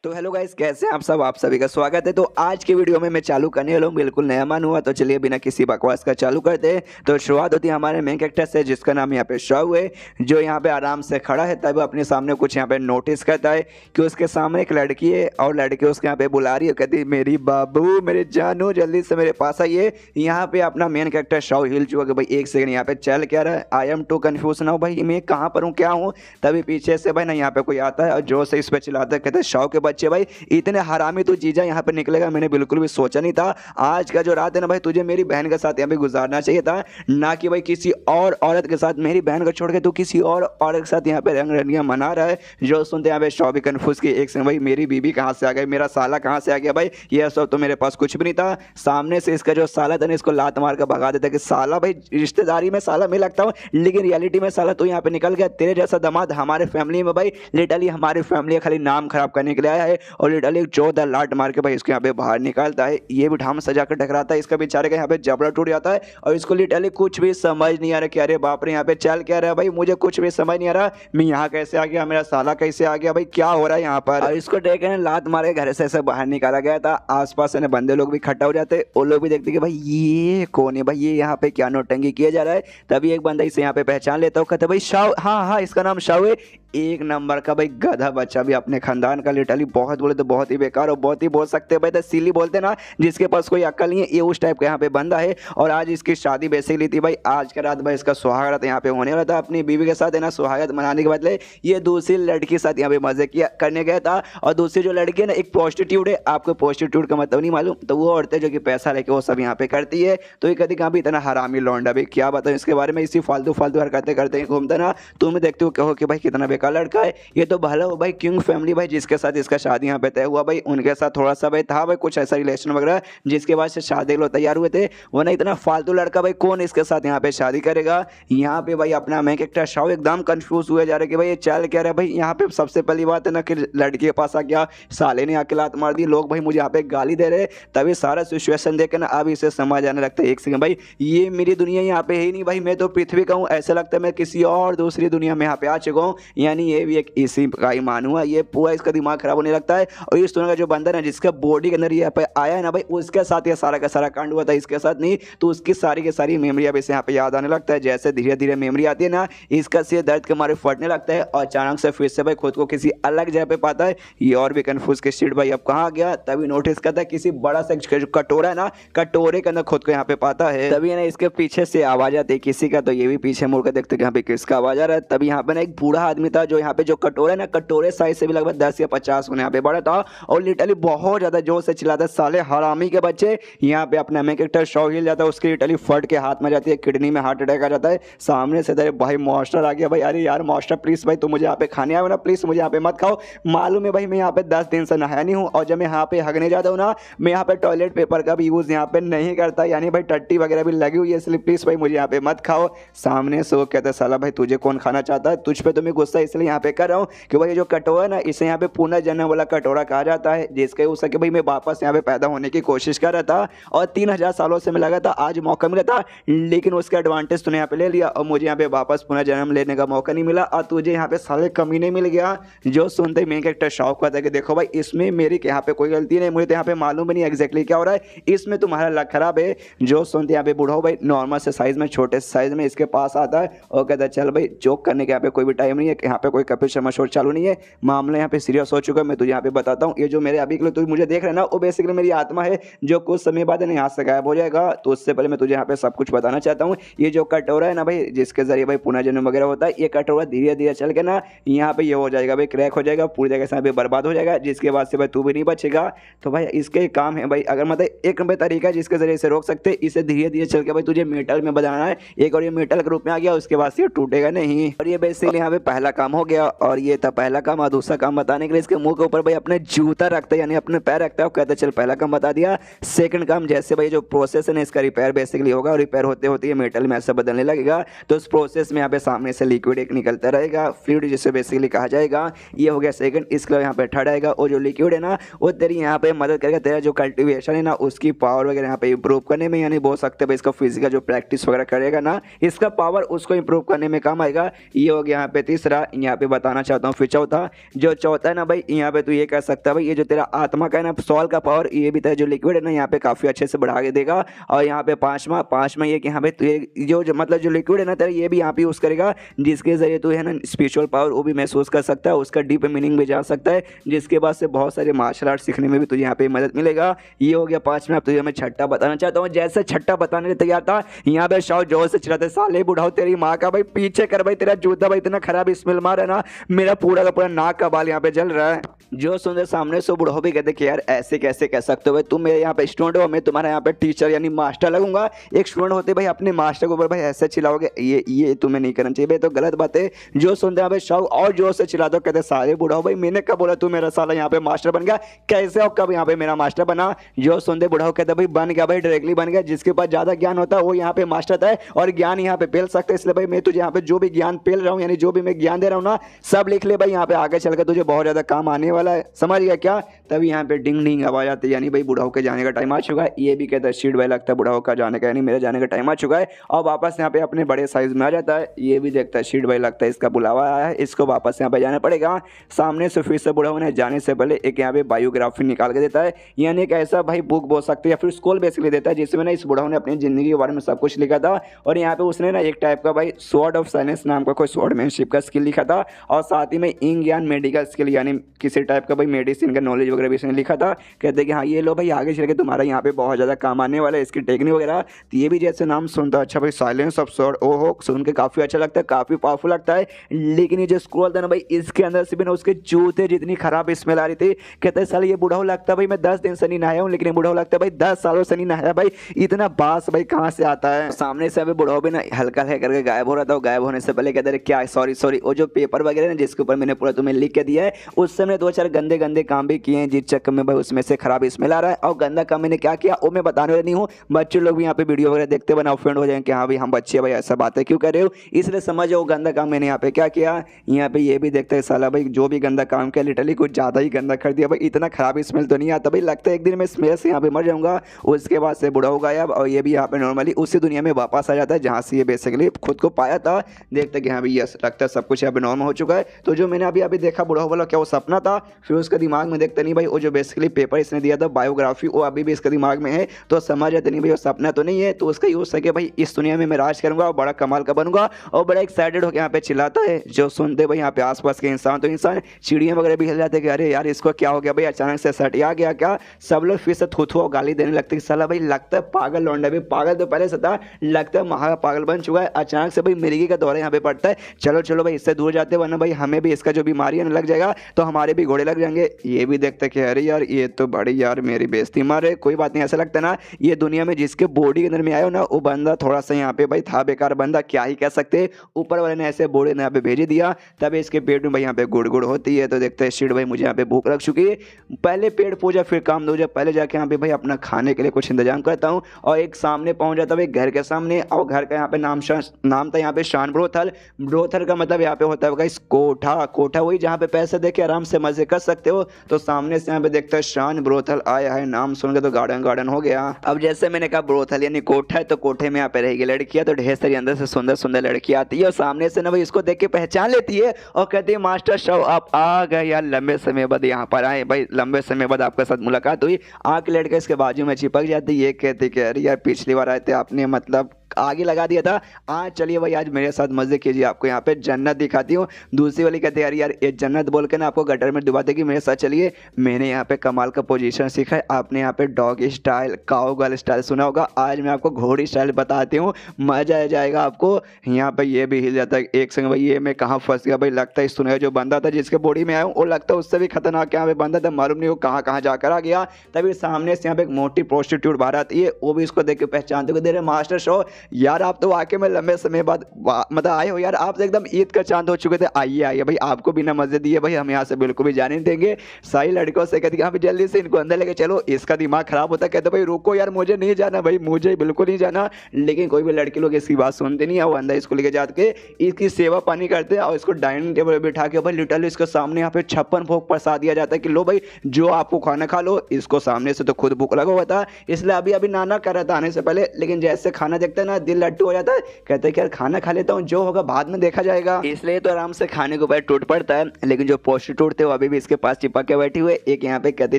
तो hello guys, कैसे हैं आप सब। आप सभी का स्वागत है। तो आज की वीडियो में मैं चालू करने वाला हूँ बिल्कुल नया मन हुआ। तो चलिए बिना किसी बकवास का चालू करते हैं। तो शुरुआत होती है हमारे मेन कैरेक्टर से, जिसका नाम यहाँ पे शाहू है, जो यहाँ पे आराम से खड़ा है। तब अपने सामने कुछ यहाँ पे नोटिस करता है कि उसके सामने एक लड़की है और लड़की उसके यहाँ पे बुला रही है, कहती है मेरी बाबू, मेरे जानू, जल्दी से मेरे पास आइए। यहाँ पे अपना मेन कैरेक्टर शाहू हिल चुका कि भाई एक सेकंड यहाँ पे चल क्या रहा है। आई एम टू कन्फ्यूज ना हो भाई, मैं कहाँ पर हूँ, क्या हूँ। तभी पीछे से भाई ना यहाँ पे कोई आता है और जो से इस पे चिल्लाता है, कहते हैं शाहू के बच्चे भाई इतने हरामी तो जीजा यहाँ पे निकलेगा, मैंने बिल्कुल भी सोचा नहीं था। आज का जो रात है ना भाई, तुझे मेरी बहन के साथ यहाँ पे गुजारना चाहिए था, ना कि भाई किसी और औरत के साथ। मेरी बहन को छोड़ के तू किसी और औरत के साथ यहाँ पे रंग रंगियां मना रहा है। जो सुनते यहाँ पे शाहू भी कन्फ्यूज की, एक से भाई मेरी बीबी कहाँ से आ गई, मेरा साला कहाँ से आ गया। भाई ये सब तो मेरे पास कुछ भी नहीं था। सामने से इसका जो साला था ना, इसको लात मार कर भगा देता कि साला भाई रिश्तेदारी में साला मैं लगता हूँ, लेकिन रियलिटी में साला तू यहाँ पे निकल गया। तेरे जैसा दामाद हमारे फैमिली में भाई लिटरली हमारी फैमिली खाली नाम खराब करने के लिए आया है। और लिटरली 14 लाट मार के भाई इसको यहाँ पे बाहर निकालता है। ये भी ढाम सजा कर टकराता है, इसका बेचारे का यहाँ पे जबड़ा टूट जाता है। और इसको लिटरली कुछ भी समझ नहीं आ रहा कि अरे बाप रे यहाँ पे चल क्या रहा है भाई, मुझे कुछ भी समझ नहीं आ रहा, मैं यहाँ कैसे आ गया, मेरा साला कैसे आ गया, भाई क्या हो रहा है यहाँ पर। और इसको देख लात मार के घर से ऐसे बाहर निकाला गया था। आसपास से बंदे लोग भी इकट्ठा हो जाते, वो लोग भी देखते कि भाई ये कौन है, भाई ये यहाँ पे क्या नौटंकी किया जा रहा है। तभी एक बंदा इसे यहाँ पे पहचान लेता हूँ, कहता भाई शाहू, हाँ हाँ इसका नाम शाहू है। एक नंबर का भाई गधा बच्चा भी अपने खानदान का, लिटरली बहुत बोले तो बहुत ही बेकार और बहुत ही बोल सकते हैं भाई तो सिली बोलते ना, जिसके पास कोई अक्ल नहीं है, ये उस टाइप का यहाँ पे बंदा है। और आज इसकी शादी बेसिकली थी भाई, आज का रात भाई इसका सुहागरात यहाँ पे होने वाला था अपनी बीवी के साथ है ना। सुहागरात मनाने के बदले ये दूसरी लड़की के साथ यहाँ पे मजे किया करने गया था। और दूसरी जो लड़की है ना, एक प्रोस्टिट्यूट है। आपको प्रोस्टिट्यूट का मतलब नहीं मालूम, तो वो औरतें जो कि पैसा लेके वो सब यहाँ पे करती है। तो ये कभी कहाँ भी इतना हरामी लौंडा भी, क्या बताऊँ इसके बारे में, इसी फालतू फालतू हरकतें करते घूमता ना। तुम देखते हो कहो कि भाई कितना बेकार लड़का है। ये तो भला हो भाई किंग फैमिली भाई, जिसके साथ इसका शादी यहाँ पे तय हुआ भाई, उनके साथ थोड़ा सा भाई था भाई कुछ ऐसा रिलेशन वगैरह, जिसके बाद से शादी के लिए तैयार हुए थे। वो ना इतना फालतू लड़का भाई कौन इसके साथ यहाँ पे शादी करेगा। यहाँ पे भाई अपना मैं कैरेक्टर शाहू एकदम कंफ्यूज हुए जा रहे कि भाई ये चल क्या रहा है। भाई यहाँ पे सबसे पहली बात है ना कि लड़की के पास आ गया, साले ने आके लात मार दी, लोग भाई मुझे यहाँ पे गाली दे रहे। तभी सारा सिचुएशन देख के ना अब इसे समझ आने लगता है, एक सेकंड भाई ये मेरी दुनिया यहाँ पे है ही नहीं भाई, मैं तो पृथ्वी का हूँ। ऐसा लगता है मैं किसी और दूसरी दुनिया में यहाँ पे आ चुका हूँ। यानी ये भी एक इसी का ही मान हुआ। ये पूरा इसका दिमाग खराब होने लगता है। और इस दुनिया का जो बंदर है जिसका बॉडी के अंदर ये पे आया है ना भाई, उसके साथ ये सारा का सारा कांड हुआ था, इसके साथ नहीं। तो उसकी सारी की सारी मेमोरी अब इसे यहाँ पे याद आने लगता है। जैसे धीरे धीरे मेमोरी आती है ना, इसका सिर दर्द के मारे फटने लगता है और अचानक से फिर से भाई खुद को किसी अलग जगह पे पाता है। ये और भी कंफ्यूज कि शिट भाई अब कहाँ आ गया। तभी नोटिस करता है किसी बड़ा सा जो कटोरा है ना, कटोरे के अंदर खुद को यहाँ पे पाता है। तभी ना इसके पीछे से आवाज आती है किसी का, तो ये भी पीछे मुड़ कर देखते यहाँ पे किसका आवाज आ रहा है। तभी यहाँ पे ना एक बूढ़ा आदमी था, जो यहाँ पे जो कटोरा है ना, कटोरे साइज से भी लगभग 10 या 50 गुना यहाँ पे बड़ा था। और लिटरली बहुत ज्यादा जोर से चिल्लाता है, साले हरामी के बच्चे। यहाँ पे अपना मेन कैरेक्टर शाहू हिल जाता है, उसकी लिटरली फट के हाथ में जाती है, किडनी में हार्ट अटैक आ जाता है। सामने से तेरे भाई मास्टर आ गया भाई, अरे यार मास्टर प्लीज भाई तुम मुझे यहाँ पे खाने आए हो ना, प्लीज मुझे यहाँ पे मत खाओ। मालूम है भाई मैं यहाँ पे 10 दिन से नहाया नहीं हूँ, और जब मैं यहाँ पे हगने जाता हूँ ना, मैं यहाँ पे टॉयलेट पेपर का भी यूज यहाँ पे नहीं करता, यानी भाई टट्टी वगैरह भी लगी हुई है, इसलिए प्लीज भाई मुझे यहाँ पे मत खाओ। सामने से वो कहता है, साला भाई तुझे कौन खाना चाहता है, तुझ पे तो मैं गुस्सा इसलिए यहाँ पे कर रहा हूँ कि भाई जो कटोरा है ना, इसे यहाँ पे पुनर्जन्म वाला कटोरा कहा जाता है, जिसके हो सके भाई मैं वापस यहाँ पे पैदा होने की कोशिश कर रहा था। और 3000 सालों से मैं लगा था आज मौका मिला था, लेकिन उसका एडवांटेज तूने यहाँ पे ले लिया और मुझे यहाँ पे वापस पुनर्जन्म लेने का मौका नहीं मिला, और तुझे यहाँ पे साले कमीने मिल गया। जो सुनते ही मेन कैरेक्टर शौक कहता है कि देखो भाई इसमें मेरी यहाँ पे कोई गलती नहीं, मुझे तो यहाँ पे मालूम नहीं एग्जैक्टली क्या हो रहा है, इसमें तुम्हारा लक खराब है। जो सुनते यहाँ पे बूढ़ा हो भाई नॉर्मल से साइज में, छोटे साइज में इसके पास आता है और कहता है चल भाई जोक करने के यहाँ पे कोई भी टाइम नहीं है, यहाँ पे कोई कपिल शर्मा शो चालू नहीं है, मामला यहाँ पे सीरियस हो चुका है। मैं तुझे यहाँ पे बताता हूँ, ये जो मेरे अभी के लिए तू मुझे देख रहा है ना, वो बेसिकली मेरी आत्मा है जो कुछ समय बाद यहाँ से गायब हो जाएगा। तो उससे पहले मैं तुझे यहाँ पे सब कुछ बताना चाहता हूँ। ये जो कटोरा है ना भाई, जिसके जरिए भाई पुनर्जन्म वगैरह होता है, ये कटोरा धीरे धीरे चल के ना यहाँ पे ये हो जाएगा भाई, क्रैक हो जाएगा, पूरी जगह से यहाँ पे बर्बाद हो जाएगा, जिसके बाद से भाई तू भी नहीं बचेगा। तो भाई इसके काम है भाई, अगर मतलब एक नंबर तरीका जिसके जरिए इसे रोक सकते, इसे धीरे धीरे चल के भाई तुझे मेटल में बदलना है एक, और ये मेटल के रूप में आ गया, उसके बाद से ये टूटेगा नहीं। और ये बेसिकली यहाँ पे पहला काम हो गया, और ये था पहला काम। और दूसरा काम बताने के लिए इसके मुंह के ऊपर भाई अपने जूता रखता है, यानी अपने पैर रखता है, कहता है चल पहला काम बता दिया। सेकंड काम, जैसे भाई जो प्रोसेस है ना इसका रिपेयर बेसिकली होगा, और रिपेयर होते होते ये मेटल में ऐसा बदलने लगेगा। तो उस प्रोसेस में यहाँ पे सामने से लिक्विड एक निकलता रहेगा, फ्लूइड जिसे बेसिकली कहा जाएगा। ये हो गया सेकंड। इसके लिए यहाँ पे थर्ड आएगा, और जो लिक्विड है ना वो तेरी यहाँ पे मदद करेगा, तेरा जो कल्टिवेशन है ना उसकी पावर वगैरह यहाँ पे इंप्रूव करने में, यानी बोल सकते हैं इसका फिजिकल जो प्रैक्टिस वगैरह करेगा ना, इसका पावर उसको इंप्रूव करने में काम आएगा। ये हो गया यहाँ पे तीसरा। यहाँ पे बताना चाहता हूँ फिर चौथा, जो चौथा है ना भाई, यहाँ यहाँ पे तू ये कर सकता है भाई, ये जो तेरा आत्मा का है ना सॉल का पावर, ये भी तेरा जो लिक्विड है ना यहाँ पे काफ़ी अच्छे से बढ़ा के देगा। और यहाँ पे पाँचवा ये कि यहाँ पे जो मतलब जो लिक्विड है ना तेरा, ये भी यहाँ पे यूज़ करेगा, जिसके जरिए तू है ना स्पिरिचुअल पावर वो भी महसूस कर सकता है, उसका डीप मीनिंग भी जान सकता है, जिसके बाद से बहुत सारे मार्शल आर्ट सीखने में भी तुझे यहाँ पे मदद मिलेगा। ये हो गया 5 में। अब तुझे मैं छठा बताना चाहता हूँ। जैसे छठा बताने के तैयार था, यहाँ पे शौ जोर से चिल्लाते, साले बुढ़ाओ तेरी माँ का भाई पीछे कर भाई, तेरा जूता भाई इतना खराब स्मेल मार है ना, मेरा पूरा का पूरा नाक का बाल यहाँ पे जल रहा है। जो सुनते सामने से बुढ़ाओ भी कहते कि यार ऐसे कैसे कह सकते हो भाई, तुम मेरे यहाँ पे स्टूडेंट हो, मैं तुम्हारा यहाँ पे टीचर यानी मास्टर लगूंगा। एक स्टूडेंट होते भाई अपने मास्टर के ऊपर भाई ऐसे चिल्लाओगे, ये तुम्हें नहीं करना चाहिए भाई, तो गलत बात है। जो सुनते हैं भाई शौ और जोर से चिल्ला दो, कहते सारे बुढ़ाओ भाई मैंने कब बोला तू मेरा साला यहाँ पे मास्टर बन गया, कैसे और कब यहाँ पे मेरा मास्टर बना। जो सुनते बुढ़ाओ कहते भाई बन गया भाई, डायरेक्टली बन गया, जिसके पास ज्यादा ज्ञान होता है वो यहाँ पे मास्टर है और ज्ञान यहाँ पे पेल सकते हैं। इसलिए भाई मैं तुझे यहाँ पे जो भी ज्ञान पेल रहा हूँ यानी जो भी मैं ज्ञान दे रहा हूँ ना, सब लिख ले भाई, यहाँ पे आगे चलकर तुझे बहुत ज्यादा काम आने वाला है, समझ गया क्या। तभी यहाँ पे डिंग डिंग आवाज आती है, यानी भाई बुढ़ाओ के जाने का टाइम आ चुका है। ये भी कहता है शीट भाई लगता है बुढ़ाओ का जाने का यानी मेरे जाने का टाइम आ चुका है, और वापस यहाँ पे अपने बड़े साइज में आ जाता है। ये भी देखता है शीट भाई लगता है इसका बुलावा आया है, इसको वापस यहाँ पे जाना पड़ेगा। सामने से फिर से बुढ़ाओ ने जाने से पहले एक यहाँ पे बायोग्राफी निकाल के देता है, यानी एक ऐसा भाई बुक बोल सकते हैं या फिर स्कूल बेसिकली देता है, जिसमें ना इस बुढ़ाओ ने अपनी जिंदगी के बारे में सब कुछ लिखा था। और यहाँ पे उसने ना एक टाइप का भाई स्वॉर्ड ऑफ साइलेंस नाम का कोई स्वॉर्डमैनशिप का स्किल लिखा था, और साथ ही में इंग यान मेडिकल स्किल यानी किसी टाइप का भाई मेडिसिन का नॉलेज वगैरह भी इसने लिखा था। कहते कि हाँ ये लो भाई आगे चल के तुम्हारा यहाँ पे बहुत ज़्यादा काम आने वाला है, इसकी टेक्निक वगैरह। तो ये भी जैसे नाम सुनता अच्छा भाई साइलेंस ऑफ स्वॉर्ड, ओहो सुन के काफ़ी अच्छा लगता है, काफ़ी पावरफुल लगता है। लेकिन ये जो स्क्रॉल था ना भाई, इसके अंदर से भी ना उसके जूते जितनी खराब स्मेल आ रही थी। कहते साल ये बुढ़ाओ लगता है भाई मैं 10 दिन से नहीं नहाया हूँ, लेकिन बुढ़ाओ लगता है भाई 10 सालों से नहीं नहाया भाई, इतना बास भाई कहाँ से आता है। सामने से अभी बुढ़ाओ भी ना हल्का हल्का करके गायब हो रहा था, और गायब होने से पहले कहते रहे क्या सॉरी वो जो पेपर वगैरह ना जिसके ऊपर मैंने पूरा तुम्हें लिख के दिया है, उस समय 2-4 गंदे गंदे काम भी किए हैं, जिस चक्कर में भाई उसमें से खराब स्मेल आ रहा है। और गंदा काम मैंने क्या किया वो मैं बताने वाला नहीं हूँ, बच्चे लोग भी यहाँ पे वीडियो वगैरह देखते बना ऑफेंड हो जाएंगे कि हाँ भाई हम बच्चे भाई ऐसा बातें क्यों कर रहे हो, इसलिए समझो गंदा काम मैंने यहाँ पे क्या किया। यहाँ पे ये भी देखते हैं साला भाई जो भी गंदा काम किया लिटरली कुछ ज़्यादा ही गंदा कर दिया भाई, इतना खराब स्मेल तो नहीं आता भाई, लगता है एक दिन मैं स्मेल से यहाँ पे मर जाऊँगा। उसके बाद से बुढ़ा हो गया और ये भी यहाँ पे नॉर्मली उसी दुनिया में वापस आ जाता है जहाँ से ये बेसिकली खुद को पाया था। देखते कि हाँ भाई यस लगता है सब कुछ यहाँ पे नॉर्मल हो चुका है। तो जो मैंने अभी अभी देखा बुढ़ा बोला क्या वो सपना था, फिर उसके दिमाग में देखते नहीं भाई वो जो बेसिकली पेपर इसने दिया था बायोग्राफी वो अभी भी इसके दिमाग में है, तो समझ जाते नहीं भाई वो सपना तो नहीं है। तो उसका यूज सके भाई इस दुनिया में मैं राज करूंगा और बड़ा कमाल का बनूंगा, और बड़ा एक्साइटेड होकर यहाँ पे चिल्लाता है। जो सुनते भाई यहाँ पे आसपास के इंसान तो इंसान चिड़ियाँ वगैरह भी हिल जाते कि अरे यार इसको क्या हो गया भाई, अचानक से सट आ गया क्या। सब लोग फिर से थू और गाली देने लगते कि साला भाई लगता है पागल लौंडा, भी पागल तो पहले से था, लगता है महा पागल बन चुका है, अचानक से भाई मिर्गी का दौरा यहाँ पे पड़ता है। चलो भाई इससे दूर जाते वरना भाई हमें भी इसका जो बीमारी है लग जाएगा तो हमारे भी घोड़े लग जाएंगे। ये भी देखते कि अरे यार ये तो बड़ी यार मेरी बेइज्जती मारे, कोई बात नहीं। ऐसा लगता है ना ये दुनिया में जिसके बॉडी के अंदर में आया ना वो बंदा थोड़ा सा यहाँ पे भाई था बेकार बंदा, क्या ही कह सकते, ऊपर वाले ने ऐसे बॉडी ने यहाँ पे भेज दिया, तब इसके पेट में भाई यहाँ पे गुड़ होती है। तो देखते हैं शिट भाई मुझे यहाँ पे भूख लग चुकी है, पहले पेट पूजा फिर काम दूजा, पहले जाके यहाँ पे भाई अपना खाने के लिए कुछ इंतजाम करता हूँ। और एक सामने पहुंच जाता भाई घर के सामने, और घर का यहाँ पे नाम था यहाँ पे शान ब्रोथल का मतलब यहाँ पे होता है गाइस कोठा वही जहाँ पे पैसे देके आराम से मजे कर सकते हो। तो सामने से यहाँ पे देखता है शान ब्रोथल आया है, नाम सुन के तो गार्डन हो गया। अब जैसे मैंने कहा ब्रोथल यानी कोठा है, तो कोठे में यहाँ पे रहेगी लड़कियां, तो ढेर सारी अंदर से सुंदर लड़कियां आती है, और सामने से ना भाई इसको देख के पहचान लेती है और कहती है मास्टर शव आप आ गए यार, लंबे समय बाद यहाँ पर आए भाई, लंबे समय बाद आपके साथ मुलाकात हुई। आके लड़के इसके बाजू में चिपक जाती है, ये कहती कि अरे यार पिछली बार आए थे आपने मतलब आगे लगा दिया था, आज चलिए भाई आज मेरे साथ मजे कीजिए, आपको यहाँ पे जन्नत दिखाती हूँ। दूसरी वाली कहती है यार ये जन्नत बोल के ना आपको गटर में डुबा देगी, मेरे साथ चलिए, मैंने यहाँ पे कमाल का पोजीशन सीखा है, आपने यहाँ पे डॉग स्टाइल काउगर्ल स्टाइल सुना होगा, आज मैं आपको घोड़ी स्टाइल बताती हूँ, मजा आ जाएगा आपको। यहाँ पे ये भी हिल जाता है एक संग, भाई ये मैं कहाँ फंस गया भाई, लगता है सुना जो बंदा था जिसके बॉडी में आया हूँ वो लगता है उससे भी खतरनाक यहाँ पे बंदा था, मालूम नहीं वो कहाँ जाकर आ गया। तभी सामने से यहाँ पे एक मोटी प्रोस्टिट्यूट बाहर आती है, वो भी इसको देख के पहचानते हुए दे रहे मास्टर शो यार आप तो आके मैं लंबे समय बाद मतलब आए हो यार, आप तो एकदम ईद का चांद हो चुके थे, आइए भाई आपको बिना मजे दिए भाई हम यहाँ से बिल्कुल भी जाने नहीं देंगे। सारी लड़कों से कहती है जल्दी से इनको अंदर लेके चलो, इसका दिमाग खराब होता है, कहते भाई रुको यार मुझे नहीं जाना भाई, मुझे बिल्कुल नहीं जाना। लेकिन कोई भी लड़के लोग इसकी बात सुनते नहीं है, वो अंदर इसको लेके जाके इसकी सेवा पानी करते हैं और इसको डाइनिंग टेबल पर बिठा के भाई लिटरली इसके सामने यहाँ पे 56 भोग प्रसाद दिया जाता है कि लो भाई जो आपको खाना खा लो। इसको सामने से तो खुद भूख लगा हुआ था, इसलिए अभी नाना कर रहा था आने से पहले, लेकिन जैसे खाना देखता है ना ना दिल लट्टू हो जाता है, कहते हैं कि यार खाना खा लेता हूँ, जो होगा बाद में देखा जाएगा। इसलिए तो आराम से खाने के ऊपर टूट पड़ता है। लेकिन जो प्रोस्टिट्यूट थे वो अभी भी इसके पास चिपक के बैठे हुए, एक यहाँ पे कहते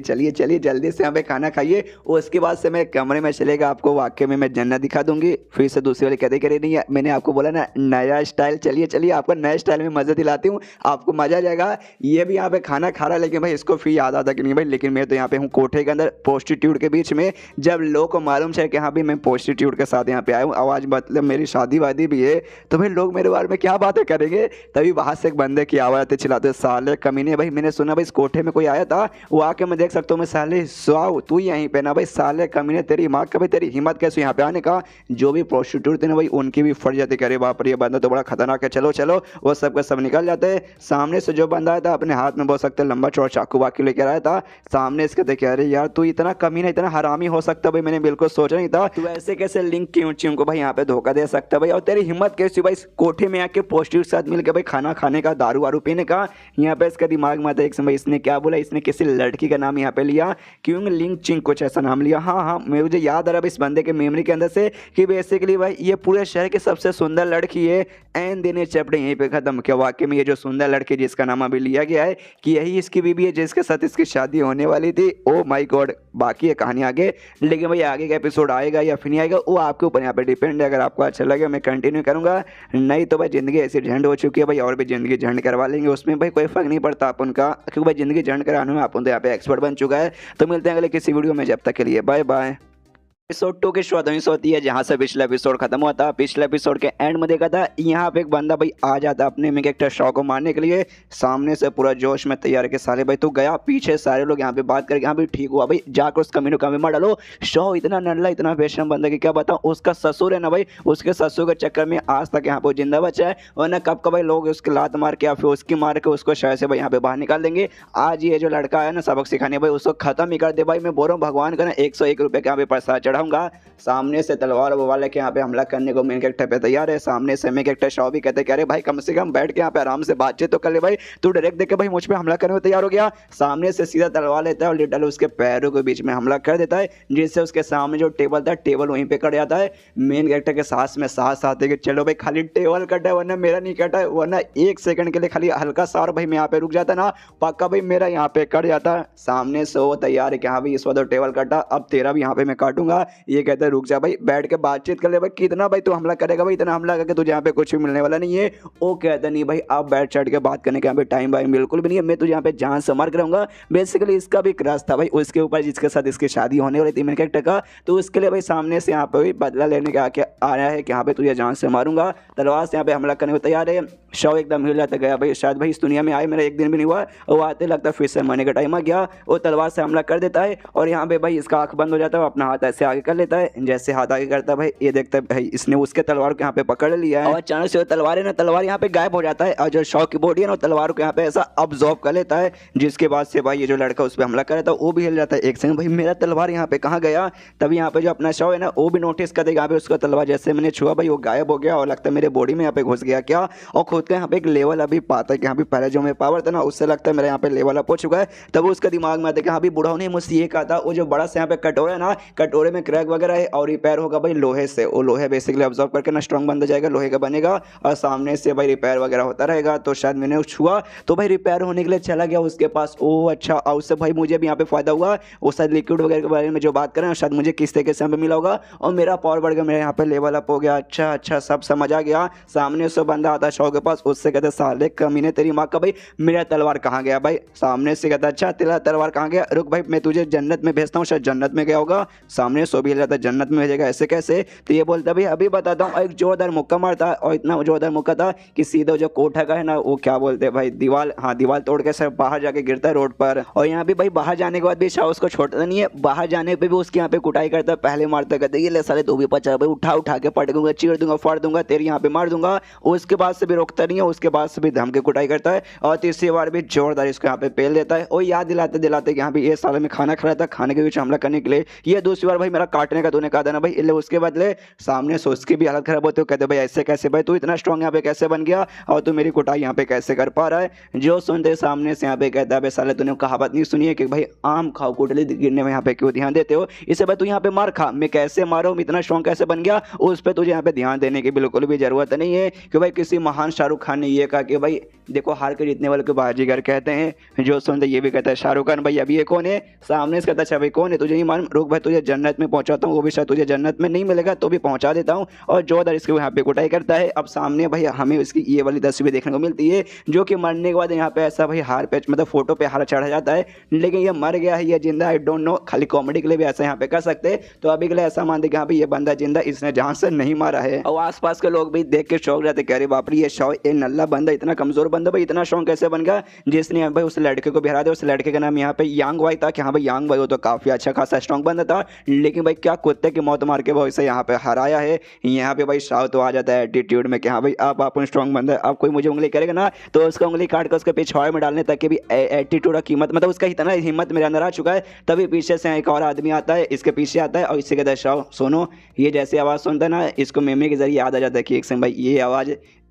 चलिए चलिए जल्दी से यहाँ पे खाना खाइए। उसके बाद से मैं कमरे में चलेगा, आपको वाकई में मैं जन्नत दिखा दूंगी। फिर से दूसरी वाली कहते करे नहीं, मैंने आपको बोला ना नया स्टाइल, चलिए चलिए आपको नए स्टाइल में मज़ा दिलाती हूँ, आपको मजा आ जाएगा। ये भी यहाँ पे खाना खा रहा है, लेकिन भाई इसको फिर याद आता कि नहीं भाई, लेकिन मैं तो यहाँ पे हूँ कोठे के अंदर प्रोस्टिट्यूट के बीच में। जब लोग को मालूम है कि हाँ भाई मैं प्रोस्टिट्यूट के साथ यहाँ पे आया हूँ, आवाज़ मतलब मेरी शादी वादी भी है, तो भाई लोग मेरे बारे में क्या बातें करेंगे। तभी वहाँ से एक बंदे की आवाज़ आते चिल्लाते, साले कमीने भाई मैंने सुना भाई इस कोठे में कोई आया था, वो आके मैं देख सकता हूँ, मैं साले स्वाओ तू यहीं पे ना भाई, साले कमीने तेरी माँ का भाई तेरी हिम्मत कैसे यहाँ पे आने का। जो भी प्रोस्टिट्यूट थे ना भाई उनकी भी फट जाती, करे बाप रे ये बंदा तो बड़ा खतरनाक है, चलो चलो वो सब का सब निकल जाते हैं। सामने से जो बंदा आया था अपने हाथ में बोल सकते लंबा चौड़ा चाकू वाकू लेकर आया था, सामने इसके देखे अरे यार तू इतना कमीना इतना हरामी हो सकता भाई, मैंने बिल्कुल सोचा नहीं था तू ऐसे कैसे लिंक क्यों को भाई यहाँ पे धोखा दे सकता भाई, और तेरी हिम्मत कैसी भाई कोठे में आके प्रोस्टिट्यूट के साथ मिलकर भाई खाना खाने का, दारू वारू पीने का। यहाँ पे इसका दिमाग में आता है एक समय इसने क्या बोला, इसने किसी लड़की का नाम यहाँ पे लिया, क्यों लिंक चिंग कुछ ऐसा नाम लिया। हाँ हाँ मुझे याद आ रहा है इस बंदे के मेमोरी के अंदर से कि बेसिकली भाई ये पूरे शहर की सबसे सुंदर लड़की है, एंड दिन ये चैप्टर यहीं पे खत्म किया। वाकई में ये जो सुंदर लड़की जिसका नाम अभी लिया गया है कि यही इसकी बीबी है जिसके साथ इसकी शादी होने वाली थी। ओ माय गॉड, बाकी है कहानी आगे, लेकिन भाई आगे का एपिसोड आएगा या फिर नहीं आएगा वो आपके ऊपर यहाँ पे डिपेंड है। अगर आपको अच्छा लगे मैं कंटिन्यू करूँगा, नहीं तो भाई ज़िंदगी ऐसी झंड हो चुकी है भाई, और भी ज़िंदगी झंड करवा लेंगे, उसमें भाई कोई फ़र्क नहीं पड़ता अपन का, क्योंकि भाई ज़िंदगी झंड कराने में अपन तो यहाँ पे एक्सपर्ट बन चुका है। तो मिलते हैं अगले किसी वीडियो में, जब तक के लिए बाय बाय। एपिसोड 2 की शुरुआत होती है जहाँ से पिछला एपिसोड खत्म हुआ था। पिछले एपिसोड के एंड में देखा था यहाँ पे एक बंदा भाई आ जाता अपने मेन कैरेक्टर शॉ को मारने के लिए, सामने से पूरा जोश में तैयार के साले भाई तो गया, पीछे सारे लोग यहाँ पे बात करके हाँ भाई ठीक हुआ भाई जाकर उस कमीनों का मार डालो। शॉ इतना नल्ला इतना बेशरम बंदा की क्या बताऊँ, उसका ससुर है ना भाई, उसके ससुर के चक्कर में आज तक यहाँ पे जिंदा बचा है, वरना कब का भाई लोग उसके लात मार के या फिर उसकी मार के उसको शायद से भाई यहाँ पे बाहर निकाल देंगे। आज ये जो लड़का है ना सबक सिखाने भाई उसको खत्म ही कर दे भाई, मैं बोल रहा हूँ भगवान का ना 101 रुपये के यहाँ पे प्रसाद चढ़ाऊंगा। सामने से तलवार वाले के यहाँ पे हमला करने को मेन कैरेक्टर पे तैयार है। सामने से मेन कैरेक्टर शॉ भी कहते हैं अरे भाई कम से कम बैठ के यहाँ पे आराम से बातचीत तो कर ले भाई, तू डायरेक्ट देख के भाई मुझ पे हमला करने को तैयार हो गया। सामने से सीधा तलवार लेता है और लिटरली उसके पैरों के बीच में हमला कर देता है, जिससे उसके सामने जो टेबल था टेबल वहीं पे कट जाता है। मेन कैरेक्टर के सांस में सांस आते कि चलो भाई खाली टेबल कटा है वरना मेरा नहीं कटा है, वरना एक सेकंड के लिए खाली हल्का सा और भाई मैं यहाँ पे रुक जाता ना, पक्का भाई मेरा यहाँ पे कट जाता। सामने से वो तैयार है कि हाँ भाई इस बार टेबल कटा, अब तेरा भी यहाँ पे मैं काटूंगा। ये कहता है रुक जा भाई बैठ के बातचीत कर ले भाई, कितना भाई तू हमला करेगा भाई, इतना हमला करके तुझे यहाँ पे कुछ भी मिलने वाला नहीं है। वो कहता नहीं भाई आप बैठ चढ़ के बात करने के यहाँ पे टाइम भाई बिल्कुल भी नहीं है, मैं तुझे यहाँ पे जान से मार कराऊंगा। बेसिकली इसका भी क्रश था भाई उसके ऊपर जिसके साथ इसकी शादी होने वाली थी मेन कैरेक्टर का, तो उसके लिए भाई सामने से यहाँ पे भी बदला लेने के आके आया है कि यहाँ पे तुझे जान से मारूंगा। तलवार से यहाँ पे हमला करने को तैयार है। शव एकदम हिल जाता गया भाई, शायद भाई इस दुनिया में आए मेरा एक दिन भी नहीं हुआ, वो आते लगता फिर से मरने का टाइम आ गया। वो तलवार से हमला कर देता है और यहाँ पे भाई इसका आंख बंद हो जाता है, अपना हाथ ऐसे आगे कर लेता है। जैसे हाथ आगे करता है भाई ये देखता है भाई इसने उसके तलवार को यहाँ पे पकड़ लिया है, और अचानक से तलवार है ना तलवार यहाँ पे गायब हो जाता है, और जो शव की बॉडी है ना तलवार को यहाँ पे ऐसा अब्जॉर्ब कर लेता है, जिसके बाद से भाई ये जो लड़का उस पर हमला कर रहा था वो भी हिल जाता है। एक सेकंड भाई मेरा तलवार यहाँ पे कहाँ गया, तभी यहाँ पे जो अपना शव है ना वो भी नोटिस कर देगा यहाँ पे उसका तलवार जैसे मैंने छुआ भाई वो गायब हो गया, और लगता है मेरे बॉडी में यहाँ पे घुस गया क्या, और खुद का यहाँ पे एक लेवल अभी पाता है कि यहाँ पे पहले जो मेरे पावर था ना उससे लगता है मेरा यहाँ पे लेवल अप हो चुका है। तब उसका दिमाग में आता है कि हाँ भाई बुढ़ाओ ने मुझसे ये कहा था, वो जो बड़ा सा यहाँ पे कटोरा है ना कटोरे में क्रैक वगैरह है और रिपेयर होगा भाई लोहे से, वो लोहे बेसिकली ऑब्जर्व करके ना स्ट्रॉन्ग बन जाएगा, लोहे का बनेगा और सामने से भाई रिपेयर वगैरह होता रहेगा। तो शायद मैंने छुआ तो भाई रिपेयर होने के लिए चला गया उसके पास। ओह अच्छा, और उससे भाई मुझे भी यहाँ पे फायदा हुआ, वो शायद लिक्विड वगैरह के बारे में जो बात करें शायद मुझे किस तरीके से यहाँ पे मिला होगा और मेरा पावर बढ़ गया, मेरा यहाँ पे लेवल अप हो गया। अच्छा अच्छा सब समझ आ गया। सामने से बंदा आता शॉ के पास, उससे कहते साले कमीने तेरी माँ का भाई मेरा तलवार कहाँ गया भाई। सामने से कहता अच्छा तेरा तलवार कहाँ गया, रुक भाई मैं तुझे जन्नत में भेजता हूँ, शायद जन्नत में गया होगा। सामने सो भी जाता जन्नत में भेजेगा ऐसे कैसे, तो ये बोलता भाई अभी बताता हूँ। एक जोरदार मुक्का मारता और इतना जोरदार मुक्का था कि सीधा जो कोठा का है ना वो क्या बोलते हैं भाई दीवार, हाँ दीवार तोड़ के सर बाहर जाके गिरता है रोड पर। और यहाँ पे भाई बाहर जाने के बाद भी शाह उसको छोड़ता नहीं है, बाहर जाने पे भी उसके यहाँ पे कुटाई करता है, पहले मारता कहते ये ले साले तू भी पचा भाई उठा के पट दूंगा चीर दूंगा फाड़ दूंगा तेरी यहाँ पे मार दूंगा। उसके बाद से भी रोकता नहीं है, उसके बाद से भी धम के कुटाई करता है और तीसरी बार भी जोरदार इसको यहाँ पे पेल देता है। और याद दिलाते दिलाते कि यहाँ पे ये साले में खाना खा रहा था, खाने के बीच हमला करने के लिए ये दूसरी बार भाई मेरा काटने का तूने कहा था ना भाई, इसलिए उसके बदले सामने से उसकी भी हालत खराब होती है। कहते भाई ऐसे कैसे भाई तू इतना स्ट्रॉन्ग यहाँ पे कैसे बन गया और तू मेरी कुटाई यहाँ पे कैसे कर पा रहा है। जो सुनते सामने से यहाँ पे कहता है भाई साले तूने कहावत नहीं सुनी है कि भाई आम खाओ कुटली गिरने में यहाँ पे क्यों ध्यान देते हो, इसे भाई तू यहाँ पे मार खा, मैं कैसे मारूं इतना स्ट्रॉन्ग कैसे बन गया। उस पर तुझे यहाँ पे ध्यान देने की बिल्कुल भी ज़रूरत नहीं है कि भाई किसी महान शाहरुख खान ने ये कहा कि भाई देखो हार के जीतने वाले को बाजीगर कहते हैं। जो सुनते ये भी कहता है शाहरुख खान भाई अभी ये कौन है, सामने से कहता है अच्छा भाई कौन है, तुझे नहीं मालूम, रुक भाई तुझे जन्नत में पहुंचाता हूँ, वो भी शायद तुझे जन्नत में नहीं मिलेगा तो भी पहुंचा देता हूँ। और जोरदार इसके यहाँ पे कुटाई करता है। अब सामने भाई हमें इसकी ये वाली तस्वीर देखने को मिलती है जो कि मरने के बाद यहाँ पे ऐसा भाई हार पे मतलब फोटो पे हार चढ़ा जाता है, लेकिन ये मर गया है या जिंदा आई डोंट नो, खाली कॉमेडी के लिए भी ऐसा यहाँ पे कर सकते हैं। तो अभी के लिए ऐसा मानते कि हाँ भाई ये बंदा जिंदा, इसने जान से नहीं मारा है। और आसपास के लोग भी देख के शौक जाते, कह रहे बाप रे ये शौ ये नल्ला बंदा, इतना कमजोर बंदा भाई इतना शौक कैसे बन गया, जिसने भाई उस लड़के को भी हरा दिया। उस लड़के का नाम यहाँ पे यांग वाई था कि हाँ भाई यांग वाई वो तो काफी अच्छा खासा स्ट्रॉन्ग बंदा था, लेकिन भाई क्या कुत्ते की मौत मार के वो इसे यहाँ पे हराया है। यहाँ पे भाई शाह तो आ जाता है एटीट्यूड में कि हाँ भाई आप स्ट्रॉन्ग बंदा, अब कोई मुझे उंगली करेगा ना तो उसका उंगली काट कर उसके पिछवाड़े में डालने तक के भी एटीट्यूड और कीमत, मतलब उसका इतना हिम्मत मेरे अंदर आ चुका है। तभी पीछे से एक और आदमी आता है, इसके पीछे आता है और इससे कहता है शाह सुनो, ये जैसी आवाज़ सुनता है ना इसको मेमे के जरिए याद आ जाता है कि एक समय भाई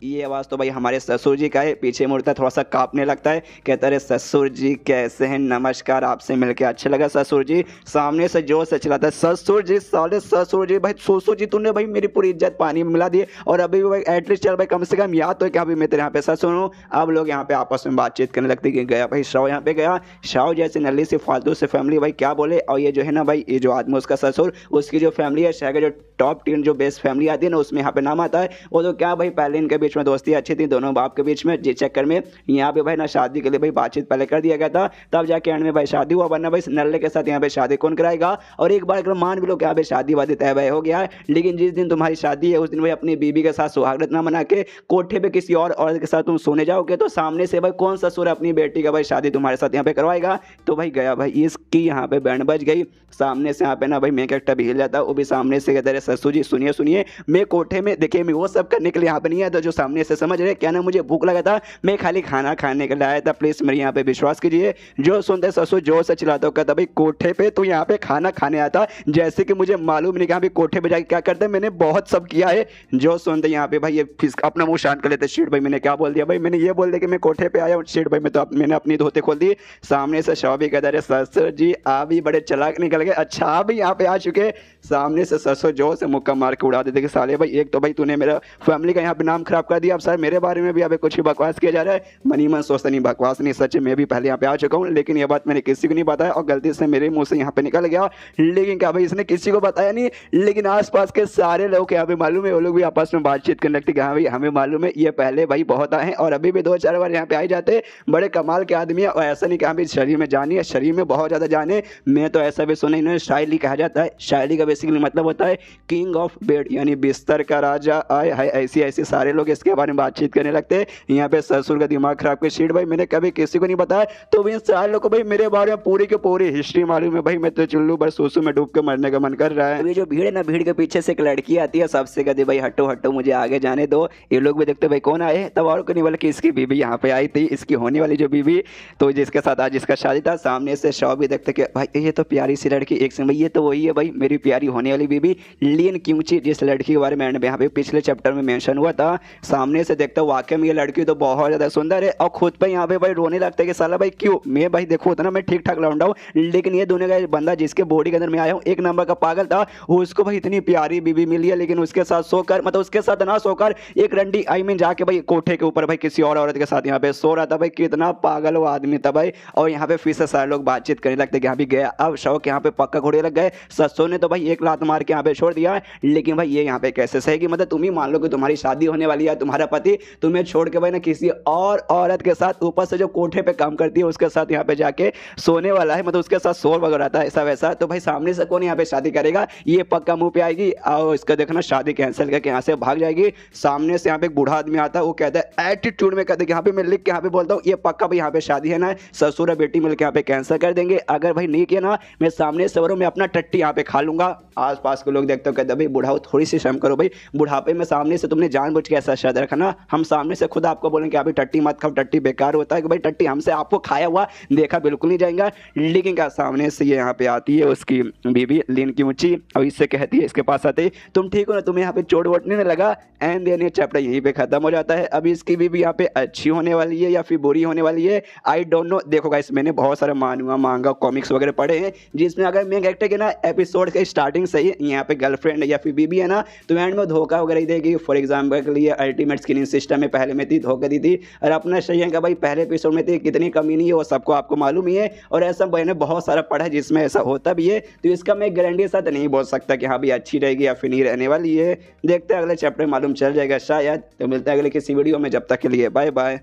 ये आवाज़ तो भाई हमारे ससुर जी का है। पीछे मुड़ता है, थोड़ा सा कांपने लगता है, कहता है ससुर जी कैसे हैं, नमस्कार, आपसे मिलके अच्छा लगा ससुर जी। सामने से जोर से चिल्लाता है ससुर जी, साले ससुर जी, भाई ससुर जी तूने भाई मेरी पूरी इज्जत पानी में मिला दी और अभी भाई एटलीस्ट चल भाई कम से कम याद तो है कि अभी मैं तेरे यहाँ पे ससुर हूँ। अब लोग यहाँ पे आपस में बातचीत करने लगते कि गया भाई शाह यहाँ पे गया, शाह जैसे नल्ली से फालतू से फैमिली भाई क्या बोले। और ये जो है ना भाई ये जो आदमी उसका ससुर, उसकी जो फैमिली है शहर का जो टॉप 10 जो बेस्ट फैमिली आती है ना उसमें यहाँ पे नाम आता है। वो तो क्या भाई पहले इनके बीच में दोस्ती अच्छी थी दोनों बाप के बीच में, जिस चक्कर में यहाँ पे भाई ना शादी के लिए भाई बातचीत पहले कर दिया गया था, तब जाके एंड में भाई शादी हुआ, वरना भाई नल्ले के साथ यहाँ पे शादी कौन कराएगा। और एक बार अगर मान भी लो कि यहाँ पे शादी वादी तय भाई हो गया है, लेकिन जिस दिन तुम्हारी शादी है उस दिन भाई अपनी बीबी के साथ सुहागरात ना मना के कोठे पे किसी और औरत के साथ तुम सोने जाओगे तो सामने से भाई कौन ससुर अपनी बेटी का भाई शादी तुम्हारे साथ यहाँ पे करवाएगा। तो भाई गया भाई इसकी यहाँ पे बैंड बज गई। सामने से यहाँ पे ना भाई मेन कैरेक्टर भी हिल जाता है, वो भी सामने से कहते रहे ससुर जी सुनिए सुनिए, मैं कोठे में देखिए मैं वो सब करने के लिए यहाँ पे नहीं आया था जो सामने से समझ रहे क्या ना, मुझे भूख लगा था, मैं खाली खाना खाने के लिए आया था, प्लीज मेरे यहाँ पे विश्वास कीजिए। जो सुनते ससुर जोर से चिल्लाता कहता भाई कोठे पे तो यहाँ पे खाना खाने आया था, जैसे कि मुझे मालूम नहीं कि कोठे पे जाके क्या करते हैं, मैंने बहुत सब किया है। जो सुनते यहाँ पे भाई ये अपना मुंह शांत कर लेते, शीट भाई मैंने क्या बोल दिया, भाई मैंने ये बोल दिया कि मैं कोठे पे आया हूँ, शीट भाई मैं तो मैंने अपनी धोते खोल दी। सामने से शाह भी कहता रहे ससुर जी आप भी बड़े चालाक निकल गए, अच्छा आप भी यहाँ पे आ चुके। सामने से ससुर जोर से मुक्का मार के उड़ा देते कि साले भाई एक तो भाई तूने मेरा फैमिली का यहाँ पे नाम खराब कर दिया, अब सर मेरे बारे में भी अभी कुछ ही बकवास किया जा रहा है। मनी मन सोचता नहीं बकवास नहीं, सच मैं भी पहले यहाँ पे आ चुका हूँ, लेकिन ये बात मैंने किसी को नहीं बताया और गलती से मेरे मुंह से यहाँ पे निकल गया। लेकिन क्या भाई इसने किसी को बताया नहीं, लेकिन आसपास के सारे लोग यहाँ पे मालूम है, वो लोग भी आपस में बातचीत करने लगते कि हाँ भाई हमें मालूम है ये पहले भाई बहुत आए हैं और अभी भी 2-4 बार यहाँ पे आए जाते, बड़े कमाल के आदमी है। और ऐसा नहीं कि हाँ भाई शरीर में जानी है, शरीर में बहुत ज़्यादा जाने। मैं तो ऐसा भी सुना इन्होंने शायरी कहा जाता है, शायरी का बेसिकली मतलब होता है किंग ऑफ बेड यानी बिस्तर का राजा आए है, ऐसी ऐसी सारे लोग इसके बारे में बातचीत करने लगते हैं। यहाँ पे ससुर का दिमाग खराब के शीट भाई मैंने कभी किसी को नहीं बताया, तो इन सारे लोगों को भाई मेरे बारे में पूरी की पूरी हिस्ट्री मालूम है भाई। मैं तो चुल्लू बस सोसू में डूब के मरने का मन कर रहा है। ये जो भीड़ है ना, भीड़ के पीछे से एक लड़की आती है, सबसे कहती भाई हटो हटो मुझे आगे जाने दो। ये लोग भी देखते भाई कौन आए, तब और को नहीं बोला कि इसकी बीबी यहाँ पे आई थी, इसकी होने वाली जो बीबी, तो जिसके साथ आज इसका शादी था। सामने से शाह भी देखते कि भाई ये तो प्यारी सी लड़की, एक से भाई ये तो वही है भाई मेरी प्यारी होने वाली बीबी लीन क्यूंची, जिस लड़की के बारे में यहाँ पे पिछले चैप्टर में मेंशन हुआ था। सामने से देखता हूँ वाकई में ये लड़की तो बहुत ज्यादा सुंदर है और खुद पे यहाँ पे भाई रोने लगता है कि साला भाई क्यों, मैं भाई देखो उतना मैं ठीक ठाक लौंडा हूँ, लेकिन ये दोनों का बंदा जिसके बॉडी के अंदर मैं आया हूँ एक नंबर का पागल था, उसको भाई इतनी प्यारी बीबी मिली है, लेकिन उसके साथ सोकर मतलब उसके साथ ना सोकर एक रंडी आई मीन जाके भाई कोठे के ऊपर भाई किसी और औरत के साथ यहाँ पे सो रहा था। भाई कितना पागल वो आदमी था भाई। और यहाँ पे फिर से सारे लोग बातचीत करने लगते कि यहाँ भी गया। अब शौक यहाँ पे पक्का घोड़े लग गए, ससुर ने तो भाई एक लात मार के यहाँ पे छोड़ दिया, लेकिन भाई ये यहाँ पे कैसे सहेगी, मतलब तुम ही मान लो कि तुम्हारी शादी होने वाली है, तुम्हारा पति तुम्हें छोड़ के भाई ना किसी और औरत के साथ ऊपर से जो कोठे पे काम करती है उसके साथ यहाँ पे जाके सोने वाला है, मतलब उसके साथ शोर वगैरह था ऐसा वैसा। तो भाई सामने से कौन यहाँ पे शादी करेगा, ये पक्का मुंह पे आएगी और इसका देखना शादी कैंसिल करके यहाँ से भाग जाएगी। सामने से यहाँ पे एक बूढ़ा आदमी आता है, वो कहता है एटीट्यूड में कहते यहाँ पे मैं लिख के यहाँ पे बोलता हूँ ये पक्का भाई यहाँ पे शादी है ना, ससुर बेटी मिलकर यहाँ पे कैंसिल कर देंगे, अगर भाई नहीं किया ना मैं सामने से मैं अपना टट्टी यहाँ पे खा लूंगा। आसपास के लोग देखते हो कहते भाई बुढ़ाओ थोड़ी सी शर्म करो भाई, बुढ़ापे में सामने से तुमने जानबूझ के ऐसा शर्त रखना, हम सामने से खुद आपको बोलेंगे कि अभी टट्टी मत खाओ, टट्टी बेकार होता है कि भाई टट्टी हमसे आपको खाया हुआ देखा बिल्कुल नहीं जाएगा। लेकिन क्या सामने से ये यहाँ पे आती है उसकी बीबी लीन की ऊंची और इससे कहती है, इसके पास आते ही तुम ठीक हो ना, तुम्हें यहाँ पे चोट वोट नहीं लगा। एंड देन ये चैप्टर यहीं पे खत्म हो जाता है। अभी इसकी बीबी यहाँ पे अच्छी होने वाली है या फिर बुरी होने वाली है, आई डोंट नो। देखो गाइस, मैंने बहुत सारे मांगा कॉमिक्स वगैरह पढ़े हैं जिसमें अगर मेन कैरेक्टर के ना एपिसोड के स्टार्टिंग से ही यहाँ पे गर्लफ्रेंड या फिर बीबी है ना, तो एंड में धोखा वगैरह ही देगी। फॉर एग्जाम्पल के लिए अल्टीमेट स्किलिंग सिस्टम में पहले में थी, धोखा दी थी। और अपना सही है कि भाई पहले एपिसोड में थी, कितनी कमी नहीं है वो सबको आपको मालूम ही है। और ऐसा मैंने बहुत सारा पढ़ा है जिसमें ऐसा होता भी है, तो इसका मैं गारंटी के साथ नहीं बोल सकता कि हाँ भी अच्छी रहेगी या फिर नहीं रहने वाली है। देखते हैं अगले चैप्टर मालूम चल जाएगा शायद। तो मिलते हैं अगले किसी वीडियो में, जब तक के लिए बाय बाय।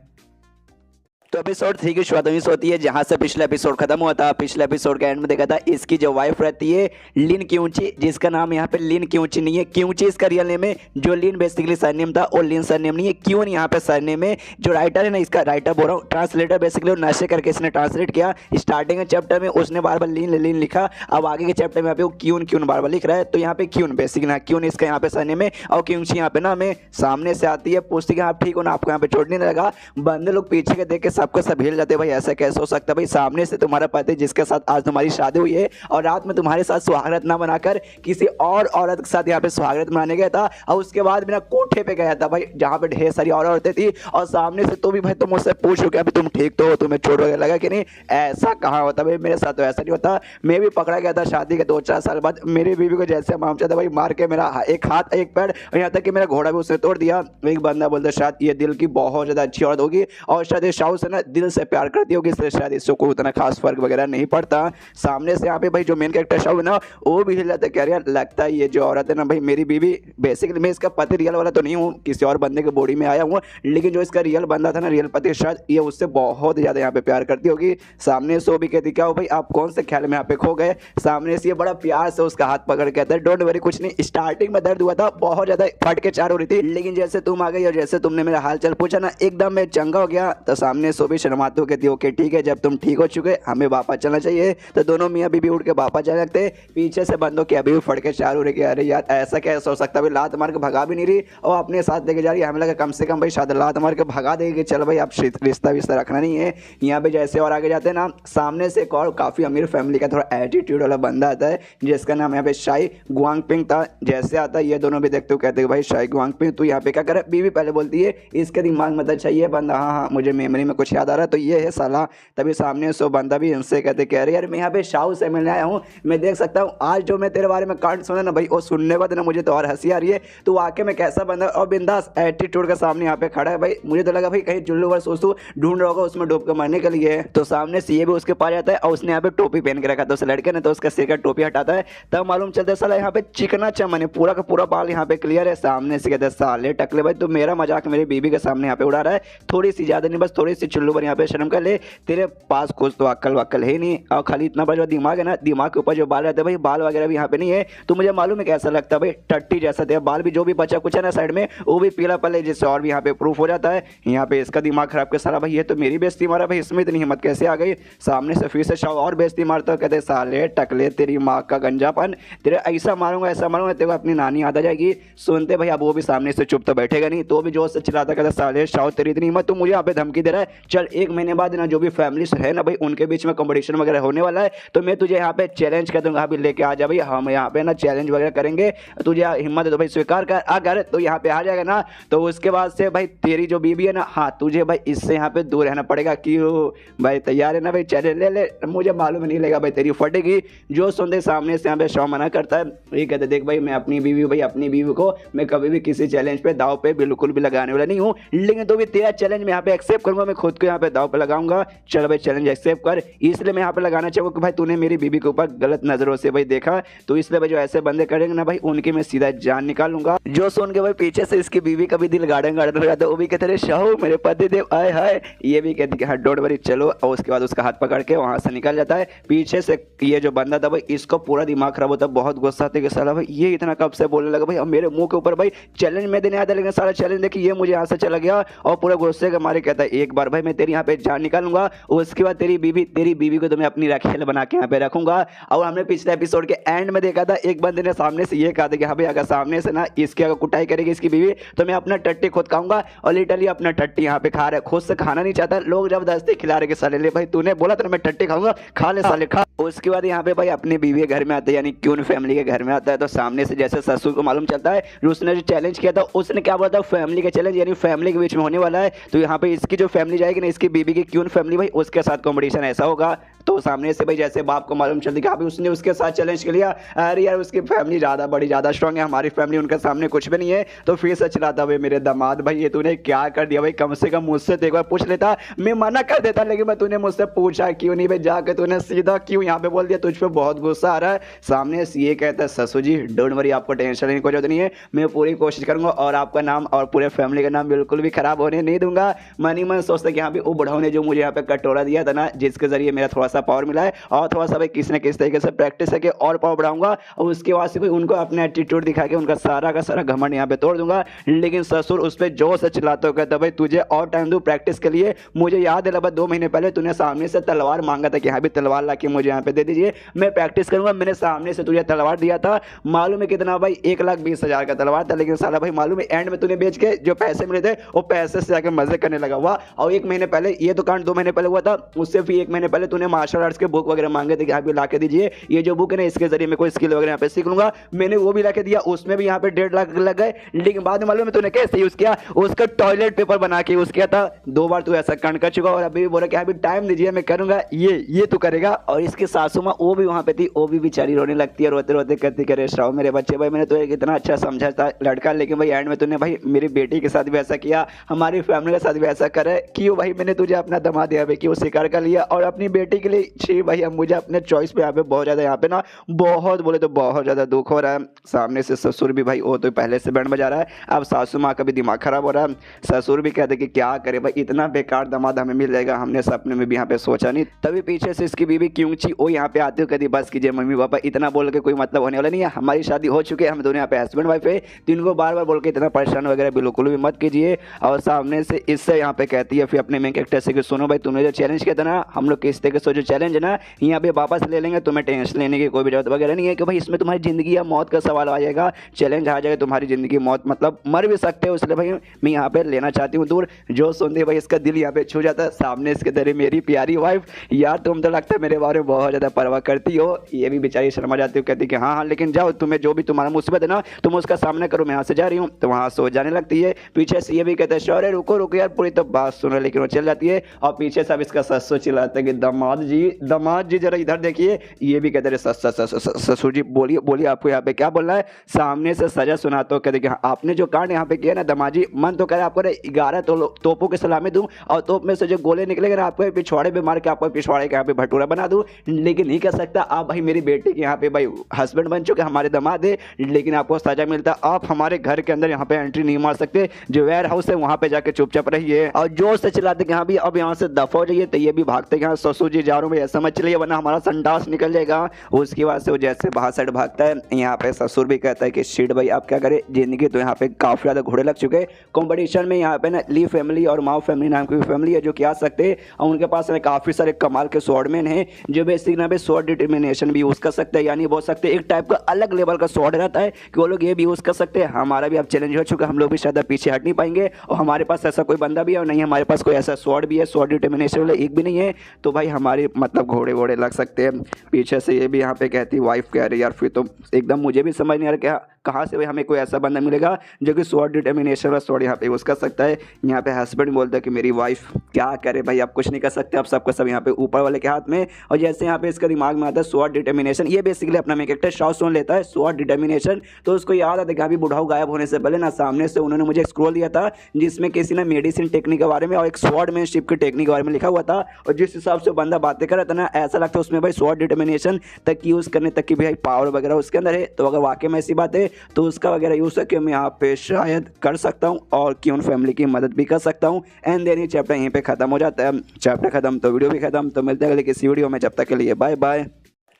तो एपिसोड 3 की शुरुआत वहीं से होती है जहां से पिछला एपिसोड खत्म हुआ था। पिछले एपिसोड के एंड में देखा था इसकी जो वाइफ रहती है लिन क्यूंची, जिसका नाम यहाँ पे लिन क्यूंची नहीं है, क्यूंची इसका रियल नेम है। जो लिन बेसिकली सरनेम था और लिन सरनेम नहीं है, क्यून यहाँ पे सरनेम है। जो राइटर है ना, इसका राइटर बोल रहा हूँ, ट्रांसलेटर बेसिकली वो नशे करके इसने ट्रांसलेट किया। स्टार्टिंग के चैप्टर में उसने बार बार लिन लिन लिखा, अब आगे के चैप्टर में यहाँ पे वो क्यून क्यून बार बार लिख रहा है। तो यहाँ पे क्यून बेसिकली ना, क्यून इसका यहाँ पे सरनेम है और क्यूंची यहाँ पे नाम है। सामने से आती है, पूछती है आप ठीक हो ना, आपको यहाँ पे चोट नहीं लगा। बंदे लोग पीछे के देख के सबको सब हिल जाते, भाई ऐसा कैसे हो सकता है। भाई सामने से तुम्हारा पति जिसके साथ आज तुम्हारी शादी हुई है और रात में तुम्हारे साथ स्वागत ना बनाकर किसी और औरत के साथ यहाँ पे स्वागत मनाने गया था और उसके बाद बिना कोठे पे गया था भाई, जहाँ पे ढेर सारी और औरतें थी। और सामने से तो भी भाई तुम मुझसे पूछो कि अभी तुम ठीक तो हो, तुम्हें चोट वगैरह लगा कि नहीं। ऐसा कहाँ होता भाई, मेरे साथ तो ऐसा नहीं होता। मैं भी पकड़ा गया था शादी के 2-4 साल बाद। मेरी बीवी को जैसे मामचा था भाई, मार के मेरा एक हाथ एक पैर और यहाँ तक कि मेरा घोड़ा भी उसने तोड़ दिया। एक बंदा बोलता शायद ये दिल की बहुत ज्यादा अच्छी औरत होगी और शायद शाहू से ना दिल से प्यार करती होगी, इसलिए शायद इससे कोई उतना खास फर्क वगैरह नहीं पड़ता। सामने से यहाँ पे भाई जो मेन कैरेक्टर शाहू है ना, वो भी हिल जाता है। कह रहा लगता है ये जो औरत है ना भाई मेरी बीवी, बेसिकली मैं इसका पति रियल वाला तो नहीं हूँ, किसी और बंदे के बॉडी में आया हूँ, लेकिन जो इसका रियल बंदा था ना, रियल पति, शायद ये उससे बहुत ज्यादा यहाँ पे प्यार करती होगी। सामने से वो भी कहती क्या हो भाई आप कौन से ख्याल में यहाँ पे खो गए। सामने से ये बड़ा प्यार से उसका हाथ पकड़ के कहता है डोंट वरी, कुछ नहीं। स्टार्टिंग में दर्द हुआ था, बहुत ज्यादा फट के चार हो रही थी, लेकिन जैसे तुम आ गई और जैसे तुमने मेरा हाल चाल पूछा ना, एकदम मैं चंगा हो गया। तो सामने से भी शर्माते हो कहती ओके ठीक है, जब तुम ठीक हो चुके हमें वापस चलना चाहिए। तो दोनों मियाँ बीबी उठ के वापस जाने लगते। पीछे से बंदों की अभी भी फट के चार हो रही, अरे यार ऐसा कैसे हो सकता है, लात मार के भगा भी नहीं रही और अपने साथ लेके जा रही है। हमें लगा कम से कम भाई शायद लात मार के भगा देगी, चल भाई अब रिश्ता विश्ता रखना नहीं है। यहाँ पे जैसे और आगे जाते हैं ना, सामने से एक और काफी अमीर फैमिली का थोड़ा एटीट्यूड वाला बंदा आता है जिसका नाम यहाँ पे शाई गुआंगपिंग था। जैसे आता है ये दोनों भी देखते हो, कहते हैं भाई शाई गुआंगपिंग तू यहाँ पे क्या करे। बीवी पहले बोलती है इसके दिमाग में अच्छा चाहिए बंदा, हाँ हाँ मुझे मेमोरी में कुछ याद आ रहा है, तो ये है साला। तभी सामने से बंदा भी इनसे कहते कह रहे यार मैं यहाँ पे शाहू से मिलने आया हूँ, मैं देख सकता हूँ आज जो मैं तेरे बारे में कांड सुना ना भाई, वो सुनने बाद ना मुझे तो और हंसी आ रही है। तो वाकई में कैसा बंदा और बिंदास एटीट्यूड के सामने यहाँ पे खड़ा है भाई। मुझे तो लगा भाई कहीं जुल्लू वर सोच ढूंढ रहा होगा उसमें डूब के मरने के लिए। तो सामने से ये भी उसके पास जाता है और उसने यहाँ पे टोपी पहन के रखा था उस लड़के ने, तो उसका सिर का टोपी हटाता है, तब मालूम चलता है साला यहाँ पे चिकना चमन है, पूरा का पूरा बाल यहाँ पे क्लियर है। सामने से कहते हैं साले टकले भाई तू मेरा मजाक मेरी बीबी के सामने यहाँ पे उड़ा रहा है, थोड़ी सी ज्यादा नहीं बस थोड़ी सी चुल्लू पर यहाँ पे शर्म कर ले, तेरे पास कुछ तो अक्ल वक्ल है नहीं और खाली इतना बड़ा दिमाग है ना, दिमाग के ऊपर जो बाल रहते हैं भाई बाल वगैरह भी यहाँ पे नहीं है। तो मुझे मालूम है कैसा लगता है भाई, टट्टी जैसा थे बाल भी, जो भी बचा कुछ है ना साइड में वो भी पीला पले, जिससे और भी यहाँ पे प्रूफ हो जाता है। यहाँ पे इसका दिमाग खराब के साला भाई ये तो मेरी बेइज्जती मारा भाई, इसमें इतनी हिम्मत कैसे आ गई। सामने से फिर से शाह और बेइज्जती मारता, कहते साले टकले तेरी माँ का गंजापन, तेरे ऐसा मारूंगा तेरे को अपनी नानी याद आ जाएगी। सुनते भाई अब वो भी सामने से चुप तो बैठेगा नहीं, तो भी जोर से चिल्लाता, कहता साले शाह तेरी इतनी हिम्मत, तू मुझे यहाँ पे धमकी दे रहा है। चल 1 महीने बाद ना जो भी फैमिली है ना भाई उनके बीच में कंपटीशन वगैरह होने वाला है, तो मैं तुझे यहाँ पे चैलेंज कर दूंगा, अभी लेके आ जा भाई, हम यहाँ पे ना चैलेंज वगैरह करेंगे, तुझे हिम्मत है तो भाई स्वीकार कर, अगर तो यहाँ पे आ जाएगा ना तो उसके बाद से भाई तेरी जो बीबी है ना, हाँ तुझे भाई इससे यहाँ पे दूर रहना पड़ेगा। क्यों भाई तैयार है ना भाई, चैलेंज ले ले, मुझे मालूम नहीं लगा भाई तेरी फटेगी। जो सुनते सामने से यहाँ पे शाह मना करता है, ये कहते देख भाई मैं अपनी बीवी को मैं कभी भी किसी चैलेंज पे दाव पे बिल्कुल भी लगाने वाला नहीं हूँ, लेकिन तो भी तेरा चैलेंज मैं यहाँ पे एक्सेप्ट करूंगा, मैं खुद को यहाँ पे दाव पे लगाऊंगा। चल भाई चैलेंज एक्सेप्ट कर, इसलिए मैं यहाँ पे लगाना चाहूँगा कि भाई तूने मेरी बीबी के ऊपर गलत नजरों से भाई देखा, तो इसलिए भाई जो ऐसे बंदे करेंगे ना भाई उनकी मैं सीधा जान निकालूंगा। जो सुन के भाई पीछे से इसकी बीवी का भी दिल गार्डन गार्डन हो जाता है, वो भी कहते रहे शाहू मेरे पति देव आए हाय, ये भी कहती कि हाँ डोंट वरी चलो, और उसके बाद उसका हाथ पकड़ के वहां से निकल जाता है। पीछे से ये जो बंदा था भाई इसको पूरा दिमाग खराब होता है, बहुत गुस्सा आते कि साला भाई ये इतना कब से बोलने लगा भाई, अब मेरे मुंह के ऊपर भाई चैलेंज में देने आया था, लेकिन सारा चैलेंज देखिए ये मुझे यहाँ से चला गया और पूरा गुस्से के मारे कहता है एक बार भाई मैं तेरी यहाँ पे जान निकालूंगा, उसके बाद तेरी बीवी को तो मैं अपनी रखेल बना के यहाँ पे रखूंगा। और हमने पिछले एपिसोड के एंड में देखा था एक बंदे ने सामने से ये कहा था कि हाँ भाई अगर सामने से ना इसकी अगर कुटाई करेगी इसकी बीवी तो मैं अपना टट्टी खुद खाऊंगा। और लिटरली अपना टट्टी यहाँ पे खा रहा है, खुद से खाना नहीं चाहता, लोग जबरदस्ती खिला रहे कि साले ले भाई तूने बोला था मैं टट्टी खाऊंगा, खा ले साले खा। उसके बाद यहाँ पे भाई अपनी बीवी के घर में आता है, यानी क्यून फैमिली के घर में आता है। तो सामने से जैसे ससुर को मालूम चलता है उसने जो चैलेंज किया था उसने क्या बोला था फैमिली का चैलेंज, यानी फैमिली के बीच में होने वाला है। तो यहाँ पे इसकी जो फैमिली जाएगी ना, इसकी बीवी की क्यून फैमिली भाई, उसके साथ कॉम्पिटिशन ऐसा होगा। तो सामने से भाई जैसे बाप को मालूम चलती कि अभी उसने उसके साथ चैलेंज कर लिया, अरे यार उसकी फैमिली ज़्यादा बड़ी ज़्यादा स्ट्रांग है, हमारी फैमिली उनके सामने कुछ भी नहीं है। तो फिर से चिल्लाता भाई मेरे दामाद भाई ये तूने क्या कर दिया भाई, कम से कम मुझसे तो एक बार पूछ लेता, मैं मना कर देता, लेकिन मैं तूने मुझसे पूछा क्यों नहीं भाई, जाकर तूने सीधा क्यों यहाँ पे बोल दिया, तुझ पे बहुत गुस्सा आ रहा है। सामने से ये कहता है ससुर जी डोंट वरी, आपको टेंशन लेने की जरूरत नहीं है, मैं पूरी कोशिश करूंगा और आपका नाम और पूरे फैमिली का नाम बिल्कुल भी खराब होने नहीं दूंगा। मन ही मन सोचता कि यहाँ पे वो बुढ़ाओ ने जो मुझे यहाँ पे कटोरा दिया था ना, जिसके जरिए मेरा थोड़ा सा पावर मिला है, और थोड़ा सा भाई किसी न किस तरीके से प्रैक्टिस करके और पावर बढ़ाऊंगा, और उसके बाद से उनको अपने एटीट्यूड दिखा के उनका सारा का सारा घमंड यहाँ पे तोड़ दूंगा। लेकिन ससुर उस पर जोर से चिल्लाते हुए कहता भाई तुझे और टाइम दो प्रैक्टिस के लिए, मुझे याद है लगभग 2 महीने पहले तूने सामने से तलवार मांगा था कि हाँ भी तलवार ला के मुझे यहाँ पे दे दीजिए, मैं प्रैक्टिस करूंगा। मैंने सामने से तुझे तलवार दिया था, मालूम है कितना भाई 1,20,000 का तलवार था, लेकिन साला भाई मालूम है एंड में तूने बेच के जो पैसे मिले थे वो पैसे से जाकर मजे करने लगा हुआ। और 1 महीने पहले ये तो कांड 2 महीने पहले हुआ था, उससे फिर 1 महीने पहले तूने मार्शल आर्ट्स के बुक वगैरह मांगे थे कि आप ला के दीजिए, ये जो बुक है ना इसके जरिए मैं कोई स्किल वगैरह यहाँ पे सीख लूंगा, मैंने वो भी ला के दिया, उसमें भी यहाँ पे 1.5 लाख लग गए। लेकिन बाद में मालूम है तूने कैसे यूज किया, उसका टॉयलेट पेपर बना के यूज किया था। 2 बार तू ऐसा कांड कर चुका और अभी भी बोला कि अभी टाइम दीजिए मैं करूंगा, ये तू करेगा। और इसकी सासू माँ वो भी वहां पे थी, वो भी बेचारी रोने लगती है, रोते रोते कहती करे श्राव मेरे बच्चे भाई मैंने तो एक इतना अच्छा समझा था लड़का, लेकिन भाई एंड में तूने भाई मेरी बेटी के साथ भी ऐसा किया, हमारी फैमिली के साथ भी ऐसा करे, क्यों भाई मैंने तुझे अपना दमा दिया भाई, क्यों स्वीकार कर लिया। और अपनी बेटी के लिए छी भाई अब मुझे अपने चॉइस पे यहाँ पे बहुत ज़्यादा यहाँ पे ना बहुत बोले तो बहुत ज़्यादा दुख हो रहा है। सामने से ससुर भी भाई वो तो पहले से बैंड बजा रहा है, अब सासू माँ का भी दिमाग खराब हो रहा है। ससुर भी कहते कि क्या करे भाई इतना बेकार दामाद हमें मिल जाएगा, हमने सपने में भी यहाँ पे सोचा नहीं। तभी पीछे से इसकी बीवी क्यों ची वो यहाँ पे आते हो कहती बस कीजिए मम्मी पापा, इतना बोल के कोई मतलब होने वाला नहीं है, हमारी शादी हो चुकी है, हम दोनों यहाँ पे हस्बैंड वाइफ है, तो इनको बार बार बोल के इतना परेशान वगैरह बिल्कुल भी मत कीजिए। और सामने से इससे यहाँ पे कहती है फिर अपने मेन कैरेक्टर से कि सुनो भाई तुमने जो चैलेंज किया था ना, हम लोग किस तरीके से जो चैलेंज है ना यहाँ पे वापस ले लेंगे, तुम्हें टेंशन लेने की कोई भी जरूरत वगैरह नहीं है कि भाई इसमें तुम्हारी जिंदगी या मौत का सवाल आ जाएगा, चैलेंज आ जाएगा तुम्हारी जिंदगी मौत, मतलब मर भी सकते हो, इसलिए भाई मैं यहाँ पे लेना चाहती हूँ दूर। जो सुनते भाई इसका दिल यहाँ पे छू जाता है। सामने इसके दरे मेरी प्यारी वाइफ, यार तुम तो लगता है मेरे बारे में बहुत ज़्यादा परवाह करती हो। ये भी बेचारी शर्मा जाती हो, कहती कि हाँ हाँ लेकिन जाओ, तुम्हें जो भी तुम्हारा मुसीबत है ना तुम उसका सामना करो, मैं यहाँ से जा रही हूँ। तो वहाँ सो जाने लगती है। पीछे से ये भी कहते हैं शौर्य रुको रुको यार पूरी तो बात सुनो, लेकिन वो चल जाती है। और पीछे से अब इसका ससुर चिल्लाता है कि दामाद जी जरा इधर देखिए। ये भी कहते हैं ससुर जी बोलिए बोलिए आपको यहाँ पे क्या बोलना है। सामने से सजा सुनाते हो, कहते कि हाँ आपने जो कांड यहाँ पे किया ना दमाजी, मन तो करे आपको 11 तोपों की सलामी दूं और तोप में से जो गोले निकलेंगे ना आपको पिछवाड़े पे मार के आपको पिछवाड़े के यहाँ पे भटूरा बना दूं, लेकिन नहीं कर सकता। आप भाई मेरी बेटी के यहाँ पे भाई हस्बैंड बन चुके, हमारे दामाद है, लेकिन आपको सजा मिलता, आप हमारे घर के अंदर यहाँ पे एंट्री नहीं मार सकते, जो वेयर हाउस है वहाँ पे जाके चुपचाप रहिए। और जोर से चिल्लाते कि हाँ भी अब यहाँ से दफा हो जाइए। तो ये भी भागते कि हाँ ससुर जी जा रहा हूँ ऐसा मत चलिए वरना हमारा संडास निकल जाएगा। उसके बाद से वो जैसे बाहर साइड भागता है, यहाँ पे ससुर भी कहता है कि शिट भाई आप क्या करें, जिंदगी तो यहाँ पे काफी ज्यादा घोड़े लग चुके हैं कंपटीशन में। यहाँ पे ना ली फैमिली और माओ फैमिली नाम की फैमिली है जो कि आ सकते हैं, और उनके पास ना काफी सारे कमाल के स्वॉर्डमैन हैं जो बेसिक ना स्वॉर्ड डिटर्मिनेशन भी यूज कर सकते हैं, यानी बोल सकते हैं एक टाइप का अलग लेवल का स्वॉर्ड रहता है कि वो लोग ये भी यूज कर सकते हैं। हमारा भी अब चैलेंज हो चुका, हम लोग भी शायद पीछे हट नहीं पाएंगे, और हमारे पास ऐसा कोई बंदा भी है और नहीं हमारे पास कोई ऐसा स्वॉर्ड भी है, स्वॉर्ड डिटर्मिनेशन वाला एक भी नहीं है, तो भाई हमारे मतलब घोड़े वोड़े लग सकते हैं। पीछे से ये भी यहाँ पे कहती वाइफ कह रही यार फिर तो एकदम मुझे भी समझ नहीं आ रहा क्या कहाँ से भाई हमें कोई ऐसा बंदा मिलेगा जो कि स्वॉर्ड डिटर्मिनेशन वाला स्वॉर्ड यहाँ पे यूज कर सकता है। यहाँ पे हस्बैंड बोलता है कि मेरी वाइफ क्या करे भाई, आप कुछ नहीं कर सकते, आप सबका सब यहाँ पे ऊपर वाले के हाथ में। और जैसे यहाँ पे इसका दिमाग में आता है स्वॉर्ड डिटर्मिनेशन, ये बेसिकली अपना मेन कैरेक्टर शॉट सुन लेता है स्वॉर्ड डिटर्मिनेशन, तो उसको याद आता है कि अभी बुढ़ाऊ गायब होने से पहले ना सामने से उन्होंने मुझे स्क्रॉल दिया था जिसमें किसी ने मेडिसिन टेक्निक के बारे में और एक स्वॉर्डमैनशिप की टेक्निक के बारे में लिखा हुआ था, और जिस हिसाब से बंदा बातें कर रहा था ना ऐसा लगता है उसमें भाई स्वॉर्ड डिटर्मिनेशन तक यूज करने तक की भाई पावर वगैरह उसके अंदर है। तो अगर वाकई में ऐसी बात है तो उसका वगैरह यूज करके मैं यहाँ पे शायद कर सकता हूँ और क्यों फैमिली की मदद भी कर सकता हूँ। एंड देन ये चैप्टर यहीं पे खत्म हो जाता है। चैप्टर खत्म तो वीडियो भी खत्म। तो मिलते हैं अगले किसी वीडियो में, जब तक के लिए बाय बाय।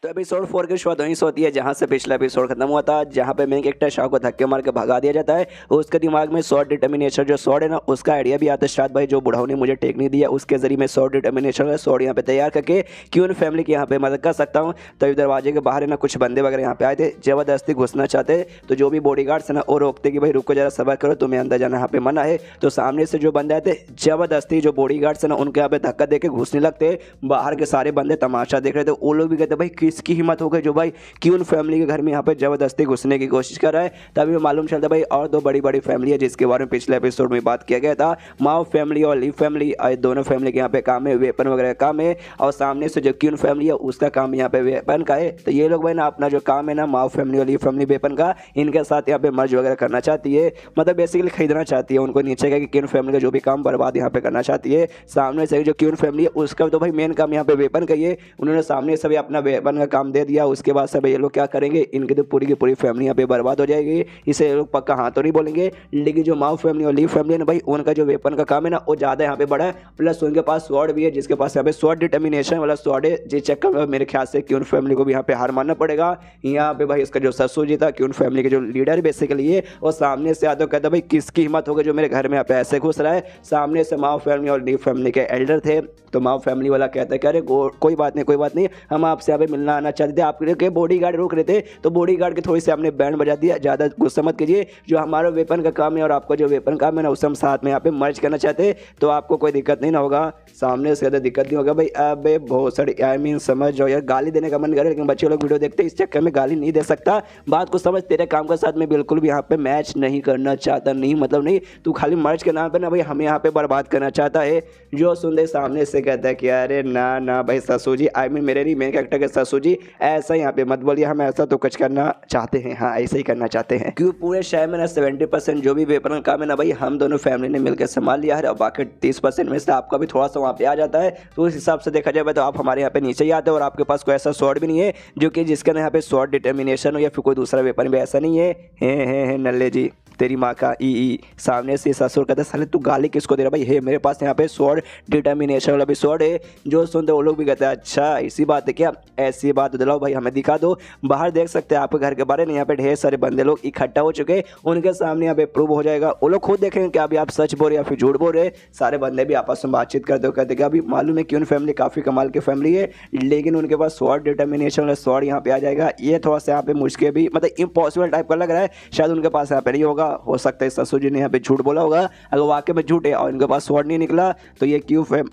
तो एपिसोड 4 की शुरुआत वहीं से होती है जहां से पिछला एपिसोड खत्म हुआ था, जहां पे मेन कैरेक्टर शाह को धक्के मार के भगा दिया जाता है। उसके दिमाग में शॉर्ट डिटर्मिनेशन जो शॉर्ट है ना, उसका आइडिया भी आता है। शायद भाई जो बुढ़ाऊ ने मुझे टेक नहीं दिया, उसके जरिए मैं शॉर्ट डिटर्मिनेशन का शॉर्ट यहाँ पे तैयार करके क्यों फैमिली की यहाँ पे मदद कर सकता हूँ। तभी दरवाजे के बाहर है ना कुछ बंदे वगैरह यहाँ पे आए थे, जबरदस्ती घुसना चाहते। तो जो भी बॉडीगार्ड्स है ना वो रोकते कि भाई रुको जरा सबर करो, तुम्हें अंदर जाना यहाँ पे मना है। तो सामने से जो बंदे आए थे जबरदस्ती जो बॉडीगार्ड्स है ना उनके यहाँ पे धक्का देके घुसने लगते। बाहर के सारे बंदे तमाशा देख रहे थे, वो लोग भी कहते भाई किसकी हिम्मत हो गई जो भाई क्यों फैमिली के घर में यहाँ पे जबरदस्ती घुसने की कोशिश कर रहा है। तभी मालूम चलता भाई और दो बड़ी बड़ी फैमिली है जिसके बारे में पिछले एपिसोड में बात किया गया था। माओ फैमिली और ली फैमिली, दोनों फैमिली के यहाँ पे काम है, वेपन वगैरह का काम है। और सामने से जो क्यून फैमिली है उसका काम यहाँ पे वेपन का है। तो ये लोग भाई ना अपना जो काम है ना माओ फैमिली और ली फैमिली वेपन का, इनके साथ यहाँ पे मर्ज वगैरह करना चाहती है, मतलब बेसिकली खरीदना चाहती है। उनको नीचे का कि क्यून फैमिली का जो भी काम बर्बाद यहाँ पे करना चाहती है। सामने से जो क्यून फैमिली है उसका तो भाई मेन काम यहाँ पे वेपन का ही है। उन्होंने सामने से भी अपना वेपन का काम दे दिया। उसके बाद सब ये लोग क्या करेंगे, इनकी तो पूरी की पूरी फैमिली यहाँ पे बर्बाद हो जाएगी। इसे ये लोग पक्का हाँ तो नहीं बोलेंगे, लेकिन जो माओ फैमिली और ली फैमिली है ना भाई, उनका जो वेपन का काम है ना वो ज़्यादा यहाँ पे बड़ा है। प्लस उनके पास स्वॉर्ड भी है, जिसके पास यहाँ पे स्वॉर्ड डिटर्मिनेशन वाला स्वॉर्ड है। जिस चक्कर में मेरे ख्याल से क्यून फैमिली को भी यहाँ पे हार मानना पड़ेगा। यहाँ पे भाई इसका जो ससुर जी था क्यून फैमिली के जो लीडर बेसिकली है, और सामने से आता कहता भाई किसकी हिम्मत होगी जो मेरे घर में यहाँ पे ऐसे घुस रहा है। सामने से माओ फैमिली और ली फैमिली के एल्डर थे। तो माओ फैमिली वाला कहता है कि अरे कोई बात नहीं कोई बात नहीं, हम आपसे यहाँ पे मिलना आना चाहते थे, आपके बॉडी गार्ड रोक रहे थे तो बॉडी गार्ड के थोड़ी सी हमने बैंड बजा दिया। ज़्यादा गुस्सा मत कीजिए, जो हमारा वेपन का काम है और आपका जो वेपन काम है ना उसे हम साथ में यहाँ पे मर्ज करना चाहते हैं, तो आपको कोई दिक्कत नहीं ना होगा। सामने से ज़्यादा दिक्कत नहीं होगा भाई। अबे बहुत सारी आई मीन समझ जाओ यार, गाली देने का मन करे लेकिन बच्चे लोग वीडियो देखते इस चक्कर में गाली नहीं दे सकता। बात को समझ, तेरे काम के साथ मैं बिल्कुल भी यहाँ पे मैच नहीं करना चाहता, नहीं मतलब नहीं, तू खाली मर्ज के नाम पे ना भाई हमें यहाँ पे बर्बाद करना चाहता है। जो सुन दे सामने से कहता है कि अरे ना ना भाई ससुर जी, आई मीन मेरे नहीं मेन कैरेक्टर के ससुर जी, ऐसा यहाँ पे मत बोलिए, हम ऐसा तो कुछ करना चाहते हैं, हाँ ऐसे ही करना चाहते हैं। क्यों पूरे शहर में ना 70% जो भी वेपन का काम है ना भाई हम दोनों फैमिली ने मिलकर संभाल लिया है, और बाकी 30% में से आपका भी थोड़ा सा वहाँ पे आ जाता है। तो उस हिसाब से देखा जाए तो आप हमारे यहाँ पे नीचे ही आते हो, और आपके पास कोई ऐसा स्वॉर्ड भी नहीं है जो कि जिसके यहाँ पे स्वॉर्ड डिटर्मिनेशन हो या फिर कोई दूसरा वेपन भी ऐसा नहीं है नल्ले जी तेरी माँ का ई। सामने से ससुर कहता है साले तू गाली किसको दे रहा भाई, है मेरे पास यहाँ पे स्वॉर्ड डिटर्मिनेशन वाला भी स्वॉर्ड है। जो सुनते वो लोग भी कहते हैं अच्छा इसी बात है क्या, ऐसी बात दिलाओ भाई हमें दिखा दो। बाहर देख सकते हैं आपके घर के बारे में यहाँ पे ढेर सारे बंदे लोग इकट्ठा हो चुके, उनके सामने यहाँ पे प्रूव हो जाएगा। वो लोग खुद देखेंगे कि अभी आप सच बोल रहे या फिर झूठ बोल रहे। सारे बंदे भी आपस में बातचीत करते हो, कहते कि अभी मालूम है क्यों फैमिली काफ़ी कमाल की फैमिली है, लेकिन उनके पास स्वॉर्ड डिटर्मिनेशन वाला स्वॉर्ड यहाँ पे आ जाएगा। ये थोड़ा सा यहाँ पे मुश्किल भी मतलब इम्पॉसिबल टाइप का लग रहा है, शायद उनके पास यहाँ पे नहीं होगा। हो सकता है ससुर जी ने यहाँ पे झूठ बोला होगा। अगर वाकई में झूठ है और इनके पास स्वॉर्ड नहीं निकला तो ये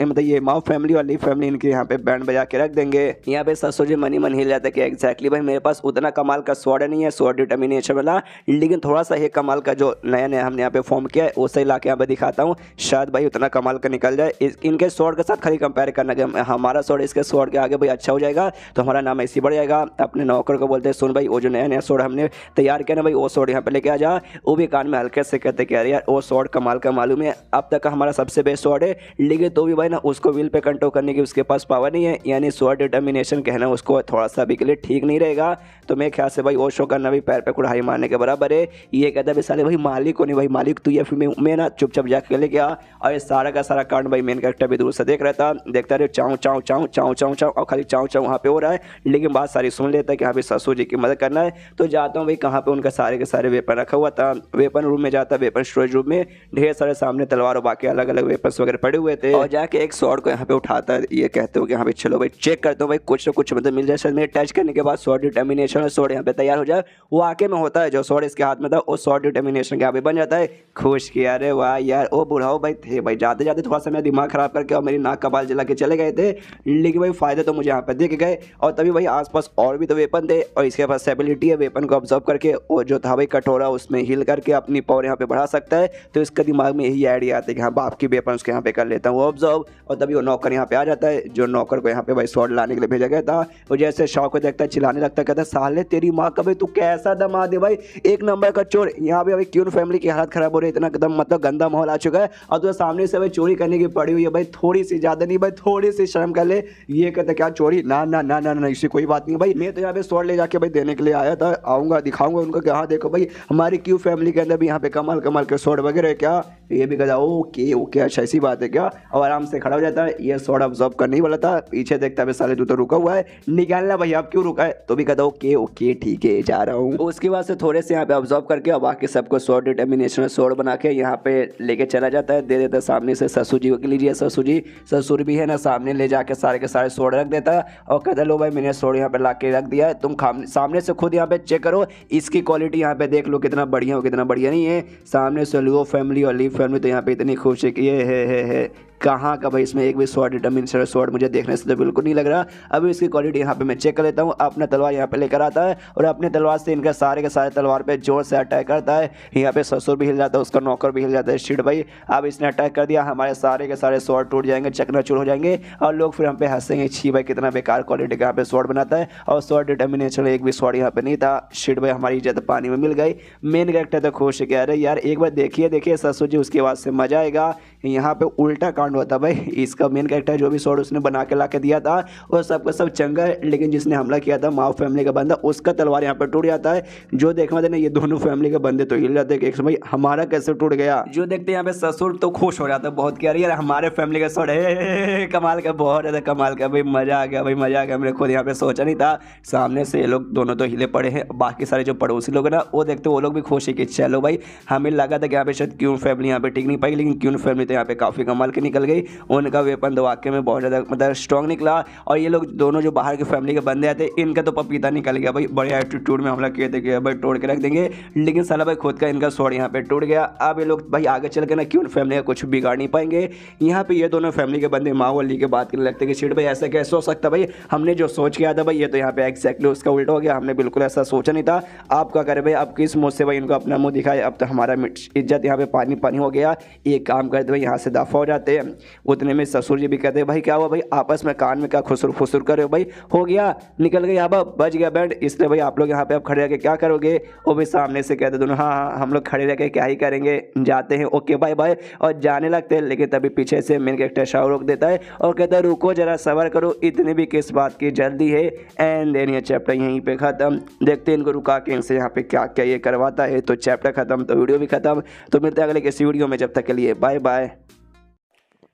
मतलब ये माओ फैमिली और ली फैमिली इनके यहाँ पे बैंड बजा के रख देंगे। यहाँ पे ससुर जी मन ही मन हिल जाता है कि एग्जैक्टली भाई मेरे पास उतना कमाल का स्वॉर्ड नहीं है, स्वॉर्ड डिटर्मिनेशन वाला, लेकिन थोड़ा सा है कमाल का जो नया नया हमने यहाँ पे फॉर्म किया है उसे ला के यहाँ पे दिखाता हूँ, शायद भाई उतना कमाल का निकल जाए। इनके स्वॉर्ड के साथ खाली कंपेयर करना कि हमारा स्वॉर्ड इसके स्वॉर्ड के आगे भाई अच्छा हो जाएगा तो हमारा नाम ऐसे बढ़ जाएगा। अपने नौकर को बोलते हैं सुन भाई वो जो नया नया स्वॉर्ड हमने तैयार किया ना भाई वो स्वॉर्ड यहाँ पे लेके आ जा। वो भी कान में हल्के से कहते कि यार वो स्वॉर्ड कमाल का मालूम है, अब तक का हमारा सबसे बेस्ट स्वॉर्ड है, लेकिन तो भी भाई ना उसको विल पे कंट्रोल करने की उसके पास पावर नहीं है, यानी स्वॉर्ड डिटर्मिनेशन कहना उसको थोड़ा सा भी के लिए ठीक नहीं रहेगा। तो मेरे ख्याल से भाई वो शो करना भी पैर पे कुड़ाई मारने के बराबर है। ये कहता है साले भाई मालिक को नहीं भाई मालिक तू ये फिल्म में ना चुपचाप जाके लेके आ। और ये सारा का सारा कांड भाई मेन कैरेक्टर भी दूर से देख रहा था, देखता रहे चाँव चाँव चाँव चाँव चाँव चाँव और खाली चाँव चाँव वहाँ पे हो रहा है, लेकिन बात सारी सुन लेता है कि हाँ भाई ससुर जी की मदद करना है। तो जाता हूँ भाई कहाँ पे उनका सारे के सारे वेपन रखा हुआ था, वेपन रूम में जाता है, वेपन स्टोरेज रूम में ढेर सारे सामने तलवार और बाकी अलग अलग वेपन्स वगैरह पड़े हुए थे, और जाके एक स्वॉर्ड को यहाँ पे उठाता है। ये कहते हो कि हाँ भाई चलो भाई चेक करते हो भाई कुछ ना कुछ मतलब मिल जाए, शायद मेरे टच करने के बाद स्वॉर्ड डिटर्मिनेशन और स्वॉर्ड यहाँ पे तैयार हो जाए। वो आके में होता है जो स्वॉर्ड इसके हाथ में था वो स्वॉर्ड डिटर्मिनेशन के यहाँ पे बन जाता है। खुश किया अरे वाह यार ओ बुढ़ाओ भाई थे भाई, जाते जाते थोड़ा सा मेरा दिमाग खराब करके और मेरी नाक का बाल जला के चले गए थे, लेकिन भाई फायदे तो मुझे यहाँ पे दिख गए। और तभी भाई आसपास और भी तो वेपन थे और इसके पास एबिलिटी है वेपन को ऑब्जर्व करके वो जो था भाई कटोरा उसमें हिल करके अपनी पावर यहाँ पे बढ़ा सकता है। तो इसका दिमाग में यही आइडिया आता है कि हाँ बाप की वेपन उसके यहाँ पे कर लेता हूँ ऑब्जर्व। और तभी वो नौकर यहाँ पे आ जाता है, जो नौकर को यहाँ पे भाई स्वॉर्ड लाने के लिए भेजा गया था। वो जैसे शाह को देखता है चिल्लाने लगता है, कहता है साले तेरी माँ का भाई तू कैसा दमाद है भाई, एक नंबर का चोर। यहाँ पे अभी क्यों फैमिली की हालत खराब हो रही है, इतना एकदम मतलब गंदा माहौल आ चुका है और तो सामने से भाई चोरी करने की पड़ी हुई है भाई, थोड़ी सी ज़्यादा नहीं भाई थोड़ी सी शर्म कर ले। ये कहते क्या चोरी, ना ना ना ना ना इससे कोई बात नहीं भाई, मैं तो यहाँ पे स्वॉर्ड ले जाके भाई देने के लिए आया था, आऊँगा दिखाऊंगा उनको कि हाँ देखो भाई हमारी क्यों फैमिली फैमिली के अंदर भी यहाँ पे कमाल कमाल के शॉट वगैरह है क्या? ये भी कहता ओके ओके अच्छा ऐसी बात है क्या, और आराम से खड़ा हो जाता है। ये शॉट ऑब्जर्व करने ही वाला था, पीछे देखता है साले तू तो रुका हुआ है, निकालना भैया आप क्यों रुका है? तो भी कहता ओके ओके ठीक है जा रहा हूँ। उसके बाद से थोड़े से यहाँ पे ऑब्जर्व करके और बाकी सबको शॉर्ट डिटर्मिनेशन शॉर्ट बना के यहाँ पे लेके चला जाता है, दे देता है सामने से ससुर जी को, लीजिए ससुर जी, ससुर भी है ना, सामने ले जाके सारे के सारे शॉर्ट रख देता है और कहता है लो भाई मैंने शॉर्ट यहाँ पे ला के रख दिया है, तुम सामने से खुद यहाँ पे चेक करो, इसकी क्वालिटी यहाँ पे देख लो कितना बढ़िया हो कितना बढ़िया नहीं है। सामने से लो फैमिली और लीव फैमिली तो यहाँ पे इतनी खुश है कि ये है कहाँ का भाई, इसमें एक भी शॉर्ट डिटर्मिनेशन शॉर्ट मुझे देखने से तो बिल्कुल नहीं लग रहा। अभी इसकी क्वालिटी यहाँ पे मैं चेक कर लेता हूँ। अपना तलवार यहाँ पे लेकर आता है और अपने तलवार से इनका सारे के सारे तलवार पे जोर से अटैक करता है। यहाँ पे ससुर भी हिल जाता है, उसका नौकर भी हिल जाता है। शिट भाई अब इसने अटैक कर दिया, हमारे सारे के सारे शॉर्ट टूट जाएंगे, चकनाचूर हो जाएंगे और लोग फिर हम पे हंसेंगे, छी भाई कितना बेकार क्वालिटी का यहाँ पे शॉर्ट बनाता है। और शॉर्ट डिटर्मिनेशन एक भी शॉर्ट यहाँ पे नहीं था। शिट भाई हमारी इज्जत पानी में मिल गई। मेन कैरेक्टर तो खुश है कि अरे यार एक बार देखिए ससुर जी, उसके बाद से मजा आएगा। यहाँ पे उल्टा कांड होता भाई, इसका मेन कैरेक्टर जो भी शॉर्ट उसने बना के ला के दिया था वो सबका सब चंगा है, लेकिन जिसने हमला किया था माओ फैमिली का बंदा, उसका तलवार यहाँ पर टूट जाता है। जो देखने देना ये दोनों फैमिली के बंदे तो हिल जाते हैं कि भाई हमारा कैसे टूट गया। जो देखते हैं यहाँ पे ससुर तो खुश हो जाता है बहुत कि यार हमारे फैमिली का शॉर्ट है, कमाल का, बहुत ज़्यादा कमाल का भाई, मजा आ गया भाई, मजा आ गया। मेरे खुद यहाँ पे सोचा नहीं था। सामने से ये लोग दोनों तो हिले पड़े हैं, बाकी सारे जो पड़ोसी लोग हैं ना वो देखते वो लोग भी खुश है कि चलो भाई, हमें लगा था कि यहाँ पे शायद क्यून फैमिली यहाँ पे टिक नहीं पाई, लेकिन क्यून फैमिली तो यहाँ पे काफ़ी कमाल के निकल गई। उनका वेपन तो वाकई में बहुत ज़्यादा मतलब स्ट्रॉन्ग निकला। और ये लोग दोनों जो बाहर की फैमिली के बंदे आते इनका तो पपीता निकल गया भाई, बड़े एटीट्यूड में हमला किए थे कि भाई तोड़ के रख देंगे, लेकिन साला भाई खुद का इनका शॉर्ट यहाँ पे टूट गया। अब ये लोग भाई आगे चल के ना क्यों फैमिली का कुछ बिगाड़ नहीं पाएंगे। यहाँ पे ये दोनों फैमिली के बंदे माँ अली के बात करने लगते कि शिट भाई ऐसा कैसे हो सकता भाई, हमने जो सोच किया था भाई ये तो यहाँ पे एक्जैक्टली उसका उल्टा हो गया, हमने बिल्कुल ऐसा सोचा नहीं था। आप क्या करें भाई, अब किस मुँह से भाई इनको अपना मुँह दिखाए, अब तो हमारा इज्जत यहाँ पे पानी पानी हो गया। एक काम करते भाई यहाँ से दफा हो जाते हैं। उतने में ससुर जी भी कहते हैं भाई क्या हुआ भाई, आपस में कान में क्या खुसुर फुसुर कर रहे हो भाई, हो गया निकल गई अब बच गया बैंड, इसलिए भाई आप लोग यहाँ पे अब खड़े रह के क्या करोगे। वो भी सामने से कहते दोनों हाँ हम लोग खड़े रह के क्या ही करेंगे, जाते हैं ओके बाय बाय, और जाने लगते हैं। लेकिन तभी पीछे से मेन कैरेक्टर शाह रोक देता है और कहता है रुको जरा सबर करो, इतनी भी किस बात की जल्दी है। एंड देन ये चैप्टर यहीं पे खत्म। देखते हैं इनको रुका के इनसे यहाँ पे क्या क्या ये करवाता है। तो चैप्टर खत्म तो वीडियो भी खत्म। तो मिलते हैं अगले किसी वीडियो में, जब तक के लिए बाय बाय।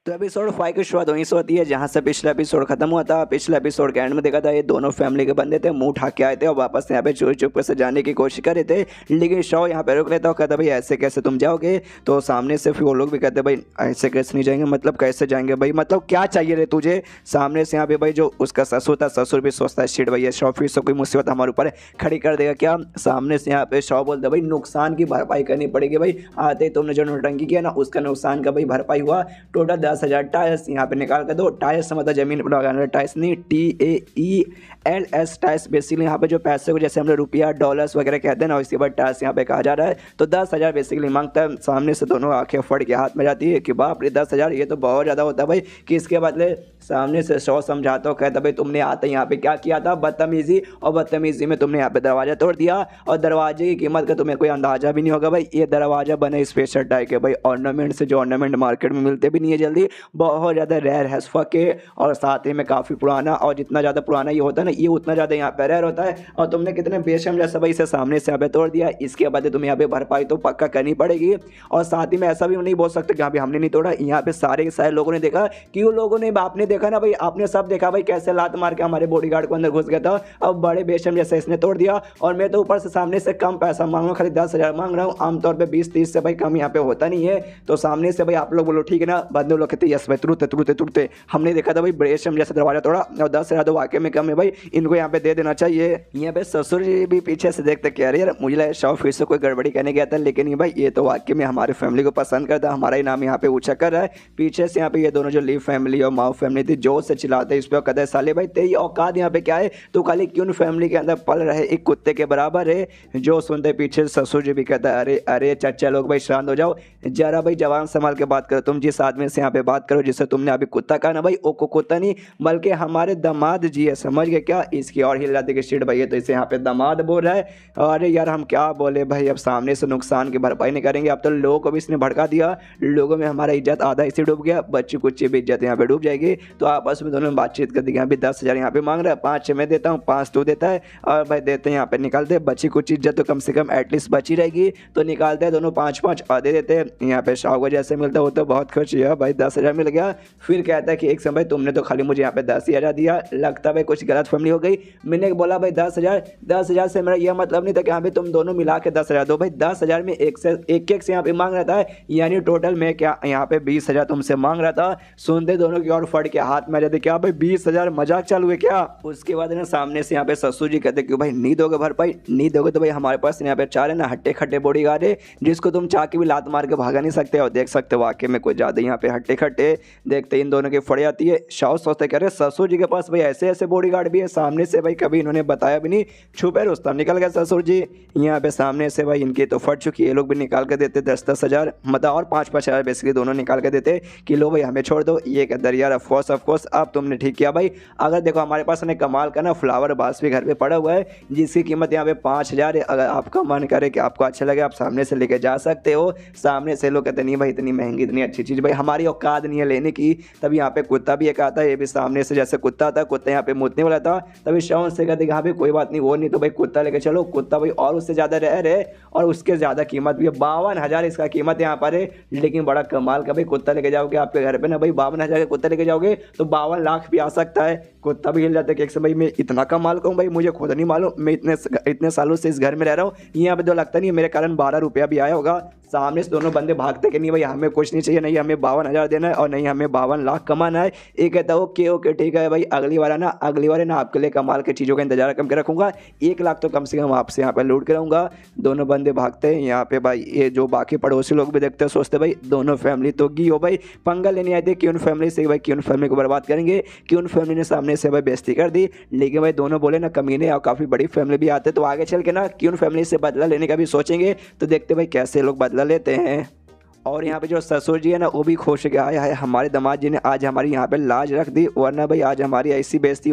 तो एपिसोड 5 की शुरुआत वहीं से होती है जहाँ से पिछला एपिसोड खत्म हुआ था। पिछले एपिसोड के एंड में देखा था ये दोनों फैमिली के बंदे थे, मुंह उठा के आए थे और वापस यहाँ पे चोरी चुपके से जाने की कोशिश कर रहे थे, लेकिन शो यहाँ पे रोक लेता और कहता भाई ऐसे कैसे तुम जाओगे। तो सामने से फिर वो लोग भी कहते भाई ऐसे कैसे नहीं जाएंगे, मतलब कैसे जाएंगे भाई, मतलब क्या चाहिए रे तुझे। सामने से यहाँ पे भाई जो उसका ससुर था, ससुर भी सोचता है शिट भाई ये शो फिर से कोई मुसीबत हमारे ऊपर खड़ी कर देगा क्या। सामने से यहाँ पे शो बोलता भाई नुकसान की भरपाई करनी पड़ेगी भाई, आते ही तुमने जो नौटंकी किया ना उसका नुकसान का भाई भरपाई हुआ। टोटल 10,000 टायर्स यहाँ पे निकाल कर दो। टाइल्स मतलब जमीन पर लगाने वाले टाइल्स नहीं, TAELS टाइल्स। बेसिकली यहाँ पे जो पैसे को जैसे हम लोग रुपया डॉलर्स वगैरह कहते हैं ना, उसके बाद टाइल्स यहाँ पे कहा जा रहा है। तो 10,000 बेसिकली मांगता है। सामने से दोनों आंखें फट के हाथ में जाती है कि बाप रे 10,000 ये तो बहुत ज़्यादा होता है भाई, कि इसके बदले सामने से शो समझाता हो, कहता भाई तुमने आते यहाँ पे क्या किया था, बदतमीजी, और बदतमीजी में तुमने यहाँ पे दरवाज़ा तोड़ दिया, और दरवाजे की कीमत का तुम्हें कोई अंदाजा भी नहीं होगा भाई। ये दरवाज़ा बने स्पेशल टाइप के भाई, ऑर्नामेंट से, जो ऑर्नामेंट मार्केट में मिलते भी नहीं है जल्दी, बहुत ज़्यादा रेयर है के, और साथ ही में काफ़ी पुराना, और जितना ज़्यादा पुराना ये होता है ना ये उतना ज़्यादा यहाँ पे रेयर होता है। और तुमने कितने बेशम जैसा भाई इसे सामने से यहाँ पे तोड़ दिया, इसके बाद तुम्हें यहाँ पे भरपाई तो पक्का करनी पड़ेगी। और साथ ही में ऐसा भी नहीं बोल सकते कि यहाँ पे हमने नहीं तोड़ा, यहाँ पे सारे के सारे लोगों ने देखा, कि उन लोगों ने, आपने देखा ना भाई, आपने सब देखा भाई कैसे लात मार के हमारे बॉडीगार्ड को अंदर घुस गया था। अब बड़े बेशम जैसे इसने तोड़ दिया, और मैं तो ऊपर से सामने से कम पैसा मांग रहा हूँ, खाली 10,000 मांग रहा हूँ। आमतौर पर 20-30 से भाई कम यहाँ पे होता नहीं है। तो सामने से भाई आप लोग बोलो ठीक है ना, बंदे लोग कहते यस भाई तुरते हमने देखा था भाई बेशम जैसा दरवाजा तोड़ा, और 10,000 तो वाकई में कम है भाई, इनको यहाँ पे दे देना चाहिए। यहाँ पे ससुर जी भी पीछे से देखते कि अरे यार मुझे लगा शो फिर से कोई गड़बड़ी करने गया था, लेकिन ये भाई ये तो वाकई में हमारे फैमिली को पसंद करता है, हमारा ही नाम यहाँ पे ऊंचा कर रहा है। पीछे से यहाँ पे ये दोनों जो लीव फैमिली और माओ फैमिली थी जोर से चिल्लाते इस पर, कहते हैं साले भाई तेरी औकात यहाँ पे क्या है, तो खाली क्यों फैमिली के अंदर पल रहे एक कुत्ते के बराबर है। जो सुनते पीछे ससुर जी भी कहता है अरे अरे चाचा लोग भाई शांत हो जाओ जरा भाई, जवान संभाल के बात करो, तुम जिस आदमी से यहाँ पे बात करो जिससे तुमने अभी कुत्ता कहा ना भाई, वो कुत्ता नहीं बल्कि हमारे दामाद जी है, समझ गए क्या। इसकी और हिल जाती कि सीट भाई है तो इसे यहाँ पे दामाद बोल रहा है। अरे यार हम क्या बोले भाई, अब सामने से नुकसान की भरपाई नहीं करेंगे। अब तो लोगों को भी इसने भड़का दिया, लोगों में हमारा इज्जत आधा इसी डूब गया, बच्ची कुच्ची भी इज्जत यहाँ पे डूब जाएगी। तो आपस में दोनों बातचीत कर दी। यहाँ भी 10,000 यहाँ पे मांग रहा है, 5 मैं देता हूँ, 5 तू देता है और भाई देते हैं यहाँ पे निकालते, बच्ची कुछ इज्जत तो कम से कम एटलीस्ट बची रहेगी। तो निकालते हैं दोनों 5-5 और दे देते हैं। यहाँ पे शाह को जैसे मिलता है वो तो बहुत खुश हुआ भाई, 10,000 मिल गया। फिर कहता है कि एक समय तुमने तो खाली मुझे यहाँ पे 10,000 दिया, लगता है भाई कुछ गलत फैमिली हो गई। मैंने बोला भाई 10,000 से मेरा यह मतलब नहीं था कि यहाँ पे तुम दोनों मिला के 10,000 दो भाई, 10,000 में एक से यहाँ पे मांग रहा था, यानी टोटल मैं क्या यहाँ पे 20,000 तुमसे मांग रहा था। सुनते दोनों की और फट के हाथ में आ जाते, क्या भाई 20,000 मजाक चालू है क्या। उसके बाद ना सामने से यहाँ पे ससुर जी कहते कि भाई नहीं दोगे भरपाई, नहीं दोगे तो भाई हमारे पास यहाँ पे 4 है ना हट्टे खट्टे बॉडी गार्ड है जिसको तुम चाह के भी लात मार के भागा नहीं सकते। और देख सकते हो वाकई में कुछ ज़्यादा यहाँ पे हट्टे खट्टे। देखते इन दोनों की फड़ जाती है। शाह सोचते कह रहे ससुर जी के पास भाई ऐसे ऐसे बॉडी गार्ड भी है, सामने से भाई कभी इन्होंने बताया भी नहीं, छुपे रुस्तम निकल गया ससुर जी। यहाँ पे सामने से भाई इनकी तो फट चुकी है, ये लोग भी निकाल के देते 10,000 मतलब और 5-5 हज़ार बेसिकली दोनों निकाल के देते कि लो भाई हमें छोड़ दो। ये कहते यार ऑफकोर्स अब तुमने ठीक किया भाई। अगर देखो हमारे पास ने कमाल का ना फ्लावर बास भी घर पे पड़ा हुआ है जिसकी कीमत यहाँ पे 5,000 है। अगर आपका मन करे कि आपको अच्छा लगे आप सामने से लेके जा सकते हो। सामने से लोग कहते नहीं भाई इतनी महंगी इतनी अच्छी चीज़ भाई हमारी औकात नहीं है लेने की। तभी यहाँ पे कुत्ता भी एक आता है, ये भी सामने से जैसे कुत्ता था, कुत्ता यहाँ पे मुतने वाला था। तभी शाउन से कहते हाँ भाई कोई बात नहीं, वो नहीं तो भाई कुत्ता लेके चलो। कुत्ता भाई और उससे ज़्यादा रह रहे और उसके ज़्यादा कीमत भी है, 52,000 इसका कीमत यहाँ पर है। लेकिन बड़ा कमाल का भाई कुत्ता लेके जाओगे आपके घर पे ना भाई, 52,000 का कुत्ता लेके जाओगे तो 52 लाख भी आ सकता है। कुत्ता भी हिल जाता है कि एक समय मैं इतना कमाल का हूँ भाई, मुझे खुद नहीं मालूम, मैं इतने सालों से इस घर में रह रहा हूँ, यहाँ पे तो लगता नहीं है मेरे कारण 12 रुपया भी आया होगा। सामने से दोनों बंदे भागते कि नहीं भाई हमें कुछ नहीं चाहिए, नहीं हमें 52,000 देना है और नहीं हमें 52 लाख कमाना है। एक कहता है ओके ठीक है भाई, अगली बार है ना आपके लिए कमाल की चीज़ों का इंतजार करके रखूंगा, 1 लाख तो कम से कम आपसे यहाँ पे लूट के रहूँगा। दोनों बंदे भागते हैं। यहाँ पे भाई ये जो बाकी पड़ोसी लोग भी देखते हैं सोचते भाई दोनों फैमिली तो गी हो भाई, पंगा लेने आए थे क्यों फैमिली से भाई, क्यों फैमिली को बर्बाद करेंगे, क्यों फैमिली ने सामने से भाई बेइज्जती कर दी। लेकिन भाई दोनों बोले ना कमीने और काफ़ी बड़ी फैमिली भी आते तो आगे चल के ना क्यों फैमिली से बदला लेने का भी सोचेंगे। तो देखते भाई कैसे लोग बदला लेते हैं। और यहाँ पे जो ससुर जी है ना वो भी खुश है कि आया हमारे दामाद जी ने आज हमारी यहाँ पे लाज रख दी, वरना भाई आज हमारी ऐसी बेइज्जती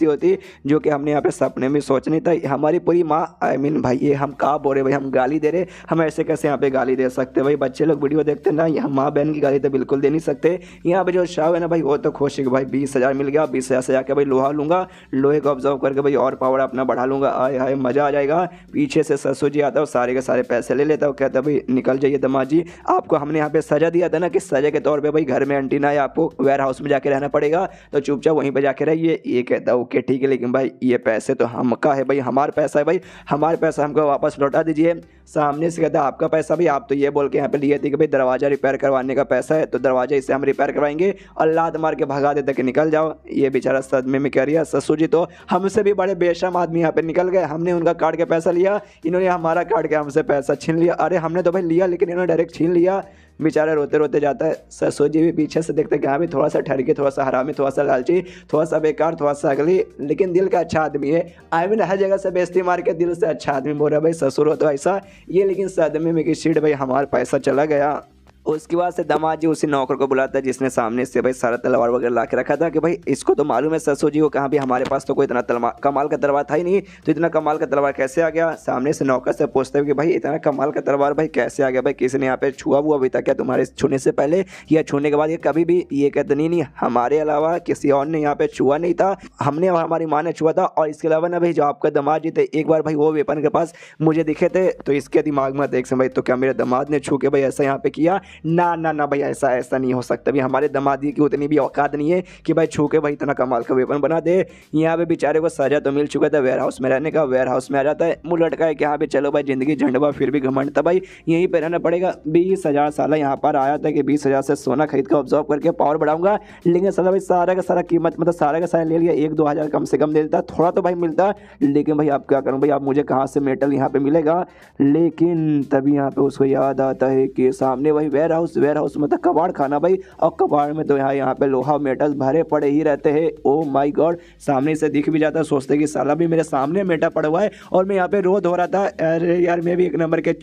होती जो कि हमने यहाँ पे सपने में सोच नहीं था। हमारी पूरी माँ भाई ये हम कहाँ बोल रहे भाई, हम गाली दे रहे, हम ऐसे कैसे यहाँ पे गाली दे सकते भाई। बच्चे लोग वीडियो देखते ना, यहाँ माँ बहन की गाली तो बिल्कुल दे नहीं सकते। यहाँ पे जो शाह है ना भाई वो तो खुश है कि भाई 20,000 मिल गया, 20,000 से जाके भाई लोहा लूँगा, लोहे को ऑब्जर्व करके भाई और पावर अपना बढ़ा लूँगा, आए हाय मज़ा आ जाएगा। पीछे से ससुर जी आता है सारे के सारे पैसे ले लेता है, कहता है भाई निकल जाइए दामाद जी, आपको हमने यहाँ पे सजा दिया था ना कि सजा के तौर पे भाई घर में एंटीना है, आपको वेयर हाउस में जाके रहना पड़ेगा, तो चुपचाप वहीं पे जाके रहिए। ये कहता है ओके ठीक है, लेकिन भाई ये पैसे तो हमका है भाई, हमारा पैसा है भाई, हमारे पैसा हमको वापस लौटा दीजिए। सामने से कहता है आपका पैसा भाई, आप तो ये बोल के यहाँ पे लिए थे कि भाई दरवाजा रिपेयर करवाने का पैसा है तो दरवाजा इसे हम रिपेयर करवाएंगे, और लात मार के भगा देते कि निकल जाओ। ये बेचारा सदमे में कह रही है ससुर जी तो हमसे भी बड़े बेशर्म आदमी यहाँ पे निकल गए, हमने उनका काट के पैसा लिया, इन्होंने हमारा काट के हमसे पैसा छीन लिया। अरे हमने तो भाई लिया लेकिन इन्होंने डायरेक्ट छीन लिया। बेचारा रोते रोते जाता है। ससुर जी भी पीछे से देखते कि हाँ भी थोड़ा सा ठरके, थोड़ा सा हरामी, थोड़ा सा लालची, थोड़ा सा बेकार, थोड़ा सा अगली, लेकिन दिल का अच्छा आदमी है। हर जगह से बेइज्जती मार के दिल से अच्छा आदमी बोल रहा भाई ससुर हो तो ऐसा ये, लेकिन सदमे में कि सीट भाई हमारा पैसा चला गया। उसके बाद से दामाद जी उसी नौकर को बुलाता है जिसने सामने से भाई सारा तलवार वगैरह ला के रखा था कि भाई इसको तो मालूम है ससुर जी को कहाँ भी हमारे पास तो कोई इतना कमाल का तलवार था ही नहीं, तो इतना कमाल का तलवार कैसे आ गया। सामने से नौकर से पूछते हुए कि भाई इतना कमाल का तलवार भाई कैसे आ गया, भाई किसी ने यहाँ पे छुआ हुआ अभी तक क्या तुम्हारे छूने से पहले या छूने के बाद, ये कभी भी ये कहते नहीं हमारे अलावा किसी और ने यहाँ पे छुआ नहीं था, हमने हमारी माँ ने छुआ था। और इसके अलावा ना भाई जो आपका दामाद जी थे एक बार भाई वो वेपन के पास मुझे दिखे थे, तो इसके दिमाग में देख से भाई तो क्या मेरे दामाद ने छू के भाई ऐसा यहाँ पे किया, ना ना ना भाई ऐसा नहीं हो सकता भी, हमारे दामाद जी की उतनी भी औकात नहीं है कि भाई छू के भाई इतना कमाल का वेपन बना दे। यहाँ पे बेचारे को सजा तो मिल चुका था वेयर हाउस में रहने का, वेयर हाउस में आ जाता है, मुँह लटका है कि हाँ भाई चलो भाई जिंदगी झंडवा फिर भी घमंड था भाई, यहीं पे रहना पड़ेगा। 20,000 साल यहाँ पर आया था कि 20,000 से सोना खरीद कर ऑब्जर्व करके पावर बढ़ाऊंगा, लेकिन साला भाई सारा का सारा कीमत मतलब सारा का सारा ले लिया, 1-2 हज़ार कम से कम दे देता, थोड़ा तो भाई मिलता, लेकिन भाई आप क्या करूँ भाई, आप मुझे कहाँ से मेटल यहाँ पे मिलेगा। लेकिन तभी यहाँ पे उसको याद आता है कि सामने वही वेयर वेयर हाउस मतलब कबाड़ खाना भाई। और कबाड़ में तो यहाँ पे लोहा मेटल भरे पड़े ही रहते हैं। ओ माय गॉड, सामने से दिख भी जाता है, सोचते कि साला भी मेरे सामने मेटा पड़ा हुआ है और मैं यहाँ पे रो धो रहा था। अरे यार मैं भी एक नंबर के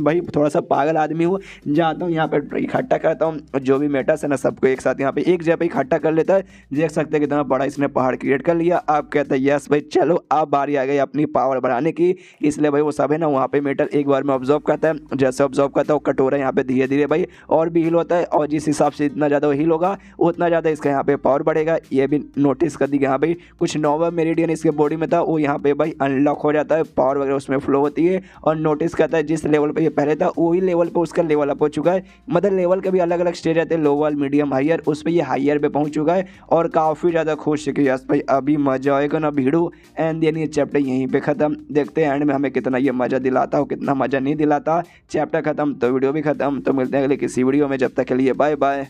भाई थोड़ा सा पागल आदमी हूँ। जाता हूँ यहाँ पे इकट्ठा करता हूँ जो भी मेटल्स है ना, सबको एक साथ यहाँ पे एक जगह पे इकट्ठा कर लेता है। देख सकते हैं कितना बड़ा इसने पहाड़ क्रिएट कर लिया। आप कहते हैं यस भाई चलो अब बारी आ गई अपनी पावर बढ़ाने की। इसलिए भाई वो सब है ना वहाँ पे मेटल एक बार में ऑब्जर्व करता है। जैसे ऑब्जर्व करता है वो कटोरा यहाँ पे धीरे धीरे भाई और भी हील होता है, और जिस हिसाब से इतना ज़्यादा हील होगा उतना ज़्यादा इसका यहाँ पे पावर बढ़ेगा। ये भी नोटिस कर दी यहाँ भाई कुछ नोवा मेरिडियन इसके बॉडी में था, वो यहाँ पे भाई अनलॉक हो जाता है, पावर वगैरह उसमें फ्लो होती है। और नोटिस करता है जिस लेवल पे ये पहले था वही लेवल पे उसका लेवल अप हो चुका है। मतलब लेवल के भी अलग अलग स्टेज रहते हैं, लोअर मीडियम हायर, उस पर ये हायर पे पहुंच चुका है और काफ़ी ज़्यादा खुश है कि यस भाई अभी मजा आएगा ना भिड़ू। एंड देन ये चैप्टर यहीं पे ख़त्म। देखते हैं एंड में हमें कितना ये मज़ा दिलाता हो कितना मज़ा नहीं दिलाता। चैप्टर ख़त्म तो वीडियो भी ख़त्म। तो मिलते हैं अगले किसी वीडियो में, जब तक के लिए बाय बाय।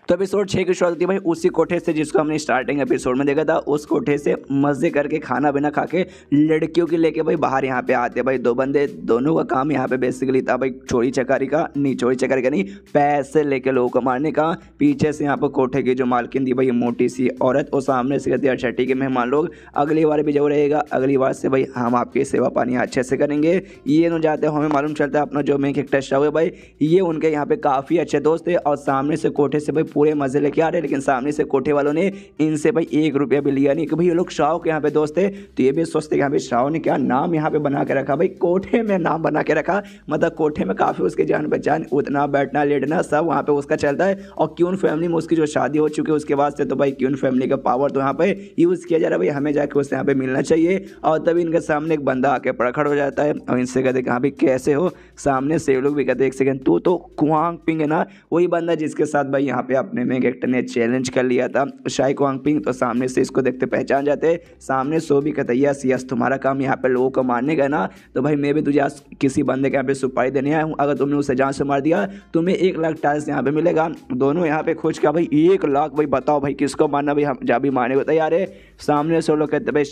तो एपिसोड 6 की शुरुआत थी भाई उसी कोठे से जिसको हमने स्टार्टिंग एपिसोड में देखा था। उस कोठे से मज़े करके खाना बिना खा के लड़कियों की लेके भाई बाहर यहाँ पे आते भाई दो बंदे। दोनों का काम यहाँ पे बेसिकली था भाई चोरी चकारी का, नहीं चोरी चकारी का नहीं, पैसे लेके लोगों को मारने का। पीछे से यहाँ पर कोठे की जो मालकिन थी भाई मोटी सी औरत, और सामने से कहती है अच्छा ठीक है मेहमान लोग अगली बार भी जो रहेगा अगली बार से भाई हम आपकी सेवा पानी अच्छे से करेंगे। ये न जाते हमें मालूम चलता है अपना जो मेन कैरेक्टर हुआ भाई ये उनके यहाँ पे काफ़ी अच्छे दोस्त थे। और सामने से कोठे से भाई पूरे मजे लेके आ रहे, लेकिन सामने से कोठे वालों ने इनसे भाई 1 रुपया भी लिया नहीं कि भाई ये लोग शाह के यहाँ पे दोस्त थे। तो ये भी सोचते कि यहाँ पे शाह ने क्या नाम यहाँ पे बना के रखा भाई, कोठे में नाम बना के रखा। मतलब कोठे में काफ़ी उसके जान पहचान, उतना बैठना लेटना सब वहाँ पे उसका चलता है। और क्यून फैमिली में उसकी जो शादी हो चुकी है उसके बाद से तो भाई क्यून फैमिली का पावर तो यहाँ पे यूज़ किया जा रहा है भाई, हमें जाके उससे यहाँ पे मिलना चाहिए। और तभी इनके सामने एक बंदा आके प्रखड़ हो जाता है और इनसे कहते कि हाँ भाई कैसे हो। सामने से लोग भी कहते एक सेकंड तू तो क्वांग पिंग है ना, वही बंदा जिसके साथ भाई यहाँ पे अपने में कैरेक्टर ने चैलेंज कर लिया था शाई क्वांग पिंग। तो सामने से इसको देखते पहचान जाते। सामने सो भी कहता यस यस तुम्हारा काम यहाँ पे लोगों को मारने का ना, तो भाई मैं भी तुझे आज किसी बंदे के यहाँ पे सुपारी देने आया हूँ, अगर तुमने उसे जान से मार दिया तुम्हें 1 लाख टाइल्स यहाँ पे मिलेगा। दोनों यहाँ पे खोज का भाई 1 लाख भाई बताओ भाई किसको मारना भाई, हम जब भी मारने को तैयार है। सामने से लोग कहते भाई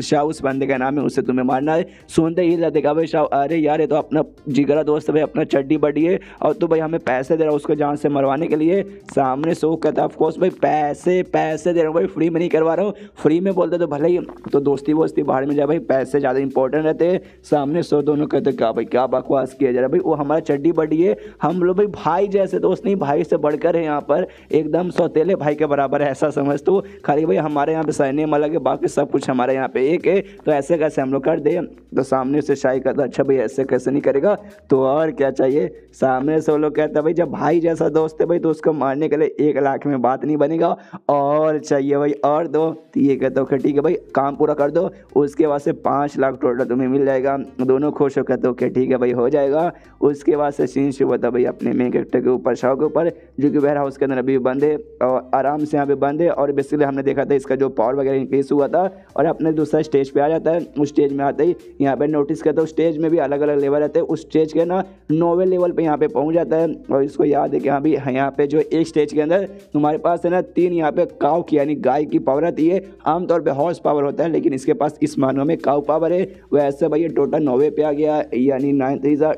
शाह उस बंदे का नाम है उसे तुम्हें मारना है। सुनते ही देखा भाई शाह अरे यार ये तो अपना जिगरा दोस्त है भाई, अपना चड्डी बड्डी है और तो भाई हमें पैसे दे रहा है उसको जान से मरवाने के लिए। सामने से वो कहता ऑफकोर्स भाई पैसे दे रहा हूँ भाई, फ्री में नहीं करवा रहा हूँ। फ्री में बोलते तो भले ही तो दोस्ती वोस्ती बाहर में जाए भाई, पैसे ज़्यादा इंपॉर्टेंट रहते हैं। सामने सो दोनों कहते क्या भाई क्या बकवास किया जा रहा है भाई, वो हमारा चड्डी बड्डी है, हम लोग भाई जैसे दोस्त नहीं, भाई से बढ़कर है यहाँ पर, एकदम सौतेले भाई के बराबर है ऐसा समझ। तो खाली भाई हमारे यहाँ पे सरनेम अलग है बाकी सब कुछ हमारे यहाँ पे एक है, तो ऐसे कैसे हम लोग कर दे। तो सामने से शाही कहता अच्छा भाई ऐसे कैसे नहीं करेगा तो और क्या चाहिए। सामने से वो लोग कहता भाई जब भाई जैसा दोस्त है भाई तो उसको मारने के लिए 1 लाख में बात नहीं बनेगा और चाहिए भाई और दो। तो ये कहते हो ठीक है भाई काम पूरा कर दो, उसके बाद से 5 लाख टोटल तुम्हें मिल जाएगा। दोनों खुश हो कहते हो ठीक है भाई हो जाएगा। उसके बाद से सीन शुरू होता भाई अपने मेन कैरेक्टर के ऊपर शाह के ऊपर जो कि वेयर हाउस के अंदर अभी बंद है और आराम से यहाँ पे बंद है। और बेसिकली हमने देखा था इसका जो पावर वगैरह इंक्रीज हुआ था और अपने दूसरा स्टेज पे आ जाता है। उस स्टेज में आते ही यहाँ पे नोटिस करता है उस स्टेज में भी अलग अलग लेवल रहते हैं, उस स्टेज के ना 9वें लेवल पे यहाँ पे पहुँच जाता है। और इसको याद है कि हाँ भी यहाँ पे जो एक स्टेज के अंदर तुम्हारे पास है ना 3 यहाँ पे काउ की यानी गाय की पावर आती है। आमतौर पे हॉर्स पावर होता है लेकिन इसके पास इस मानों में काउ पावर है। वैसे भाई ये टोटल 9वें पे आ गया यानी 9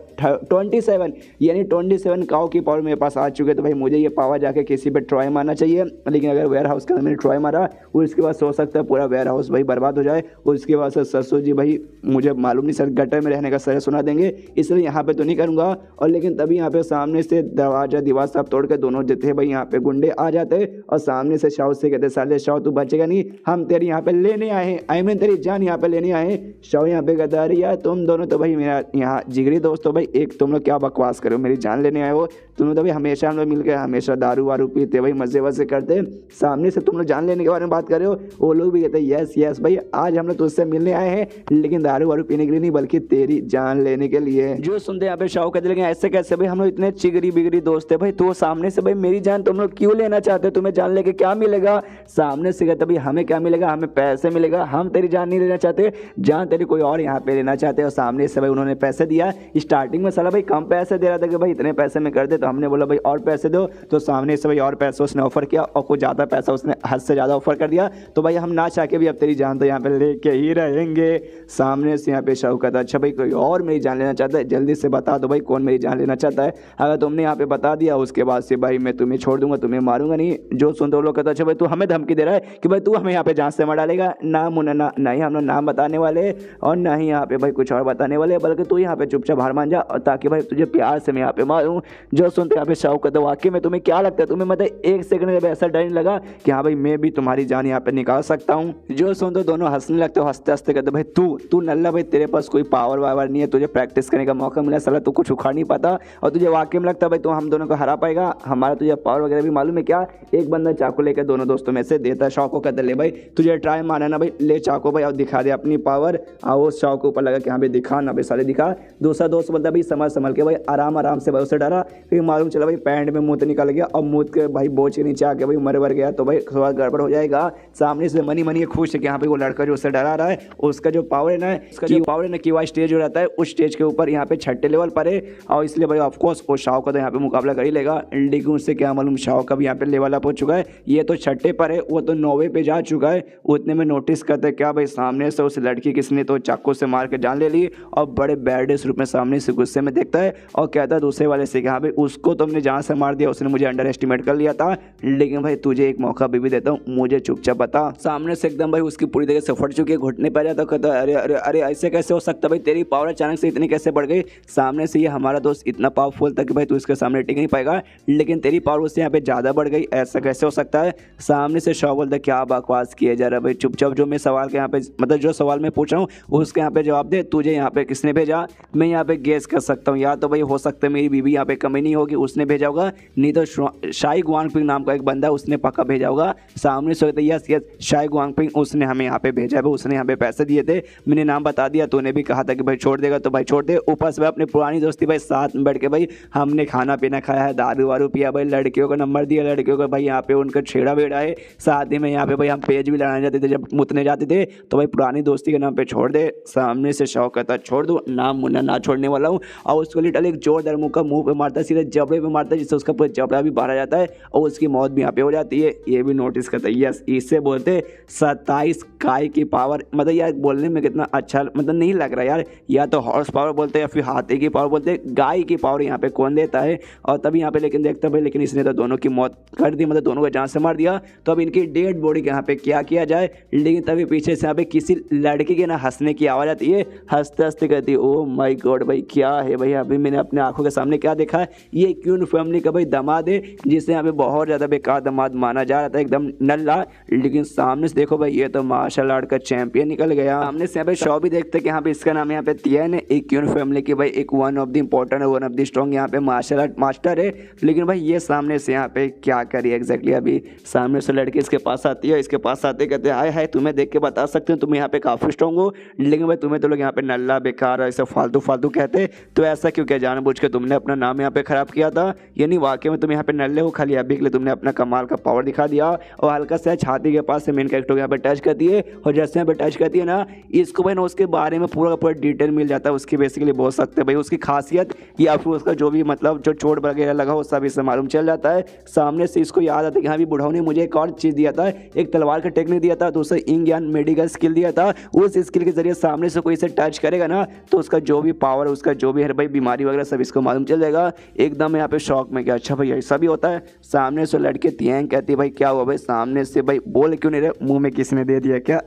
27 यानी 27 काउ की पावर मेरे पास आ चुके हैं। तो भाई मुझे ये पावर जाके किसी पे ट्रॉय मारना चाहिए, लेकिन अगर वेयर हाउस के अंदर मैंने ट्रॉय मारा उसके बाद हो सकता है पूरा वेयर हाउस भाई बर्बाद हो जाए। उसके बाद से ससुर जी भाई मुझे मालूम नहीं सर गटर में रहने का सर सुना देंगे, इसलिए यहाँ पे तो नहीं करूँगा। और लेकिन तभी यहाँ पे सामने से दरवाजा दीवार सब तोड़ के दोनों जितने भाई यहाँ पे गुंडे आ जाते और सामने से शाह से कहते साले शाह तू बचेगा नहीं, हम तेरी यहाँ पे लेने आए हैं, आई मीन तेरी जान यहाँ पे लेने आए हैं। शाह यहाँ पे कहता अरे यार तुम दोनों तो भाई मेरा यहाँ जिगरी दोस्त हो भाई, एक तुम लोग क्या बकवास करो मेरी जान लेने आए हो, तुम लोग तो भाई हमेशा हम लोग मिल के हमेशा दारू वारू पीते भाई मजे वजे करते, सामने से तुम लोग जान लेने के बारे में बात कर रहे हो। वो लोग भी कहते हैं यस यस भाई आज हम लोग तुझसे मिलने आए हैं लेकिन दारू वारू पीने के लिए नहीं बल्कि तेरी जान लेने के लिए। जो सुनते यहाँ पे शाह कहते लेकिन ऐसे कैसे भाई हम लोग इतने चिगरी बिगड़ी दोस्त है भाई, तो सामने से भाई मेरी जान तुम लोग क्यों लेना चाहते हो, तुम्हें जान लेके क्या मिलेगा। सामने से कहते भाई हमें क्या मिलेगा, हमें पैसे मिलेगा, हम तेरी जान नहीं लेना चाहते, जान तेरी कोई और यहाँ पे लेना चाहते। और सामने से भाई उन्होंने पैसे दिया, स्टार्टिंग में साला भाई कम पैसे दे रहा था कि भाई इतने पैसे में कर दे, तो हमने बोला भाई और पैसे दो, तो सामने से भाई और पैसे उसने ऑफर किया और कुछ ज़्यादा पैसा उसने हद से ज़्यादा ऑफर कर दिया। तो भाई हम ना चाह के भी अब तेरी जान तो यहाँ पे लेके ही रहेंगे। सामने से यहाँ पे शाहू कहता है अच्छा भाई कोई और मेरी जान लेना चाहता है, जल्दी से बता दो भाई कौन मेरी जान लेना चाहता है। अगर तुमने यहाँ पे बता दिया उसके बाद से भाई मैं तुम्हें छोड़ दूंगा, तुम्हें मारूंगा नहीं। जो सुनते वो लोग कहता अच्छा भाई तू हमें धमकी दे रहा है कि भाई तू हमें यहाँ पे जान से मार डालेगा। ना मुन्ना ना, नहीं हम लोग नाम बताने वाले और ना ही यहाँ पे भाई कुछ और बताने वाले, बल्कि तू यहाँ पे चुपचाप हार मान जा और ताकि भाई तुझे प्यार से मैं यहाँ पे मारूं। जो सुनते यहाँ पे शाहू कहता वाकई में तुम्हें क्या लगता है, तुम्हें मतलब एक सेकंड में ऐसा डर नहीं लगा कि हाँ भाई मैं भी तुम्हारी जान यहाँ पे निकाल सकता हूँ। जो सुनते दोनों हंसने लगते हो, हंसते हंसते कहते भाई तू नल्ला भाई तेरे पास कोई पावर वावर नहीं है, तुझे प्रैक्टिस करने का मौका मिला साला तू कुछ उखाड़ नहीं पाता और तुझे वाकई में लगता है भाई तू हम दोनों को हरा पाएगा। हमारा तुझे पावर वगैरह भी मालूम है क्या। एक बंदा चाकू लेकर दोनों दोस्तों में से देता है शाहू को, कहते ले भाई तुझे ट्राई मारना ना भाई, ले चाकू भाई और दिखा दे अपनी पावर। और वो शाहू के ऊपर लगा कि हाँ भाई दिखा ना भाई साले दिखा। दूसरा दोस्त बोलता भाई संभल के भाई आराम से भाई उसे डरा, फिर मालूम चला भाई पैंट में मुँह निकल गया और मुँह के भाई बोझ के नीचे आके भाई मर गया तो भाई थोड़ा गड़बड़ हो जाएगा। सामने से मनी खुश है कि यहाँ पे वो लड़का जो उससे डरा रहा है उसका जो पावर है ना, उसका जो पावर है ना कि वह स्टेज जो रहता है उस स्टेज के ऊपर यहाँ पे छठे लेवल पर है और इसलिए भाई ऑफकोर्स वो शाहू का तो यहाँ पे मुकाबला कर ही लेगा। लेकिन उससे क्या मालूम शाहू का भी यहाँ पे लेवल अप हो चुका है, ये तो छठे पर है वो तो 9वें पे जा चुका है। उतने में नोटिस करते क्या भाई सामने से उस लड़की किसने तो चाकू से मार के जान ले ली और बड़े बैड रूप में सामने से गुस्से में देखता है और कहता है दूसरे वाले से कि हाँ भाई उसको तुमने जान से मार दिया, उसने मुझे अंडर एस्टिमेट कर लिया था, लेकिन भाई तुझे एक मौका भी देता हूँ, मुझे चुपचाप बता। सामने से एकदम भाई उसकी पूरी तरह से फट चुकी है, घुटने पर जाता कहता है अरे अरे अरे ऐसे कैसे हो सकता भाई, तेरी पावर अचानक से इतनी कैसे बढ़ गई। सामने से ये हमारा दोस्त इतना पावरफुल था कि भाई तू इसके सामने टिक नहीं पाएगा, लेकिन तेरी पावर उससे यहाँ पे ज़्यादा बढ़ गई, ऐसा कैसे हो सकता है। सामने से शाहू बोलता क्या बकवास किया जा रहा है भाई, चुपचाप जो मैं सवाल के यहाँ पे मतलब जो सवाल मैं पूछ रहा हूँ उसके यहाँ पे जवाब दे, तुझे यहाँ पे किसने भेजा। मैं यहाँ पे गेस कर सकता हूँ, या तो भाई हो सकता है मेरी बीवी यहाँ पे कमी नहीं होगी उसने भेजा होगा, नहीं तो शाई गुआंगपिंग नाम का एक बंदा उसने पक्का भेजा होगा। सामने से यस शाई गुआंगपिंग उसने हमें यहाँ पे भेजा है, उसने यहाँ पे पैसे दिए थे, मैंने नाम बता दिया, तूने भी कहा था कि भाई छोड़ देगा तो भाई छोड़ दे। ऊपर से अपनी पुरानी दोस्ती भाई साथ में बैठ के भाई हमने खाना पीना खाया है, दारू वारू पिया भाई, लड़कियों का नंबर दिया, लड़कियों को भाई यहाँ पे उनका छेड़ा वेड़ा है, साथ ही में यहाँ पे भाई हम पेज भी लड़ाने जाते थे जब मुतने जाते थे तो भाई पुरानी दोस्ती के नाम पे छोड़ दे। सामने से शाहू कहता छोड़ दो, नाम मुन्ना ना छोड़ने वाला हूँ और उसको लिटरली एक जोरदार मुँह का मुँह पे मारता है, सीधे जबड़े पे मारता है जिससे उसका पूरा जबड़ा भी बाहर आ जाता है और उसकी मौत भी यहाँ पे हो जाती है। ये भी नोटिस करता है यस, इससे बोलते 27 गाय की पावर, मतलब यार बोलने में कितना अच्छा मतलब नहीं लग रहा यार, या तो हॉर्स पावर बोलते हैं या फिर हाथी की पावर बोलते हैं, गाय की पावर यहाँ पे कौन देता है। और तभी यहाँ पे लेकिन देखता भाई लेकिन इसने तो दोनों की मौत कर दी, मतलब दोनों को जान से मार दिया, तो अब इनकी डेड बॉडी के यहाँ पे क्या किया जाए। लेकिन तभी पीछे से यहाँ पे किसी लड़की के ना हंसने की आवाज़ आती है, हंसते हंसते कहती है ओ माय गॉड भाई क्या है भाई, अभी मैंने अपने आंखों के सामने क्या देखा है, ये क्यून फैमिली का भाई दामाद है जिसे यहाँ पे बहुत ज़्यादा बेकार दामाद माना जा रहा था, एकदम नल्ला। लेकिन सामने से देखो भाई ये तो मार्शल आर्ट का चैंपियन निकल गया। सामने से यहाँ पे शो भी देखते कि यहाँ पे इसका नाम यहाँ पे तियन है, एक क्यून फैमिली की भाई एक one of the important one of the strong यहाँ पे मार्शल आर्ट मास्टर है। लेकिन भाई ये सामने से यहाँ पे क्या करिए एग्जैक्टली, अभी सामने से लड़की इसके पास आती है, इसके पास आते कहते हैं हाय हाय तुम्हें देख के बता सकते हो तुम यहाँ पे काफ़ी स्ट्रॉन्ग हो, लेकिन भाई तुम्हें तो लोग यहाँ पे नल्ला बेकार ऐसे फालतू कहते, तो ऐसा क्यों क्या जानबूझ के तुमने अपना नाम यहाँ पे खराब किया था, यानी वाकई में तुम यहाँ पे नल्ले हो, खाली अभी के लिए तुमने अपना कमाल का पावर दिखा दिया। और हल्का से छाती के पास से मेन कैरेक्टर यहाँ पे टच करती है और जैसे यहाँ पे टच करती है ना इसको भाई ना उसके बारे में पूरा डिटेल मिल जाता है, उसकी बेसिकली बोल सकते हैं भाई उसकी खासियत या फिर उसका जो भी मतलब जो चोट वगैरह लगा हो सब इससे मालूम चल जाता है। सामने से इसको याद आता है कि हाँ भी बुढ़ाओ ने मुझे एक और चीज़ दिया था, एक तलवार का टेक्निक दिया था, दूसरा इंग यान मेडिकल स्किल दिया था, उस स्किल के जरिए सामने से कोई इसे टच करेगा ना तो उसका जो भी पावर है उसका जो भी है भाई बीमारी वगैरह सब इसको मालूम चल जाएगा। एकदम यहाँ पे शौक में क्या अच्छा भाई ऐसा भी होता है। सामने से लड़के तियांग कहती है भाई क्या हुआ भाई, सामने से भाई बोल क्यों नहीं रहे, मुंह में किसने दे दिया क्या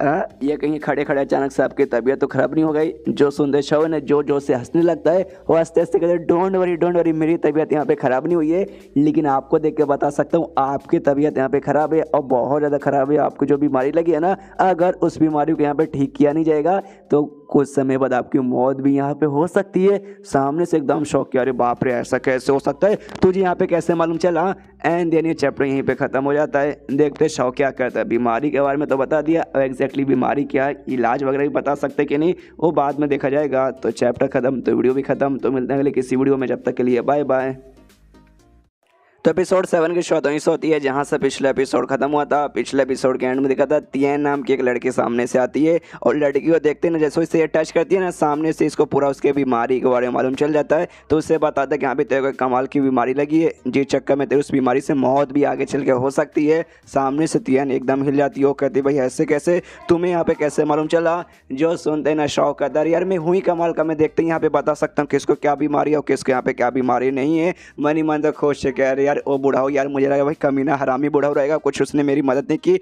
ये कहीं खड़े खड़े अचानक से आपकी तबीयत तो खराब नहीं हो गई। जो सुंदर शव ने जो से हंसने लगता है वो हंसते हंसते कहते डोंट वरी मेरी तबीयत यहाँ पे खराब नहीं हुई है, लेकिन आपको देख के बता सकता हूँ आपकी तबीयत यहाँ पे खराब है और बहुत ज़्यादा खराब है। आपको जो बीमारी लगी है ना अगर उस बीमारी को यहाँ पे ठीक किया नहीं जाएगा तो कुछ समय बाद आपकी मौत भी यहाँ पे हो सकती है। सामने से एकदम शौक किया अरे बाप रे ऐसा कैसे हो सकता है, तुझे यहाँ पे कैसे मालूम चला। एंड देन ये चैप्टर यहीं पे ख़त्म हो जाता है। देखते शौक क्या कहता है, बीमारी के बारे में तो बता दिया, अब एग्जैक्टली बीमारी क्या है इलाज वगैरह भी बता सकते कि नहीं वो बाद में देखा जाएगा। तो चैप्टर ख़त्म तो वीडियो भी ख़त्म, तो मिलते हैं अगले किसी वीडियो में, जब तक के लिए बाय बाय। तो एपिसोड 7 की शुरुआत वहीं से होती है जहां से पिछला एपिसोड खत्म हुआ था। पिछले एपिसोड के एंड में दिखा था तियन नाम की एक लड़की सामने से आती है और लड़की को देखते ना जैसे इसे टच करती है ना, सामने से इसको पूरा उसके बीमारी के बारे में मालूम चल जाता है। तो उससे बताता है कि यहाँ पे तेरे को कमाल की बीमारी लगी है, जिस चक्कर में तेरे उस बीमारी से मौत भी आगे चल के हो सकती है। सामने से तियन एकदम हिल जाती है, वो कहती भाई ऐसे कैसे, तुम्हें यहाँ पे कैसे मालूम चला। जो सुनते ना शौक कहता है यार मैं हुई कमाल का, मैं देखते यहाँ पे बता सकता हूँ किसको क्या बीमारी है और किसको यहाँ पे क्या बीमारी नहीं है। मन ही मन तो खुश से कह रहे यार वो बूढ़ा हो, यार मुझे लगा भाई कमीना हरामी बूढ़ा रहेगा, कुछ उसने मेरी मदद नहीं की,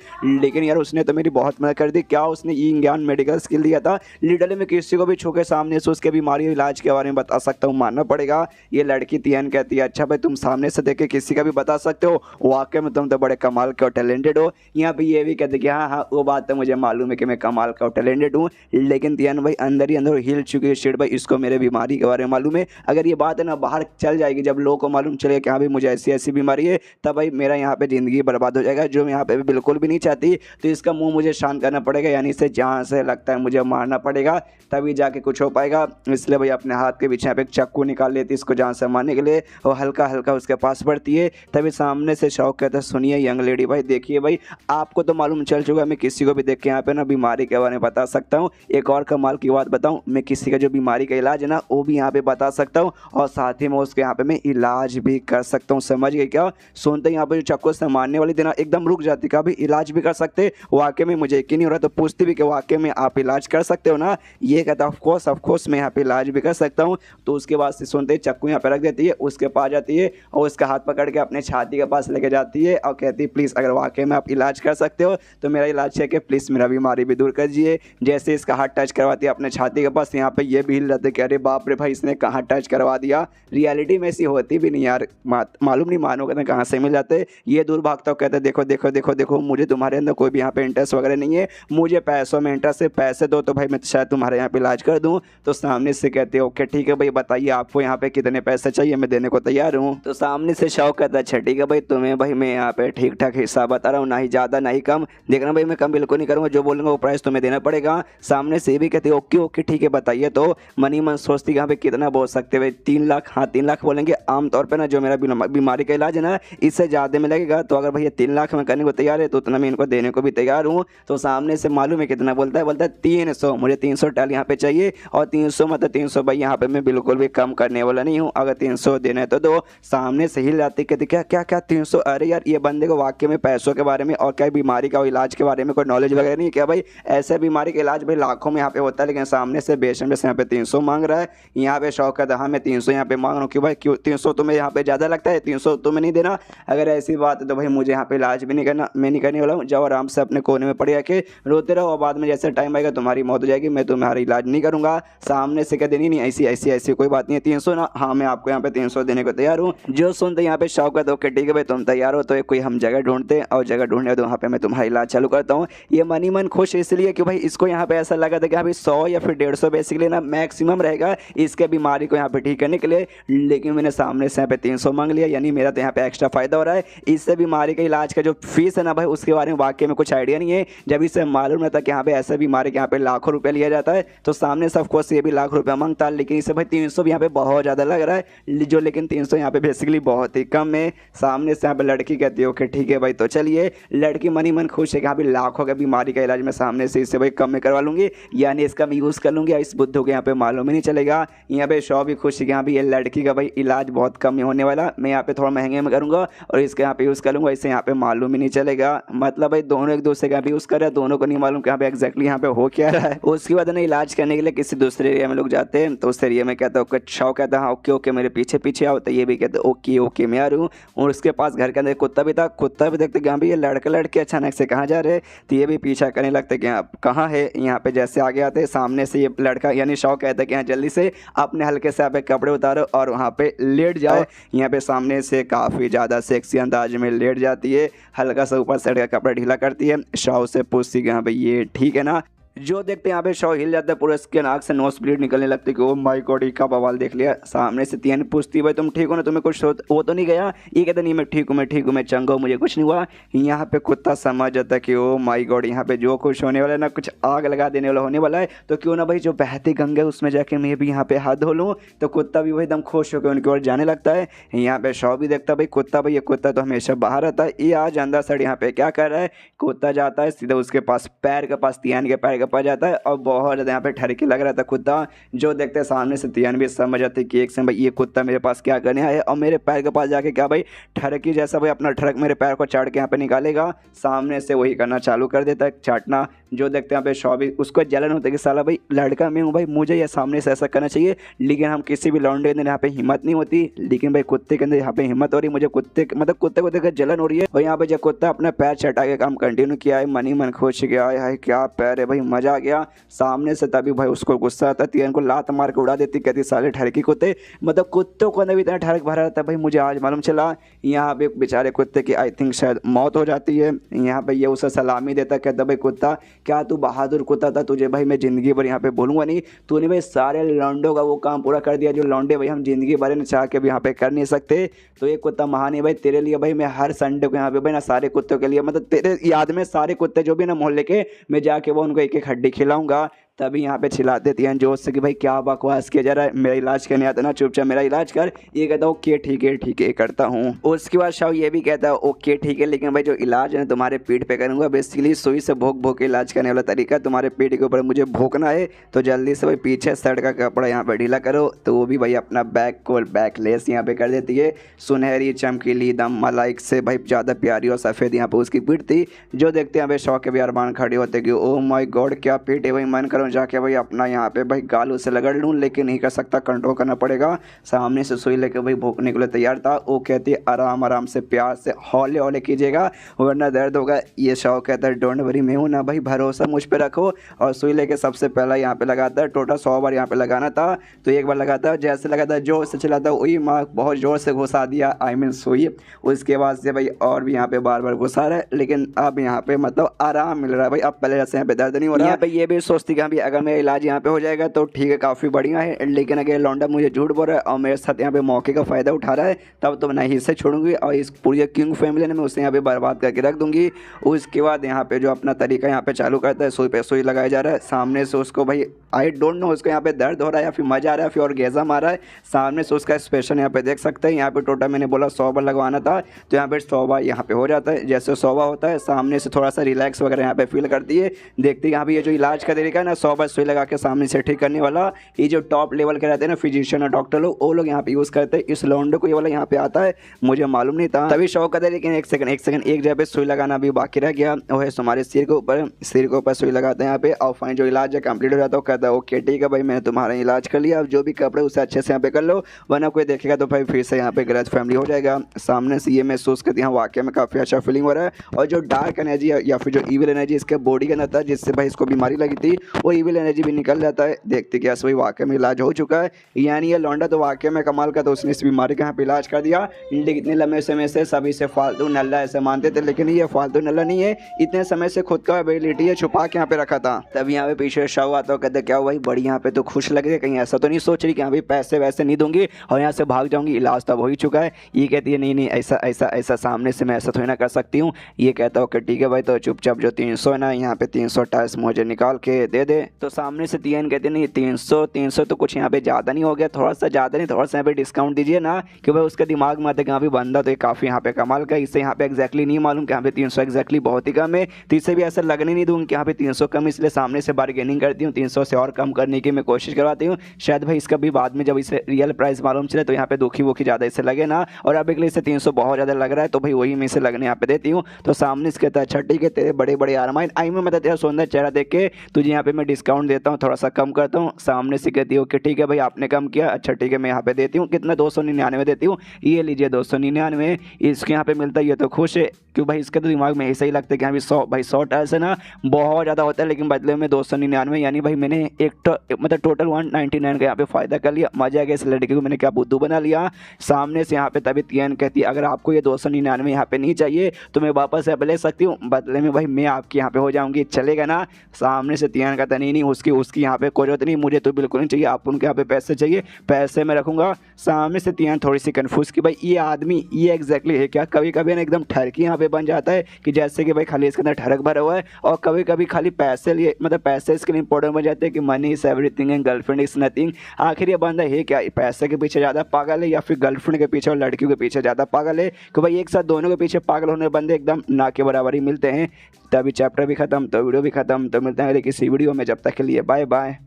लेकिन यार उसने तो मेरी बहुत मदद कर दी। क्या उसने ये ज्ञान मेडिकल स्किल दिया था, लिटरली मैं किसी को भी छू के सामने से उसके बीमारी इलाज के बारे में बता सकता हूँ, मानना पड़ेगा। ये लड़की तियन कहती है अच्छा भाई तुम सामने से देख के किसी का भी बता सकते हो, वाकई में तुम तो बड़े कमाल के और टैलेंटेड हो। यहाँ पे ये भी कहते कि हाँ हाँ वो बात तो मुझे मालूम है कि मैं कमाल का और टैलेंटेड हूँ, लेकिन तियन भाई अंदर ही अंदर हिल चुकी है शिट भाई, इसको मेरे बीमारी के बारे में मालूम है। अगर ये बात है ना बाहर चल जाएगी, जब लोगों को मालूम चलेगा कि हाँ भाई मुझे ऐसी ऐसी बीमारी है, तब भाई मेरा यहाँ पे ज़िंदगी बर्बाद हो जाएगा, जो मैं यहाँ पे भी बिल्कुल भी नहीं चाहती। तो इसका मुंह मुझे शांत करना पड़ेगा, यानी इसे जहाँ से लगता है मुझे मारना पड़ेगा, तभी जाके कुछ हो पाएगा। इसलिए भाई अपने हाथ के पीछे यहाँ पे एक चाकू निकाल लेती है इसको जान से मारने के लिए, और हल्का हल्का उसके पास बढ़ती है। तभी सामने से शौक कहता है सुनिए यंग लेडी भाई, देखिए भाई आपको तो मालूम चल चुका है, मैं किसी को भी देख के यहाँ पे ना बीमारी के बारे में बता सकता हूँ। एक और कमाल की बात बताऊँ, मैं किसी का जो बीमारी का इलाज है ना वो भी यहाँ पे बता सकता हूँ, और साथ ही मैं उसके यहाँ पे मैं इलाज भी कर सकता हूँ। समझ गए क्या? सुनते यहाँ पे जो चक्कू से मारने वाली देना एकदम रुक जाती, कभी इलाज भी कर सकते, वाकई में मुझे यकीन नहीं हो रहा। तो पूछती भी कि वाकई में आप इलाज कर सकते हो ना? ये कहता ऑफ कोर्स मैं यहाँ पे इलाज भी कर सकता हूँ। तो उसके बाद से सुनते चक्कू यहाँ पे रख देती है, उसके पास जाती है और उसका हाथ पकड़ के अपने छाती के पास लेके जाती है और कहती है प्लीज़ अगर वाकई में आप इलाज कर सकते हो तो मेरा इलाज चाहिए, प्लीज़ मेरा बीमारी भी दूर कर दीजिए। जैसे इसका हाथ टच करवाती है अपने छाती के पास, यहाँ पे ये भी हिल जाते कि अरे बाप रे भाई इसने कहाँ टच करवा दिया, रियलिटी में ऐसी होती भी नहीं यार, मालूम नहीं मानोगे ना कहाँ से मिल जाते। ये दूर भागता हो कहते देखो देखो देखो देखो मुझे तुम्हारे अंदर कोई भी यहाँ पे इंटरेस्ट वगैरह नहीं है, मुझे पैसों में इंटरेस्ट है, पैसे दो तो भाई मैं शायद तुम्हारे यहाँ पे इलाज कर दूँ। तो सामने से कहते हो ओके ठीक है भाई बताइए आपको यहाँ पे कितने पैसे चाहिए, मैं देने को तैयार हूँ। तो सामने से शौक कहता है अच्छा ठीक है भाई तुम्हें भाई मैं यहाँ पे ठीक ठाक हिसाब बता रहा हूँ, ना ही ज़्यादा ना ही कम, देखना भाई मैं कम बिल्कुल नहीं करूँगा, जो बोलूँगा वो प्राइस तुम्हें देना पड़ेगा। सामने से भी कहते ओके ओके ठीक है बताइए। तो मनी मन सोचती यहाँ पे कितना बोल सकते भाई 3 लाख, हाँ 3 लाख बोलेंगे। आमतौर पर ना जो मेरा बीमारी का इलाज है ना इससे ज़्यादा में लगेगा, तो अगर भैया 3 लाख में करने को तैयार है तो उतना मैं इनको देने को भी तैयार हूँ। तो सामने से मालूम है कितना बोलता है, बोलता है 300, मुझे 300 टाल यहाँ पे चाहिए, और 300 मतलब 300 भाई यहाँ पे मैं बिल्कुल भी कम करने वाला नहीं हूँ, अगर 300 देना है तो दो। सामने से हिल जाती कहती क्या क्या क्या 300, अरे यार ये बंदे को वाकई में पैसों के बारे में और क्या बीमारी का इलाज के बारे में कोई नॉलेज वगैरह नहीं है क्या भाई? ऐसे बीमारी का इलाज भाई लाखों में यहाँ पे होता है, लेकिन सामने से बेशम बेस यहाँ पे 300 मांग रहा है। यहाँ पे शौक है हाँ मैं 300 यहाँ पे मांग रहा हूँ, क्यों भाई क्यों 300 तुम्हें यहाँ पे ज़्यादा लगता है, 300 तुम्हें नहीं देना? अगर ऐसी बात है तो भाई मुझे यहाँ पे इलाज भी नहीं करना, मैं नहीं करने वाला हूँ, जाओ आराम से अपने कोने में पड़े के रोते रहो, और बाद में जैसे टाइम आएगा तुम्हारी मौत हो जाएगी, मैं तुम्हारा इलाज नहीं करूँगा। सामने से कहते नहीं ऐसी ऐसी ऐसी कोई बात नहीं है, 300 ना, हाँ मैं आपको यहाँ पे 300 देने को तैयार हूँ। जो सुनते यहाँ पे शौक है तो ठीक है भाई तुम तैयार हो तो कोई हम जगह ढूंढते हैं, और जगह ढूंढने तो वहाँ पे मैं तुम्हारा इलाज चालू करता हूँ। ये मनी मन खुश इसलिए कि भाई इसको यहाँ पे ऐसा लगा था कि अभी 100 या फिर 150 बेसिकली ना मैक्सिमम रहेगा इसके बीमारी को यहाँ पे ठीक करने के लिए, लेकिन मैंने सामने से यहाँ पे 300 मांग लिया, यानी मेरा तो यहाँ पे एक्स्ट्रा फायदा हो रहा है। इससे बीमारी का इलाज का जो फीस है ना भाई उसके बारे में वाकई में कुछ आइडिया नहीं है। जब इससे मालूम रहता कि यहाँ पे ऐसे बीमारी के यहाँ पे लाखों रुपया लिया जाता है तो सामने से ऑफकोर्स ये भी लाख रुपया मांगता है, लेकिन इससे भाई 300 भी यहाँ पे बहुत ज़्यादा लग रहा है, जो लेकिन 300 यहाँ पे बेसिकली बहुत ही कम है। सामने से यहाँ पे लड़की कहती है ओके ठीक है भाई तो चलिए। लड़की मनी मन खुश है कि यहाँ पे लाखों का बीमारी का इलाज मैं सामने से इससे भाई कम में करवा लूँगी, यानी इसका मैं यूज़ कर लूँगी, इस बुद्धू को यहाँ पे मालूम ही नहीं चलेगा। यहाँ पे शौ भी खुश है कि यहाँ पे ये लड़की का भाई इलाज बहुत कम ही होने वाला, मैं यहाँ पे थोड़ा महंगे में करूँगा और इसके यहाँ पे यूज़ करूँगा, इससे यहाँ पे मालूम ही नहीं चलेगा। मतलब भाई दोनों एक दूसरे का भी यूज़ कर रहे हैं, दोनों को नहीं मालूम कि यहाँ पे एक्जैक्टली यहाँ पे हो क्या रहा है। उसके बाद ना इलाज करने के लिए किसी दूसरे एरिया में लोग जाते हैं, तो उस एरिया में कहता है शौ कहता है हाँ ओके ओके मेरे पीछे पीछे आओ, तो ये भी कहते ओके ओके मैं आ रहा हूँ। और उसके पास घर के अंदर कुत्ता भी था, कुत्ता भी देखते कि हाँ भाई ये लड़के लड़के अचानक से कहाँ जा रहे हैं, तो ये भी पीछा करने लगते कि हाँ कहाँ है। यहाँ पे जैसे आगे आते सामने से ये लड़का यानी शौ कहता है कि हाँ जल्दी से अपने हल्के से यहाँ पे कपड़े उतारो और वहाँ पे लेट जाओ। यहाँ पे सामने से काफ़ी ज़्यादा सेक्सी अंदाज में लेट जाती है, हल्का सा ऊपर साइड का कपड़ा ढीला करती है। शौ से पूछती कि हाँ भाई ये ठीक है ना? जो देखते हैं यहाँ पे शौ हिल जाता है पूरा, इसके नाक से नोज ब्लीड निकलने लगती है कि ओ माय गॉड, का बवाल देख लिया। सामने से तियान पूछती है भाई तुम ठीक हो ना, तुम्हें कुछ वो तो नहीं गया? ये कहते नहीं मैं ठीक हूँ, मैं ठीक हूँ, मैं चंगा हूँ, मुझे कुछ नहीं हुआ। यहाँ पे कुत्ता समझ जाता है कि ओ माय गॉड, यहाँ पे जो कुछ होने वाला है ना, कुछ आग लगा देने वाला होने वाला है, तो क्यों ना भाई जो बहती गंगा है उसमें जाके मैं भी यहाँ पे हाथ धो लूँ। तो कुत्ता भी भाई एकदम खुश होकर उनकी ओर जाने लगता है। यहाँ पे शौ भी देखता है भाई कुत्ता, भाई ये कुत्ता तो हमेशा बाहर रहता है, ये आज अंदर साइड यहाँ पे क्या कर रहा है। कुत्ता जाता है सीधा उसके पास, पैर के पास, तियान के पैर के पास जाता है और बहुत ज़्यादा यहाँ पे ठरकी लग रहा था कुत्ता। जो देखते हैं सामने से तियान भी समझ जाते हैं कि एक समय भाई ये कुत्ता मेरे पास क्या करने आया है और मेरे पैर के पास जाके क्या भाई ठरकी जैसा भाई अपना ठरक मेरे पैर को चाट के यहाँ पे निकालेगा। सामने से वही करना चालू कर देता है, चाटना। जो देखते हैं यहाँ पे शौ भी, उसको जलन होता है कि साला भाई लड़का मैं हूँ भाई, मुझे ये सामने से ऐसा करना चाहिए, लेकिन हम किसी भी लौंडे के अंदर यहाँ पे हिम्मत नहीं होती, लेकिन भाई कुत्ते के अंदर यहाँ पे हिम्मत हो रही। मुझे कुत्ते मतलब कुत्ते को देखकर जलन हो रही है। और यहाँ पे जब कुत्ता अपना पैर चटा के काम कंटिन्यू किया है, मन ही मन खुश गया है, क्या पैर है भाई, मजा आ गया। सामने से तभी भाई उसको गुस्सा आता है, तियान को लात मार के उड़ा देती, कहती साले ठरकी कुत्ते, मतलब कुत्तों को अंदर भी इतना ठरक भरा रहता है भाई, मुझे आज मालूम चला। यहाँ पे बेचारे कुत्ते की आई थिंक शायद मौत हो जाती है। यहाँ पे ये उसे सलामी देता, कहता भाई कुत्ता क्या तू बहादुर कुत्ता था, तुझे भाई मैं ज़िंदगी भर यहाँ पे भूलूंगा नहीं, तूने भाई सारे लौंडों का वो काम पूरा कर दिया जो लौंडे भाई हम ज़िंदगी भर ने चाह के भी यहाँ पे कर नहीं सकते। तो ये कुत्ता महान है भाई, तेरे लिए भाई मैं हर संडे को यहाँ पे भाई ना सारे कुत्तों के लिए, मतलब तेरे याद में सारे कुत्ते जो भी ना मोहल्ले के, मैं जाके वो उनको एक एक हड्डी खिलाऊंगा। तभी यहाँ पे चिल्ला देती हैं जोश से कि भाई क्या बकवास किया जा रहा है, मेरा इलाज करने आता ना, चुपचाप मेरा इलाज कर। ये कहता है ओके ठीक है करता हूँ। उसके बाद शाह ये भी कहता है ओके ठीक है, लेकिन भाई जो इलाज है तुम्हारे पीठ पे करूँगा, बेसिकली सुई से भोंक भोंक के इलाज करने वाला तरीका, तुम्हारे पीठ के ऊपर मुझे भोंकना है, तो जल्दी से भाई पीछे शर्ट का कपड़ा यहाँ पर ढीला करो। तो वो भी भाई अपना बैक लेस यहाँ पे कर देती है, सुनहरी चमकीली दम मलाइक से भाई ज़्यादा प्यारी और सफ़ेद यहाँ पे उसकी पीठ थी। जो देखते हैं भाई शौक के भी अरमान खड़े होते कि ओ माय गॉड क्या पीठ है भाई, मन करो जाके भाई अपना यहाँ पे भाई गाल उसे लगड़ लूँ, लेकिन नहीं कर सकता, कंट्रोल करना पड़ेगा। सामने से सुई लेके भाई भोंकने के लिए तैयार था। वो कहती है आराम आराम से प्यार से हौले हौले कीजिएगा वरना दर्द होगा। ये शौक कहता है डोंट वरी, मैं हूँ ना भाई, भरोसा मुझ पे रखो। और सुई लेके सबसे पहला यहाँ पे लगाता है, टोटल 100 बार यहाँ पे लगाना था, तो एक बार लगाता है, जैसे लगाता है जोर से चलाता है, वही माँ बहुत जोर से घुसा दिया, आई मीन सुई। उसके बाद से भाई और भी यहाँ पे बार बार घुसा रहा है, लेकिन अब यहाँ पे मतलब आराम मिल रहा है भाई, अब पहले जैसे यहाँ पे दर्द नहीं हो रहा है। यहाँ पे ये भी सोचती कि अगर मेरा इलाज यहाँ पे हो जाएगा तो ठीक है, काफ़ी बढ़िया है, लेकिन अगर लौंडा मुझे झूठ बोल रहा है और मेरे साथ यहाँ पे मौके का फ़ायदा उठा रहा है, तब तो मैं नहीं से छोड़ूंगी और इस पूरी किंग फैमिली ने मैं उसे यहाँ पे बर्बाद करके रख दूंगी। उसके बाद यहाँ पे जो अपना तरीका यहाँ पे चालू करता है, सुई पे सुई लगाया जा रहा है। सामने से उसको भाई आई डोंट नो उसको यहाँ पे दर्द हो रहा है या फिर मजा आ रहा है फिर और गेजा मारा है। सामने से उसका एक्सप्रेशन यहाँ पे देख सकते हैं। यहाँ पे टोटल मैंने बोला 100 बार लगवाना था, तो यहाँ पे 100 बार यहाँ पे हो जाता है। जैसे 100 बार होता है, सामने से थोड़ा सा रिलैक्स वगैरह यहाँ पे फील करती है। देखते हैं यहाँ पे ये जो इलाज का तरीका है ना, 100 बार सुई लगा के सामने से ठीक करने वाला, ये जो टॉप लेवल के रहते हैं ना फिजिशियन और डॉक्टर लोग, वो लोग यहाँ पे यूज़ करते हैं। इस लौंडे को ये वाला यहाँ पे आता है, मुझे मालूम नहीं था, तभी शौक करता है। लेकिन एक सेकंड एक जगह पे सुई लगाना भी बाकी रह गया, वो है तुम्हारे सिर के ऊपर सुई लगाते हैं यहाँ पे। और फाइन जो इलाज है कंप्लीट हो जाता है, कहता है ओके ठीक है भाई मैंने तुम्हारा इलाज कर लिया, अब जो भी कपड़े उसे अच्छे से यहाँ पे कर लो, वरना कोई देखेगा तो भाई फिर से यहाँ पे गलत फैमिली हो जाएगा। सामने से ये महसूस करती है वाकई में काफ़ी अच्छा फीलिंग हो रहा है। और जो डार्क एनर्जी या फिर जो ईविल एनर्जी इसके बॉडी के अंदर था, जिससे भाई इसको बीमारी लगी थी, वो ईविल एनर्जी भी निकल जाता है। देखते कि भाई वाकई में इलाज हो चुका है, यानी ये लौंडा तो वाकई में कमाल का, तो उसने इस बीमारी का यहाँ पे इलाज कर दिया। इतने लंबे समय से सभी से फालतू नल्ला ऐसे मानते थे, लेकिन ये फालतू नल्ला नहीं है, इतने समय से खुद का एबिलिटी है छुपा के यहाँ पे रखा था। तब यहाँ पे पीछे शव आता है, कहते क्या भाई बड़ी यहाँ पे तो खुश लग रही है, कहीं ऐसा तो नहीं सोच रही कि यहाँ पे पैसे वैसे नहीं दूंगी और यहाँ से भाग जाऊंगी, इलाज तब हो ही चुका है। ये कहती है नहीं ऐसा ऐसा ऐसा सामने से मैं ऐसा थोड़ी ना कर सकती हूँ। ये कहता है ओके ठीक है भाई, तो चुपचाप जो 300 है ना, यहाँ पे 300 टाइल्स मुझे निकाल के दे दे। तो सामने से तियान कहते नहीं 300 तो कुछ यहाँ पे ज़्यादा नहीं हो गया, थोड़ा सा ज़्यादा नहीं, थोड़ा सा यहाँ पे डिस्काउंट दीजिए ना, कि भाई उसके दिमाग में आता है कि यहाँ पे बंदा तो ये काफ़ी यहाँ पे कमाल का, इससे यहाँ पे एक्जैक्टली नहीं मालूम कि यहाँ पे 300 एक्जैक्टली बहुत ही कम है, तो इससे भी ऐसा लगने नहीं दूँगी कि यहाँ पे 300 कम, इसलिए सामने से बार्गेनिंग करती हूँ, 300 से और कम करने की मैं कोशिश करवाती हूँ। शायद भाई इसका भी बाद में जब इसे रियल प्राइस मालूम चले तो यहाँ पे दुखी वुखी ज़्यादा इससे लगे ना, और अब एक इसे 300 बहुत ज़्यादा लग रहा है, तो भाई वही मैं इसे लगने यहाँ पे देती हूँ। तो सामने से कहता है अच्छा ठीक है, तेरे बड़े बड़े आरमान आई में मतलब तेरा सुंदर चेहरा देख के तुझे यहाँ पे मैं डिस्काउंट देता हूँ, थोड़ा सा कम करता हूँ। सामने से कहती है ओके ठीक है भाई आपने कम किया, अच्छा ठीक है मैं यहाँ पे देती हूँ, कितना 299 देती हूँ, ये लीजिए 299। इसके यहाँ पे मिलता है, ये तो खुश है क्यों भाई, इसके तो दिमाग में ऐसा ही लगता है कि हाँ भाई 100 भाई 100 टाइल्स है ना बहुत ज़्यादा होता है, लेकिन बदले में 299, यानी भाई मैंने मतलब टोटल 199 का यहाँ पे फ़ायदा कर लिया। मजा आ गया, इस लड़के को मैंने क्या बुद्धू बना लिया। सामने से यहाँ पे तभी तियन कहती है अगर आपको ये 299 यहाँ पे नहीं चाहिए तो मैं वापस यहाँ पे ले सकती हूँ, बदले में भाई मैं आपके यहाँ पे हो जाऊँगी, चलेगा ना। सामने से तियन का नहीं उसकी यहाँ पे कोई जरूरत नहीं, मुझे तो बिल्कुल नहीं चाहिए, आप उनके यहाँ पे पैसे चाहिए, पैसे मैं रखूँगा। सामने से तियन थोड़ी सी कन्फ्यूज़ कि भाई ये आदमी ये एग्जैक्टली है क्या। कभी कभी ना एकदम ठरकी यहाँ पे बन जाता है कि जैसे कि भाई खाली इसके अंदर ठरक भरा हुआ है, और कभी कभी खाली पैसे लिए मतलब पैसे इसके लिए इंपॉर्टेंट बन जाते हैं कि money is everything and girlfriend is nothing. आखिर ये बंदा है क्या, पैसे के पीछे ज़्यादा पागल है या फिर गर्लफ्रेंड के पीछे और लड़कियों के पीछे ज़्यादा पागल है, कि भाई एक साथ दोनों के पीछे पागल होने बंदे एकदम ना के बराबर ही मिलते हैं। तभी चैप्टर भी खत्म, तो वीडियो भी खत्म, तो मिलते हैं किसी वीडियो में, जब तक के लिए बाय बाय।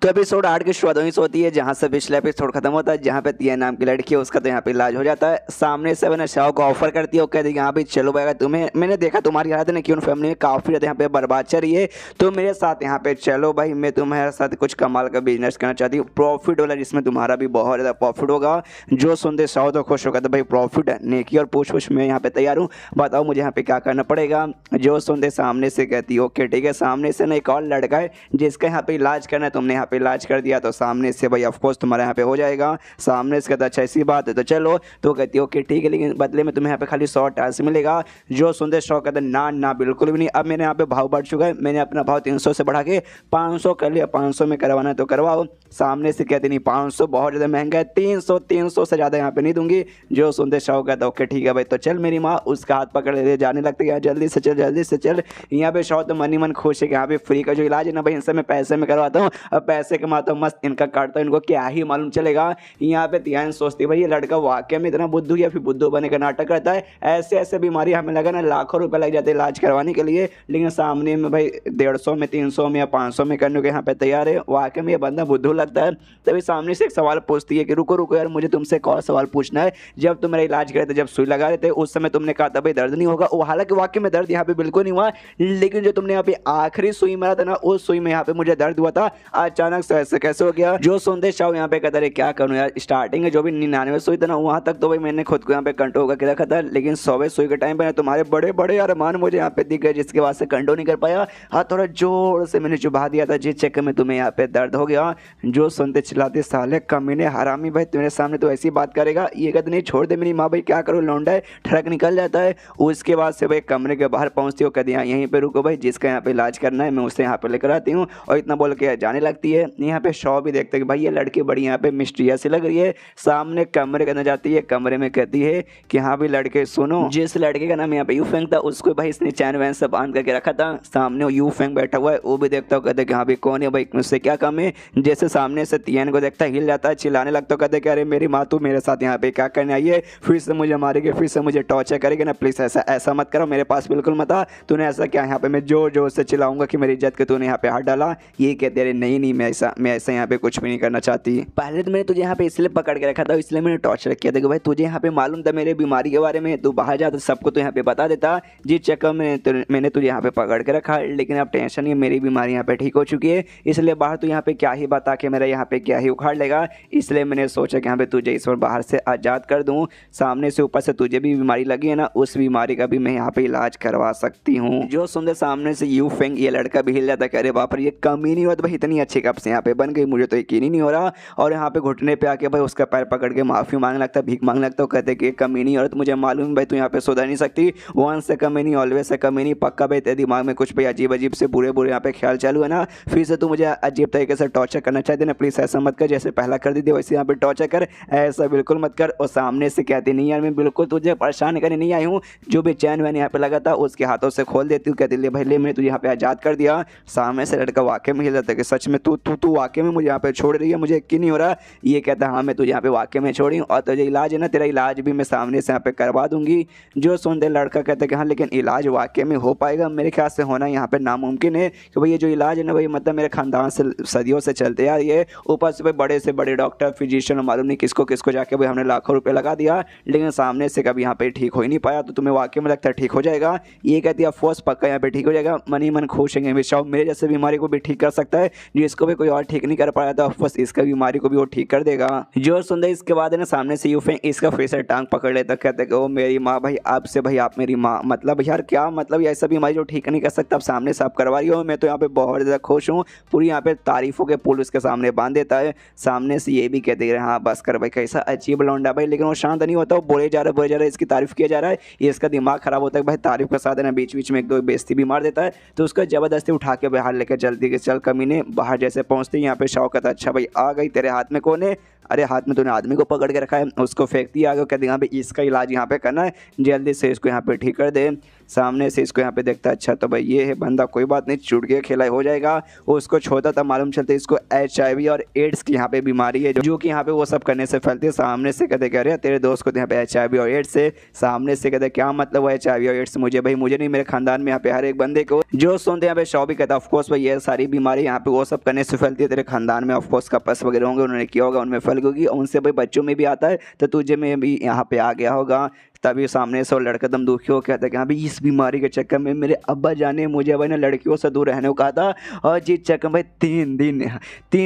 तो एपिसोड 8 की शुरुआत वहीं से होती है जहाँ से पिछला एपिसोड खत्म होता है, जहाँ पे तिया नाम की लड़की है उसका तो यहाँ पे इलाज हो जाता है। सामने से मैंने शाह को ऑफर करती है, वो कहती है यहाँ पे चलो भाई तुम्हें मैंने देखा तुम्हारी हालत है कि उन फैमिली में काफ़ी ज़्यादा यहाँ पे बर्बाद चल रही है, तो मेरे साथ यहाँ पे चलो भाई, मैं तुम्हारे साथ कुछ कमाल का बिजनेस करना चाहती हूँ, प्रॉफिट वाला, जिसमें तुम्हारा भी बहुत ज़्यादा प्रॉफिट होगा। जो सुनते शाह तो खुश होगा, तो भाई प्रॉफिट नेकी और पूछ मैं यहाँ पे तैयार हूँ, बताओ मुझे यहाँ पे क्या करना पड़ेगा। जो सुनते सामने से कहती है ओके ठीक है। सामने से ना एक और लड़का है जिसका यहाँ पे इलाज करना है, तुमने यहाँ पे इलाज कर दिया, तो सामने से भाई ऑफकोर्स तुम्हारे यहाँ पे हो जाएगा। सामने से कहता अच्छा ऐसी बात है तो चलो, तो कहती है ओके ठीक है, लेकिन बदले में तुम्हें यहाँ पे खाली 100 टाइल्स मिलेगा। जो सुनते शौक कहते ना ना बिल्कुल भी नहीं, अब मेरे यहाँ पे भाव बढ़ चुका है, मैंने अपना भाव 300 से बढ़ा के 500 कर लिया, 500 में करवाना है तो करवाओ। सामने से कहते नहीं 500 बहुत ज़्यादा महंगा है, 300 से ज़्यादा यहाँ पे नहीं दूंगी। जो सुनते शौक कहता ओके ठीक है भाई तो चल, मेरी माँ उसका हाथ पकड़ ले जाने लगती है जल्दी से चल जल्दी से चल। यहाँ पे शौक तो मन ही मन खुश है कि यहाँ पे फ्री का जो इलाज है ना भाई इनसे मैं पैसे में करवाता हूँ, अब पैसे कमाता हूँ मस्त इनका काटता हूँ, इनको क्या ही मालूम चलेगा। यहाँ पे तियान सोचती भाई ये लड़का वाकई में इतना बुद्धू या फिर बुद्धू बने का नाटक करता है। ऐसे ऐसे बीमारी हमें लगा ना लाखों रुपए लग जाते हैं इलाज करवाने के लिए, लेकिन सामने में भाई 150 में 300 में या 500 में करने के यहाँ पे तैयार है। वाकई में ये बंदा बुद्धू लगता है। तभी सामने से एक सवाल पूछती है कि रुको रुको यार, मुझे तुमसे एक और सवाल पूछना है। जब तुम मेरा इलाज करे थे, जब सुई लगा रहे थे, उस समय तुमने कहा था भाई दर्द नहीं होगा, वो हालांकि वाकई में दर्द यहाँ पे बिल्कुल नहीं हुआ, लेकिन जो तुमने यहाँ पे आखिरी सुई मारा था ना, उस सुई में यहाँ पे मुझे दर्द हुआ था, अचानक से ऐसे कैसे हो गया। जो सुनते शाह यहाँ पे कहता है क्या करूँ यार, स्टार्टिंग में जो भी 99 सुई था ना वहाँ तक तो भाई मैंने खुद को यहाँ पे कंट्रोल करके रखा था, लेकिन 100वें सुई के टाइम पे तुम्हारे बड़े बड़े अरमान मुझे यहाँ पे दिख गए, जिसके बाद से कंट्रोल नहीं कर पाया। हाँ थोड़ा जोर से मैंने चुभा दिया था, जिस चक्कर में तुम्हें यहाँ पे दर्द हो गया। जो सुनते चिल्लाते साले कमीने हरामी भाई तुम्हारे सामने तो ऐसी बात करेगा, ये कहते नहीं छोड़ दे मेरी माँ भाई क्या करो, लौंडा है, ठड़क निकल जाता है। उसके बाद से भाई कमरे के बाहर पहुँचती हो, कहती यहीं पे रुको भाई, जिसका यहाँ पे इलाज करना है मैं उसे यहाँ पे लेकर आती हूँ, और इतना बोल के जाने लगती है। यहाँ पे शॉ भी देखते कि भाई ये लड़की बड़ी यहाँ पे मिस्टीरियस लग रही है। सामने कमरे के अंदर जाती है, कमरे में कहती है कि हाँ भाई लड़के सुनो, जिस लड़के का नाम यहाँ पे यूफेंग था उसको भाई इसने चैन वैन से बांध करके रखा था। सामने वो यूफेंग बैठा हुआ है, वो भी देखता हो, कहते कि हाँ भाई कौन है भाई, मुझसे क्या काम है। जैसे सामने से तियन को देखता हिल जाता है, चिल्लाने लगता, कहते कि अरे मेरी माँ तू मेरे साथ यहाँ पे क्या करने आई है, फिर से मुझे मारेगी, फिर से मुझे टॉर्चर करेगी ना, प्लीज़ ऐसा ऐसा मत करो, मेरे पास बिल्कुल मत आ, तूने ऐसा क्या। यहाँ पे मैं जोर जोर से चिल्लाऊंगा कि मेरी इज्जत के तूने यहाँ पे हाथ डाला। ये कहते अरे नहीं मैं ऐसा यहाँ पे कुछ भी नहीं करना चाहती। पहले तो मैंने तुझे यहाँ पे इसलिए पकड़ के रखा था, इसलिए मैंने टॉर्चर किया था कि भाई तुझे यहाँ पे मालूम था मेरे बीमारी के बारे में, तू बाहर जाता सबको तो यहाँ पे बता देता, जिस चक्कर में मैंने तुझे यहाँ पे पकड़ के रखा। लेकिन अब टेंशन नहीं, मेरी बीमारी यहाँ पे ठीक हो चुकी है, इसलिए बाहर तू यहाँ पे क्या ही बता के मेरा यहाँ पे क्या ही उखाड़ लेगा, इसलिए मैंने सोचा कि यहाँ पे तुझे इस बार बाहर से आज़ाद कर दूँ। सामने से ऊपर से तुझे भी बीमारी लगी है ना, उस बीमारी का भी मैं यहाँ पे इलाज करवा सकती हूँ। जो सुनते सामने से यूफेंग ये लड़का भी हिल जाता है, अरे बाप रे ये कमी नहीं हुआ तो भाई इतनी अच्छी कब से यहाँ पे बन गई, मुझे तो यकीन ही नहीं हो रहा। और यहाँ पे घुटने पे आके भाई उसका पैर पकड़ के माफ़ी मांगने लगता है, भीख मांगने लगता है। कहते कि कमी नहीं हो रहा, तो मुझे मालूम भाई तू यहाँ पे सुधर नहीं सकती, वन से कमी नहीं ऑलवेज से कमी नहीं, पक्का भाई तेरे दिमाग में कुछ भाई अजीब अजीब से बुरे बुरे यहाँ पे ख्याल चालू है ना, फिर से तू मुझे अजीब तरीके से टॉर्चर करना चाहती है ना, प्लीज़ ऐसा मत कर, जैसे पहला कर दी थी वैसे यहाँ पे टॉर्चर कर, ऐसा बिल्कुल मत कर। और सामने से कहती नहीं यार मैं बिल्कुल तुझे परेशान करने नहीं आई हूँ, जो भी चैन वैन यहाँ पे लगा था उसके हाथों से खोल देती हूँ। कहती ले भाई ले मैंने तुझे यहाँ पे आज़ाद कर दिया। सामने से लड़का वाकई में हिल जाता है कि सच में तू तू वाकई में मुझे यहाँ पे छोड़ रही है, मुझे यकीन नहीं हो रहा। ये कहता है हाँ मैं तुझे यहाँ पे वाकई में छोड़ी हूँ और तुझे इलाज है ना, तेरा इलाज भी मैं सामने से यहाँ पे करवा दूंगी। जो सुनते लड़का कहता है कि हाँ लेकिन इलाज वाकई में हो पाएगा, मेरे ख्याल से होना यहाँ पे नामुमकिन है कि भाई ये जो इलाज है ना भाई मतलब मेरे खानदान से सदियों से चलते आ रही है। ऊपर से भाई बड़े से बड़े डॉक्टर फिजिशियन मालूम नहीं किसको किसको जाके भाई हमने लाखों रुपए लगा दिया, लेकिन सामने से कभी यहाँ पे ठीक हो ही नहीं पाया। तो तुम्हें वाकई में लगता है ठीक हो जाएगा? ये कहती है ऑफकोर्स पक्का यहाँ पे ठीक हो जाएगा, मन ही मन खुश हैं हमेशा। मेरे जैसे बीमारी को भी ठीक कर सकता है, जिसको भी कोई और ठीक नहीं कर पाया था ऑफकोर्स इसका बीमारी को भी वो ठीक कर देगा। जो सुनते इसके बाद है ना सामने से यूं इसका फेसर टांग पकड़ लेता, कहते कि ओ मेरी माँ भाई आपसे भाई आप मेरी माँ, मतलब यार क्या मतलब ऐसा बीमारी जो ठीक नहीं कर सकता आप सामने से आप करवा रही हो। मैं तो यहाँ पे बहुत ज़्यादा खुश हूँ, पूरी यहाँ पे तारीफों के पुल उसके सामने बांध देता है। सामने से ये भी कहते हैं हाँ बस कर भाई, कैसा अजीब लौंडा भाई। लेकिन वो शांत नहीं होता, वो बोले जा रहा है इसकी तारीफ किया जा रहा है, ये इसका दिमाग खराब होता है भाई। तारीफ के साथ है ना बीच बीच में एक दो बेइज्जती भी मार देता है, तो उसको जबरदस्ती उठा के बाहर लेकर जल्दी के चल कमीने। बाहर जैसे पहुँचते ही यहाँ पे शौकत अच्छा भाई आ गई, तेरे हाथ में कौन है? अरे हाथ में तूने आदमी को पकड़ के रखा है, उसको फेंक दिया आगे, कहते यहाँ पे इसका इलाज यहाँ पे करना है, जल्दी से इसको यहाँ पे ठीक कर दे। सामने से इसको यहाँ पे देखता अच्छा तो भाई ये है बंदा, कोई बात नहीं चुट के खेला हो जाएगा। वो उसको छोटा था मालूम चलता इसको HIV और एड्स की यहाँ पे बीमारी है, जो कि यहाँ पे वो सब करने से फैलती है। सामने से कहते कह रहे तेरे दोस्त को यहाँ पे HIV और एड्स है। सामने से कहते क्या मतलब वो HIV और एड्स मुझे भाई मुझे नहीं, मेरे खानदान में यहाँ पे हर एक बंदे को। जो सुनते यहाँ पे शौ भी कहता ऑफकोर्स भाई ये सारी बीमारी यहाँ पे वो सब करने से फैलती है, तेरे खानदान में ऑफकोर्स कपस वगैरह होंगे उन्होंने किया होगा उनमें फैल गई, उनसे भाई बच्चों में भी आता है तो तुझे में भी यहाँ पे आ गया होगा। तभी सामने से वो लड़का दम दुखी हो कहता है कि हाँ भाई इस बीमारी के चक्कर में मेरे अब्बा जाने मुझे भाई ना लड़कियों से दूर रहने को कहा था, और जिस चक्कर भाई 3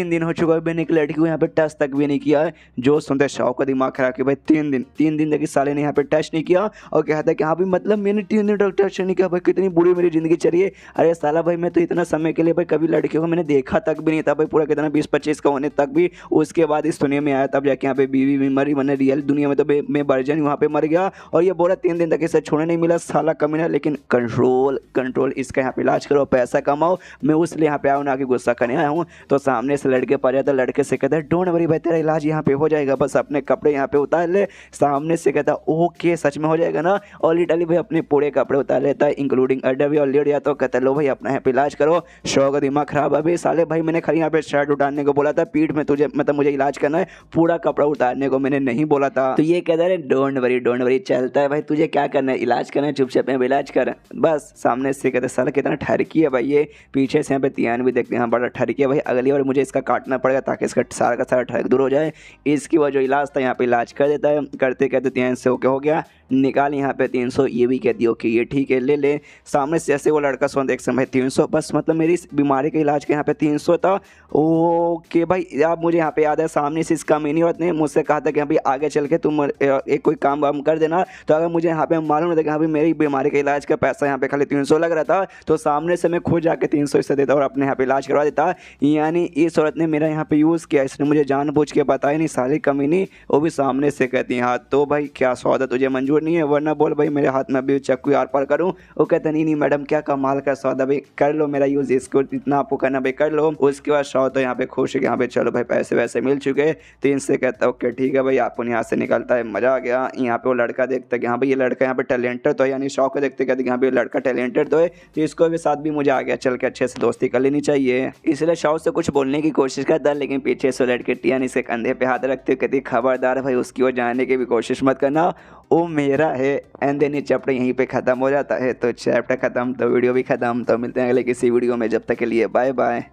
दिन हो चुका है मैंने एक लड़की को यहाँ पे टच तक भी नहीं किया है। जो सुनते शौक का दिमाग खराब कि भाई 3 दिन तक साले ने यहाँ पे टच नहीं किया, और कहता है कि हाँ भाई मतलब मैंने 3 दिन तक टच नहीं किया, भाई कितनी बुरी मेरी ज़िंदगी चली है। अरे साला भाई मैं तो इतना समय के लिए भाई कभी लड़कियों को मैंने देखा तक भी नहीं था भाई, पूरा कितना 20-25 का होने तक भी। उसके बाद इस दुनिया में आया तब जाके यहाँ पे बीवी भी मरी, मैंने रियल दुनिया में तो मैं वर्जन वहाँ पे मर गया, और ये बोला 3 दिन तक इसे छोड़ने नहीं मिला साला कमीना। लेकिन कंट्रोल इसका यहाँ पे इलाज करो पैसा कमाओ, मैं उसलिए यहाँ पे आया हूँ ना कि गुस्सा करने आया हूँ। तो सामने से लड़के पर जाता, लड़के से कहता है डोंट वरी भाई तेरा इलाज यहाँ पे हो जाएगा, बस अपने कपड़े यहाँ पे उतार ले। सामने से कहता ओके सच में हो जाएगा ना, और लिटरली भाई अपने पूरे कपड़े उतार लेता है इंक्लूडिंग अंडरवियर और लेट जाता है। कहता लो भाई अपना यहाँ पे इलाज करो, शो का दिमाग खराब है भाई साले भाई, मैंने खाली यहाँ पे शर्ट उतारने को बोला था, पीठ में तुझे मतलब मुझे इलाज करना है, पूरा कपड़ा उतारने को मैंने नहीं बोला था। तो ये कहता है डोंट वरी चलता है भाई, तुझे क्या करना है इलाज करना है, चुपचाप में इलाज कर बस। सामने से कहते साला कितना ठरकी है भाई ये, पीछे से यहाँ पे तियान भी देखते हैं बड़ा ठरकी है भाई, अगली बार मुझे इसका काटना पड़ेगा ताकि इसका सारा का सारा ठरक दूर हो जाए। इसकी वजह जो इलाज था यहाँ पे इलाज कर देता है, करते कहते तियान से ओके हो गया, निकाल यहाँ पे 300, ये भी कहती है ओके ये ठीक है ले ले। सामने से जैसे वो लड़का सुन देख समय 300 बस मतलब मेरी इस बीमारी के इलाज के यहाँ पे 300 था। ओके भाई अब मुझे यहाँ पे याद है, सामने से इसका मीनी औरत ने मुझसे कहा था कि अभी आगे चल के तुम एक कोई काम वाम कर देना, तो अगर मुझे यहाँ पे मालूम होता कि हाँ भाई मेरी बीमारी के इलाज का पैसा यहाँ पे खाली 300 लग रहा था, तो सामने से मैं खुद जाके 300 इससे देता और अपने यहाँ पे इलाज करवा देता। यानी इस औरत ने मेरा यहाँ पे यूज़ किया, इसने मुझे जानबूझ के बताया नहीं सारी कमीनी। वो भी सामने से कहती है हाँ तो भाई क्या सौदा तुझे मंजूर नहीं है, वरना बोल भाई मेरे हाथ में अभी चक्कू आर पार करूँ। वो कहते नहीं मैडम क्या कमाल का सौदा भाई, कर लो मेरा यूज़, इसको इतना आपको करना भाई कर लो। उसके बाद शौ तो यहाँ पे खुश है कि यहाँ पे चलो भाई पैसे वैसे मिल चुके, तो इनसे कहता है ओके ठीक है भाई आपको यहाँ से निकलता है, मज़ा आ गया। यहाँ पे वो लड़का देखता है कि हाँ भाई ये लड़का यहाँ पे टैलेंटेड तो है, यानी शौक को देखते कहते यहाँ पे लड़का टैलेंटेड तो है, तो इसको भी साथ भी मुझे आ गया चल के अच्छे से दोस्ती कर लेनी चाहिए। इसलिए शौक से कुछ बोलने की कोशिश करता, लेकिन पीछे से लड़के टियान इसके कंधे पे हाथ रखते कहती खबरदार भाई उसकी ओर जाने की भी कोशिश मत करना, वो मेरा है। एंड देन ये चैप्टर यहीं पे ख़त्म हो जाता है। तो चैप्टर ख़त्म तो वीडियो भी ख़त्म, तो मिलते हैं अगले किसी वीडियो में, जब तक के लिए बाय बाय।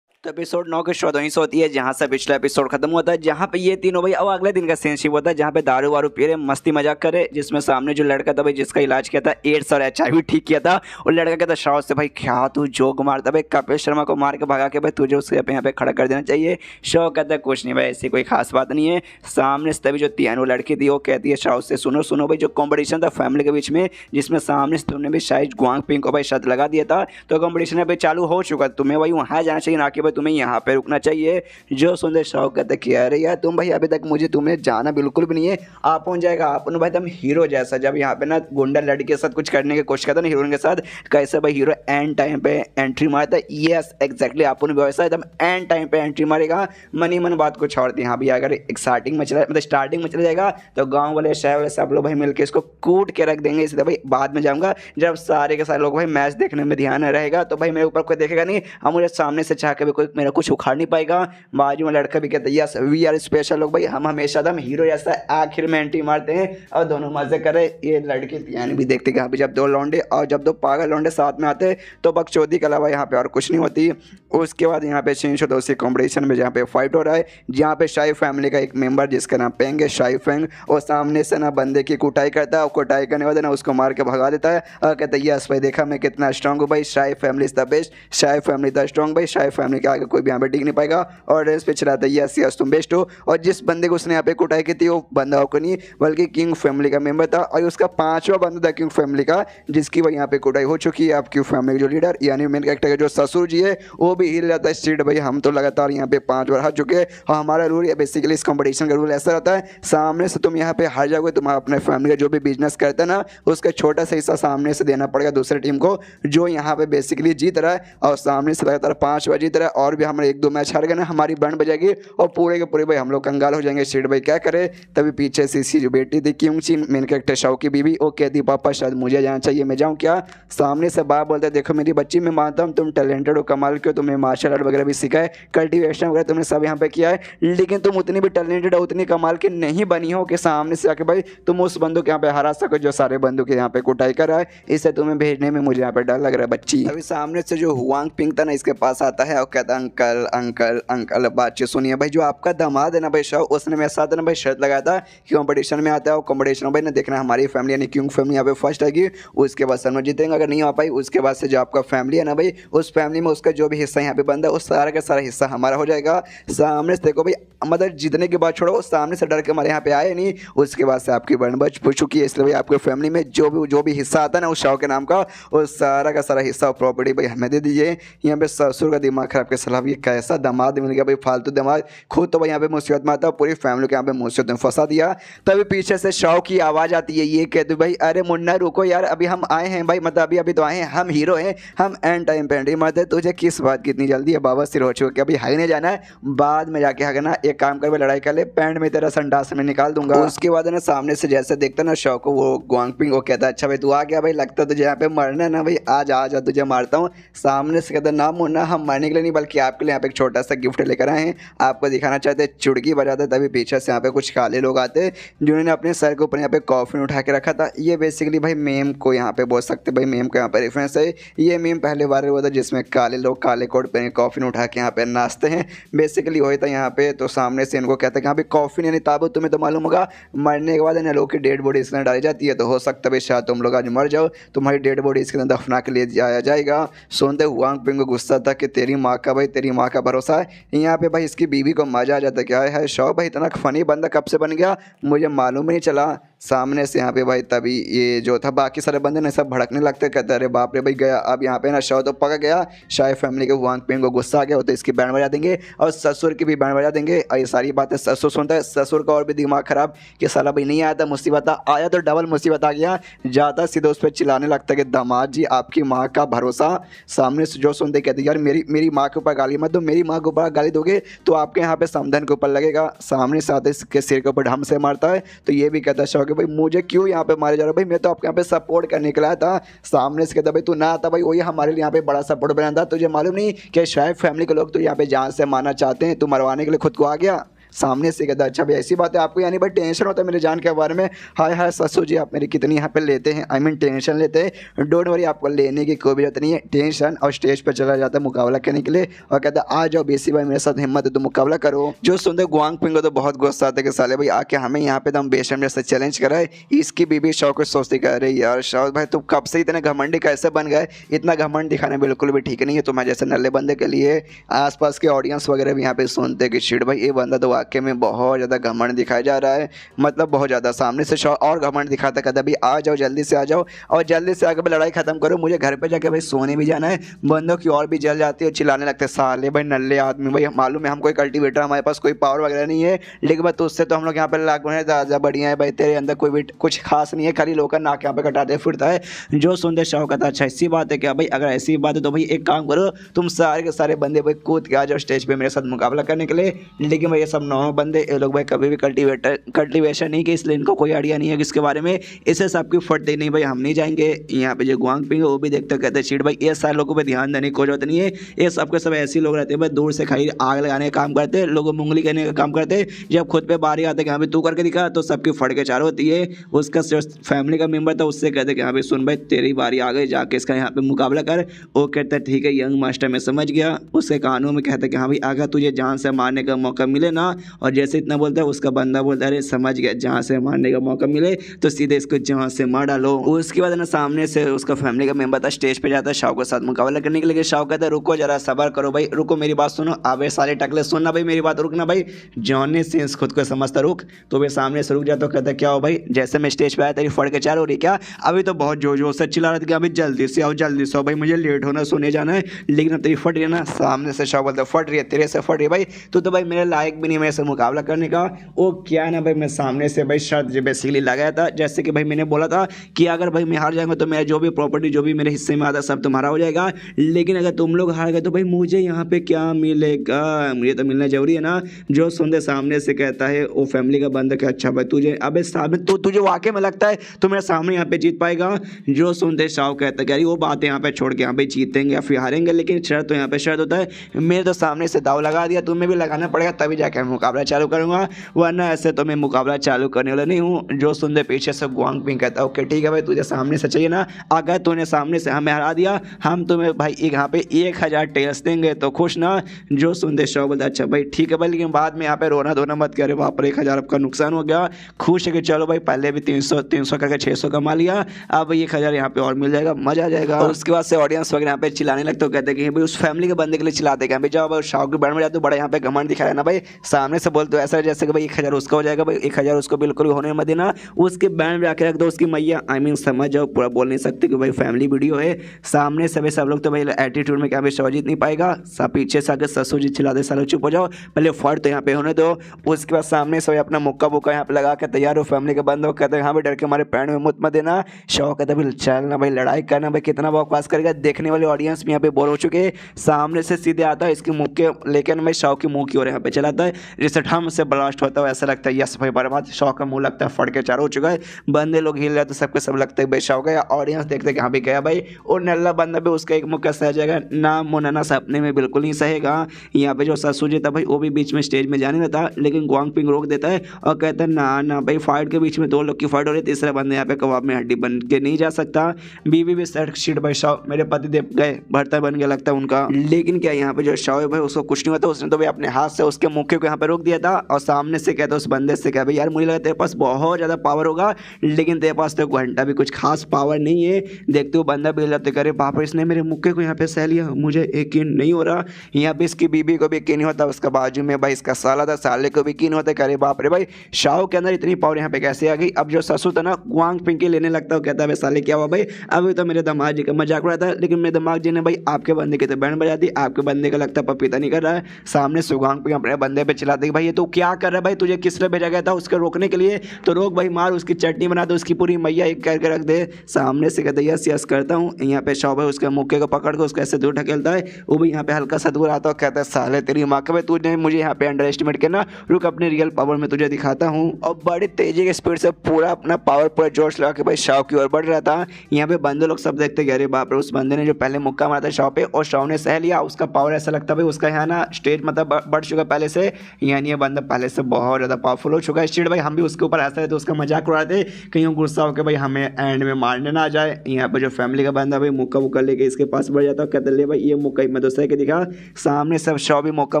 तो एपिसोड 9 की शुरुआत वहीं से होती है जहाँ से पिछला एपिसोड खत्म होता है, जहाँ पे ये तीनों भाई अब अगले दिन का सीनशिप होता है, जहाँ पे दारू वारू पी रहे मस्ती मजाक करे, जिसमें सामने जो लड़का था भाई जिसका इलाज किया था एड्स और HIV ठीक किया था, और लड़का कहता शाह से भाई क्या तू जोक मारता भाई, कपिल शर्मा को मार के भगा के भाई तुझे उसके यहाँ पे खड़ा कर देना चाहिए। शाह कहता है कुछ नहीं भाई ऐसी कोई खास बात नहीं है। सामने से तभी जो तियानो लड़की थी वो कहती है शाह से सुनो भाई जो कॉम्पिटिशन था फैमिली के बीच में, जिसमें सामने से तुमने भी शायद गुआंग पिंग को भाई शर्त लगा दिया था, तो कॉम्पिटिशन अभी चालू हो चुका, तुम्हें भाई वहाँ जाना चाहिए ना कि भाई तुम्हें यहाँ पे रुकना चाहिए। जो सुंदर शौक कहते कि अरे यार तुम भाई अभी तक मुझे तुम्हें जाना बिल्कुल भी नहीं है, आप पहुंच जाएगा आप भाई तुम हीरो जैसा, जब यहाँ पे ना गुंडा लड़की के साथ कुछ करने की कोशिश करता ना हीरोइन के साथ, कैसे भाई हीरो एंड टाइम पे एंट्री मारता है। यस एग्जैक्टली अपन भी वैसा एकदम एंड टाइम पे एंट्री मारेगा, मन ही मन बात कुछ और थी। हाँ भाई अगर स्टार्टिंग में चला जाएगा तो गाँव वाले शहर वाले सब लोग भाई मिलकर इसको कूट के रख देंगे, इसलिए भाई बाद में जाऊँगा जब सारे के सारे लोग भाई मैच देखने में ध्यान रहेगा, तो भाई मेरे ऊपर कोई देखेगा नहीं, और मुझे सामने से चाह के भी कोई मेरा कुछ उखाड़ नहीं पाएगा। बाजू में लड़का भी कहता है यस वी आर स्पेशल लोग भाई, हम हमेशा दम हीरो जैसा आखिर में एंट्री मारते हैं और दोनों मजे करे। ये लड़की यानी भी देखते कि यहाँ पे जब दो लौंडे और जब दो पागल लौंडे साथ में आते तो बकचोदी के अलावा यहाँ पे और कुछ नहीं होती। उसके बाद यहाँ पे 302 कॉम्पिटिशन में जहाँ पे फाइट हो रहा है, जहाँ पे शाही फैमिली का एक मेंबर जिसका नाम पेंग है, शाही फेंग, और सामने से ना बंदे की कुटाई करता है और कुटाई करने वाले ना उसको मार के भगा देता है और कहता है यस भाई देखा मैं कितना स्ट्रॉन्ग हूँ भाई, Shahi family is the best, Shahi family the strong भाई, शाही फैमिली के आगे कोई भी यहाँ पे टिक नहीं पाएगा। और रेस पे चलाता है यस यस तुम बेस्ट हो। और जिस बंदे को उसने यहाँ पे कुटाई की थी वो बंदा को नहीं बल्कि किंग फैमिली का मेंबर था और उसका 5वां बंदा था किंग फैमिली का जिसकी वह यहाँ पे कुटाई हो चुकी है। अब किंग फैमिली के जो लीडर यानी मेन कैरेक्टर का जो ससुर जी है वो भी हिल जाता है स्ट्रीट भाई, हम तो लगातार यहाँ पे 5 बार हार चुके हैं और हमारा रूल है बेसिकली इस कंपटीशन का रूल ऐसा रहता है सामने से तुम यहाँ पे हार जाओगे, तुम अपने फैमिली का जो भी बिजनेस करते हैं ना उसका छोटा सा हिस्सा सामने से देना पड़ेगा दूसरे टीम को जो यहाँ पे बेसिकली जीत रहा है। और सामने से लगातार 5 बार जीत रहा है और भी हमारे 1-2 मैच हार गए ना हमारी बैंड बजाएगी और पूरे के पूरे भाई हम लोग कंगाल हो जाएंगे। स्ट्रीट भाई क्या करे, तभी पीछे से इसकी जो बेटी थी क्यों ची मेन कैरेक्टर शाओ की बीवी वो कहती पापा शायद मुझे जाना चाहिए, मैं जाऊँ क्या। सामने से बाप बोलते देखो मेरी बच्ची मैं मानता हूँ तुम टैलेंटेड हो, कमाल क्यों, तुम्हें मार्शल आर्ट वगैरह भी सीखा है, कल्टिवेशन वगैरह तुमने सब यहाँ पे किया है, लेकिन तुम उतनी भी टैलेंटेड हो उतनी कमाल की नहीं बनी हो कि सामने से आके भाई तुम उस बंदू के यहाँ पे हरा सको जो सारे बंदू के यहाँ पे कुटाई कर रहा है, इससे तुम्हें भेजने में मुझे यहाँ पे डर लग रहा है बच्ची। अभी सामने से जो हुआंग पिंग था ना इसके पास आता है और कहता है अंकल अंकल अंकल बातचीत सुनिए भाई, जो आपका दामाद है ना भाई शाओ उसने मेरे साथ ना भाई शर्त लगाया था कि कॉम्पिटिशन में आता है और कॉम्पिटिशन भाई ना देखना हमारी फैमिली यानी किंग फैमिली यहाँ पे फर्स्ट आएगी, उसके बाद सनम जीतेंगे, अगर नहीं आ पाई उसके बाद से जो आपका फैमिली है ना भाई उस फैमिली में उसका जो भी हिस्सा यहाँ पे बनता है उस सारा का सारा हिस्सा हमारा हो जाएगा। सामने से देखो भाई मतलब जीतने के बाद छोड़ो सामने से डर के हमारे यहाँ पे आए नहीं, उसके बाद से आपकी बन बच चुकी है, इसलिए भाई आपके फैमिली में जो भी हिस्सा आता है ना उस शाओ के नाम का उस सारा का सारा हिस्सा और प्रॉपर्टी भाई हमें दे दीजिए। यहाँ पे ससुर का दिमाग खराब के सलाह ये कैसा दामाद मिल गया भाई, फालतू दामाद, खुद तो भाई यहाँ पे मुसीबत में आता पूरी फैमिली को यहाँ पे मुसीबत में फंसा दिया। तभी पीछे से शाओ की आवाज़ आती है, ये कहते भाई अरे मुन्ना रुको यार अभी हम आए हैं भाई, मतलब अभी तो आए हैं, हम हीरो हैं, हम एंड टाइम पे एंट्री मारते हैं, तुझे किस बात की इतनी जल्दी है, बाबा सिर हो चुके अभी हगने जाना है, बाद में जाके हगना, एक काम कर लड़ाई कर ले पैंट में तेरा संडास में निकाल दूंगा। उसके बाद ना सामने से जैसे देखता ना शाओ को वो गुआंगपिंग वो कहता है अच्छा भाई तू आ गया भाई, लगता तुझे यहाँ पे मरना है ना भाई, आज आ जा तुझे मारता हूँ। सामने से कहता ना मुन्ना हम मरने के लिए नहीं बल्कि आपके लिए यहाँ पे एक छोटा सा गिफ्ट लेकर आए हैं, आपको दिखाना चाहते हैं, चुड़की बजाते। तभी पीछे से यहाँ पे कुछ काले लोग आते जिन्होंने अपने सर के ऊपर यहाँ पे कॉफिन उठा के रखा था। ये बेसिकली भाई मेम को यहाँ पे बोल सकते भाई, मेम को यहाँ पे रेफरेंस है, ये मेम पहले बार हुआ था जिसमें काले लोग काले कोट पहने कॉफिन उठा के यहाँ पे नाचते हैं, बेसिकली वही था यहाँ पे। तो सामने से इनको कहते हैं कि यहाँ पे कॉफिन यानी ताबूत, तुम्हें तो मालूम होगा मरने के बाद इन लोग की डेड बॉडी इसमें डाली जाती है, तो हो सकता है शायद तुम लोग आज मर जाओ, तुम्हारी डेड बॉडी इसके अंदर दफना के लिए जाया जाएगा। सुनते हुआंग पिंग को गुस्सा था कि तेरी माँ का भाई तेरी माँ का भरोसा है, यहाँ पे भाई इसकी बीवी को मजा आ जाता है, क्या है शौक भाई इतना फनी बंदा कब से बन गया मुझे मालूम ही नहीं चला। सामने से यहाँ पे भाई तभी ये जो था बाकी सारे बंदे ने सब भड़कने लगते, कहते अरे बाप रे भाई गया, अब यहाँ पे ना शव तो पका गया, शायद फैमिली के हुआंग पिंग को गुस्सा आ गया हो तो इसकी बैंड बजा देंगे और ससुर की भी बैंड बजा देंगे। और ये सारी बातें ससुर सुनता है, ससुर का और भी दिमाग खराब कि साला भाई नहीं आया था मुसीबत आया तो डबल मुसीबत आ गया, जाता सीधे उस पर चिल्लाने लगता है कि दामाद जी आपकी माँ का भरोसा। सामने से जो सुनते कहते यार मेरी माँ के ऊपर गाली मत दो, मेरी माँ के ऊपर गाली दोगे तो आपके यहाँ पे समधन के ऊपर लगेगा। सामने से आते इसके सिर के ऊपर ढम से मारता है तो ये भी कहता है शौक भाई मुझे क्यों यहाँ पे मारे जा रहा भाई, मैं तो आपके यहाँ पे सपोर्ट करने के लिए आया था। सामने से कहता भाई तू ना आता भाई वही हमारे लिए यहाँ पे बड़ा सपोर्ट बना था, तुझे मालूम नहीं कि शायद फैमिली के लोग तो यहाँ पे जान से मारना चाहते हैं, तू मरवाने के लिए खुद को आ गया। सामने से कहता अच्छा भाई ऐसी बात है आपको यानी भाई टेंशन होता है मेरे जान के बारे में, हाय हाय ससुर जी आप मेरी कितनी यहाँ पे लेते हैं, आई मीन टेंशन लेते हैं, डोंट वरी आपको लेने की कोई भी जरूरत नहीं है टेंशन। और स्टेज पर चला जाता है मुकाबला करने के लिए और कहता आ जाओ बेसी भाई मेरे साथ हिम्मत है तो मुकाबला करो। जो सुनते गुआंग पिंग तो बहुत गुस्सा आता है कि साले भाई आके हमें यहाँ पे दम बेशम जैसे चैलेंज कराए, इसकी बीबी शौक सोचती कह रही यार शौक भाई तुम कब से इतने घमंडी कैसे बन गए, इतना घमंड दिखाना बिल्कुल भी ठीक नहीं है तुम्हारे जैसे नल्ले बंदे के लिए। आसपास के ऑडियंस वगैरह भी यहाँ पे सुनते कि शिट भाई ये बंदा तो वाकई में बहुत ज़्यादा घमंड दिखाया जा रहा है, मतलब बहुत ज़्यादा। सामने से शौक और घमंड दिखाता कहता भाई आ जाओ जल्दी से आ जाओ और जल्दी से आके लड़ाई खत्म करो, मुझे घर पे जाके भाई सोने भी जाना है। बंदों की और भी जल जाती है, चिल्लाने लगते साले भाई नल्ले आदमी, भाई मालूम है हम कोई कल्टीवेटर हमारे पास कोई पावर वगैरह नहीं है, लेकिन बस उससे तो हम लोग यहाँ पे लागू है ज़्यादा बढ़िया है भाई, तेरे अंदर कोई भी कुछ खास नहीं है, खाली लोग का नाक यहाँ पे कटाते फिरता है। जो सुनते शौक कहता अच्छा ऐसी बात है क्या भाई, अगर ऐसी बात है तो भाई एक काम करो तुम सारे के सारे बंदे भाई कूद के आ जाओ स्टेज पे मेरे साथ मुकाबला करने के लिए, लेकिन भाई ये सब नॉर्मल बंदे ये लोग भाई कभी भी कल्टीवेशन नहीं की, इसलिए इनको कोई आइडिया नहीं है इसके बारे में। इसे सबकी फटते नहीं भाई, हम नहीं जाएंगे। यहाँ पे जो गुआंगपिंग है वो भी देखते कहते शीट भाई ये सारे लोगों पे ध्यान देने की कोई जरूरत नहीं है, ये सबके सब ऐसे लोग रहते हैं भाई दूर से खाली आग लगाने का काम करते हैं, लोगों मुंगली करने का काम करते हैं। जब खुद पे बारी आते कि हाँ भाई तू करके दिखा तो सबकी फट के चारों होती है। उसका जो फैमिली का मेंबर था उससे कहते कि हाँ भाई सुन भाई तेरी बारी आ गई, जाके इसका यहाँ पे मुकाबला कर। वो कहता है ठीक है यंग मास्टर मैं समझ गया। उसके कानों में कहता है कि हाँ भाई अगर तुझे जान से मारने का मौका मिले ना, और जैसे इतना बोलता है उसका बंदा बोलता है अरे समझ गया, जहाँ से मारने का मौका मिले तो सीधे इसको जहाँ से मार डालो। उसके बाद ना सामने से उसका फैमिली का मेंबर था स्टेज पे जाता है शाव के साथ मुकाबला करने के लिए। शाव कहता है रुको जरा सबर करो भाई, रुको मेरी बात सुनो। अबे सारे टकले सुनना भाई मेरी बात, रुकना भाई। जॉनी सिंस खुद को समझता रुक, तो वे सामने से रुक जाता तो कहता क्या हो भाई, जैसे मैं स्टेज पे आया तेरी फट के चार हो रही क्या? अभी तो बहुत जोर जोर से चिल्ला रहा था कि अभी जल्दी से आओ जल्दी से आओ भाई, मुझे लेट होना सोने जाना है। लेकिन अब तेरी फट रही है ना। सामने से शाव बोलता फट रही है, तेरे से फट रही है भाई, तू तो भाई मेरे लायक भी नहीं मेरे से मुकाबला करने का। वो क्या ना भाई मैं सामने से भाई शर्त जो बेसिकली लगाया था, जैसे कि भाई मैंने बोला था कि अगर भाई मैं हार जाऊंगा तो मेरा जो भी प्रॉपर्टी जो भी मेरे हिस्से में आता सब तुम्हारा हो जाएगा, लेकिन अगर तुम लोग हार गए तो भाई मुझे यहाँ पे क्या मिलेगा? मुझे तो मिलना जरूरी है ना। जो सुनते सामने से कहता है वो फैमिली का बंदा कि अच्छा भाई तुझे अबे सामने तो तुझे वाकई में लगता है तो मेरे सामने यहाँ पे जीत पाएगा? जो सुनते शाव कहता है कि वो बात यहाँ पे छोड़ के यहाँ पे जीतेंगे या फिर हारेंगे, लेकिन शर्त तो यहाँ पे शर्त होता है मेरे तो सामने से दाव लगा दिया, तुम्हें भी लगाना पड़ेगा तभी जाकर मुकाबला चालू करूँगा, वरना ऐसे तो मैं मुकाबला चालू करने वाला नहीं हूँ। जो सुनते पीछे से गुआंगपिंग कहता है ओके ठीक है भाई तुझे सामने से चाहिए ना, अगर तूने सामने से हमें हरा दिया हम तुम्हें भाई यहाँ पे 1000 टेल्स देंगे तो खुश ना। जो सुनते शाव बोलता अच्छा भाई ठीक है भाई, लेकिन बाद में यहाँ पे रोना धोना मत करे, वहाँ पर 1000 आपका नुकसान हो गया। खुश है कि चलो भाई पहले भी 300 करके 600 कमा लिया, अब 1000 यहाँ पे और मिल जाएगा, मजा आ जाएगा। और उसके बाद से ऑडियंस वगैरह यहाँ पे चिल्लाने लगते हो, कहते कि भाई उस फैमिली के बंदे के लिए चिल्लाते हैं भाई जाओ भाई शाव के बैंड में जाते हो, बड़ा यहाँ पे घमंड दिखाया ना भाई। सामने से बोलते हो ऐसा जैसे कि भाई 1000 उसका हो जाएगा भाई, 1000 उसको बिल्कुल भी होने मत देना, उसके बैंड में आके रख दो उसकी मैया। आई मीन समझ जाओ, पूरा बोल नहीं सकते कि भाई फैमिली वीडियो है। सामने से सब लोग तो भाई एटीट्यूड में क्या भाई शव जीत नहीं पाएगा, सब पीछे से आगे ससुर जी चिल्लाते सालों चुप हो जाओ, पहले फर्ट तो यहाँ पे होने दो। उसके बाद सामने से अपना मुक्का बुक्का यहाँ पे लगा के तैयार हो फैमिली के बंद हो, कहते हैं हाँ भाई डर के हमारे पैर में मुत मत देना। शव कहता है भाई चल ना भाई लड़ाई करना भाई, कितना बकवास करेगा। देखने वाले ऑडियंस भी यहाँ पे बोर हो चुके हैं। सामने से सीधे आता है इसके मुक्के लेकिन भाई शव के मुंह की ओर यहाँ पे चलाता है, जैसे ठम से ब्लास्ट होता है ऐसा लगता है यस भाई बर्बाद। शव का मुंह लगता है फट के चारों हो चुका है, बंदे लोग हिल रहे तो सबके सब लगता है भाई शव गया। ऑडियंस देखते कि हाँ भी गया भाई, और नल्ला बंदा भी उसका एक मुक्का सह जाएगा ना, मुनना सपने में बिल्कुल नहीं सहेगा। यहाँ पे जो ससुर जी था भाई वो भी बीच में स्टेज में जाने देता, लेकिन गुआंगपिंग रोक देता है और कहता है ना ना भाई फाइट के बीच में 2 लोग की फाइट हो रही है, तीसरा बंदा यहाँ पे कबाब में हड्डी बन के नहीं जा सकता। बीवी भी सर शीट भाई शव मेरे पति देव गए भरता बन गया लगता है उनका, लेकिन क्या यहाँ पे जो शव है भाई उसको कुछ नहीं होता। उसने तो भाई अपने हाथ से उसके मुक्के को यहाँ पे रोक दिया था, और सामने से कहता उस बंदे से क्या भाई यार मुझे लगा तेरे पास बहुत ज़्यादा पावर होगा, लेकिन तेरे पास तो घंटा भी कुछ खास पावर नहीं है। देखते हो बंदा भी लगते करे बाप रे इसने मेरे मुक्के को यहाँ पे सह लिया, मुझे यकीन नहीं हो रहा। यहाँ पे इसकी बीबी को भी यकीन नहीं होता, उसका बाजू में भाई इसका साला था साले को भी यकीन होता करे बाप रे भाई शाव के अंदर इतनी पावर यहाँ पे कैसे आ गई। अब जो ससुर था ना गुआंगपिंग के लेने लगता है, कहता है साले क्या हुआ भाई, अभी तो मेरे दामाद जी का मजाक उड़ा था, लेकिन मेरे दामाद जी ने भाई आपके बंदे की तो बैंड बजा दी, आपके बंदे का लगता है पपीता नहीं कर रहा है। सामने से गुआंगपिंग अपने बंदे पे चिल्लाते कि भाई ये तू क्या कर रहा है भाई, तुझे किस लिए भेजा गया था उसके रोकने के लिए, तो रोक भाई मार उसकी चटनी बना दो, उसकी पूरी मैया एक करके रख दे। सामने से कहते यस यस करता हूँ। यहाँ पे शव है उसके मुक्के को पकड़ के उसको ऐसे दूर ढकेलता है, वो भी यहाँ पे हल्का सा दूर आता है, कहता है साले तेरी माँ के भाई तुझे मुझे यहाँ पे अंडर एस्टिमेट करना, रुक अपने रियल पावर में तुझे दिखाता हूँ। और बड़ी तेजी के स्पीड से पूरा अपना पावर पूरा जोश लगा के भाई शव की ओर बढ़ रहा था। यहाँ पे बंदे लोग सब देखते गए अरे बाप रे उस बंदे ने जो पहले मुक्का मारा था शव पे और शव ने सह लिया, उसका पावर ऐसा लगता भाई उसका यहाँ ना स्टेज मतलब बढ़ चुका पहले से, यानी ये बंदा पहले से बहुत ज़्यादा पावरफुल हो चुका है। स्टेज भाई हम भी उसके ऊपर हंसते थे तो उसका मजाक उड़ाते कहीं गुस्सा होकर भाई हमें एंड में मारने ना आ जाए। यहाँ पे जो फैमिली का बंदा भाई मुक्का वुक्का लेके इसके पास बढ़ जाता है, कहते ले भाई ये मुक्का मैं तो सह के दिखा। सामने सब शव भी मौका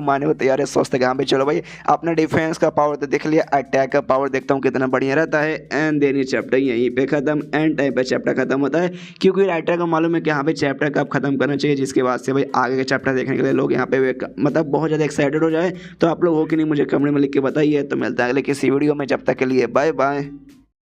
मारने को तैयार है, सोचते हाँ भाई चलो भाई अपना डिफेंस का पावर तो देख लिया, अटैक का पावर देखता हूँ कितना बढ़िया रहता है। एंड देन ये चैप्टर यहीं पे खत्म, एंड टाइम पे चैप्टर खत्म होता है, क्योंकि राइटर को मालूम है कि हाँ भाई चैप्टर कब खत्म करना चाहिए, जिसके बाद से भाई आगे के चैप्टर देखने के लिए लोग यहाँ पे मतलब बहुत ज़्यादा एक्साइटेड हो जाए। तो आप लोग हो कि नहीं मुझे कमेंट में लिख के बताइए। तो मिलता है अगले किसी वीडियो में, जब तक के लिए बाय बाय।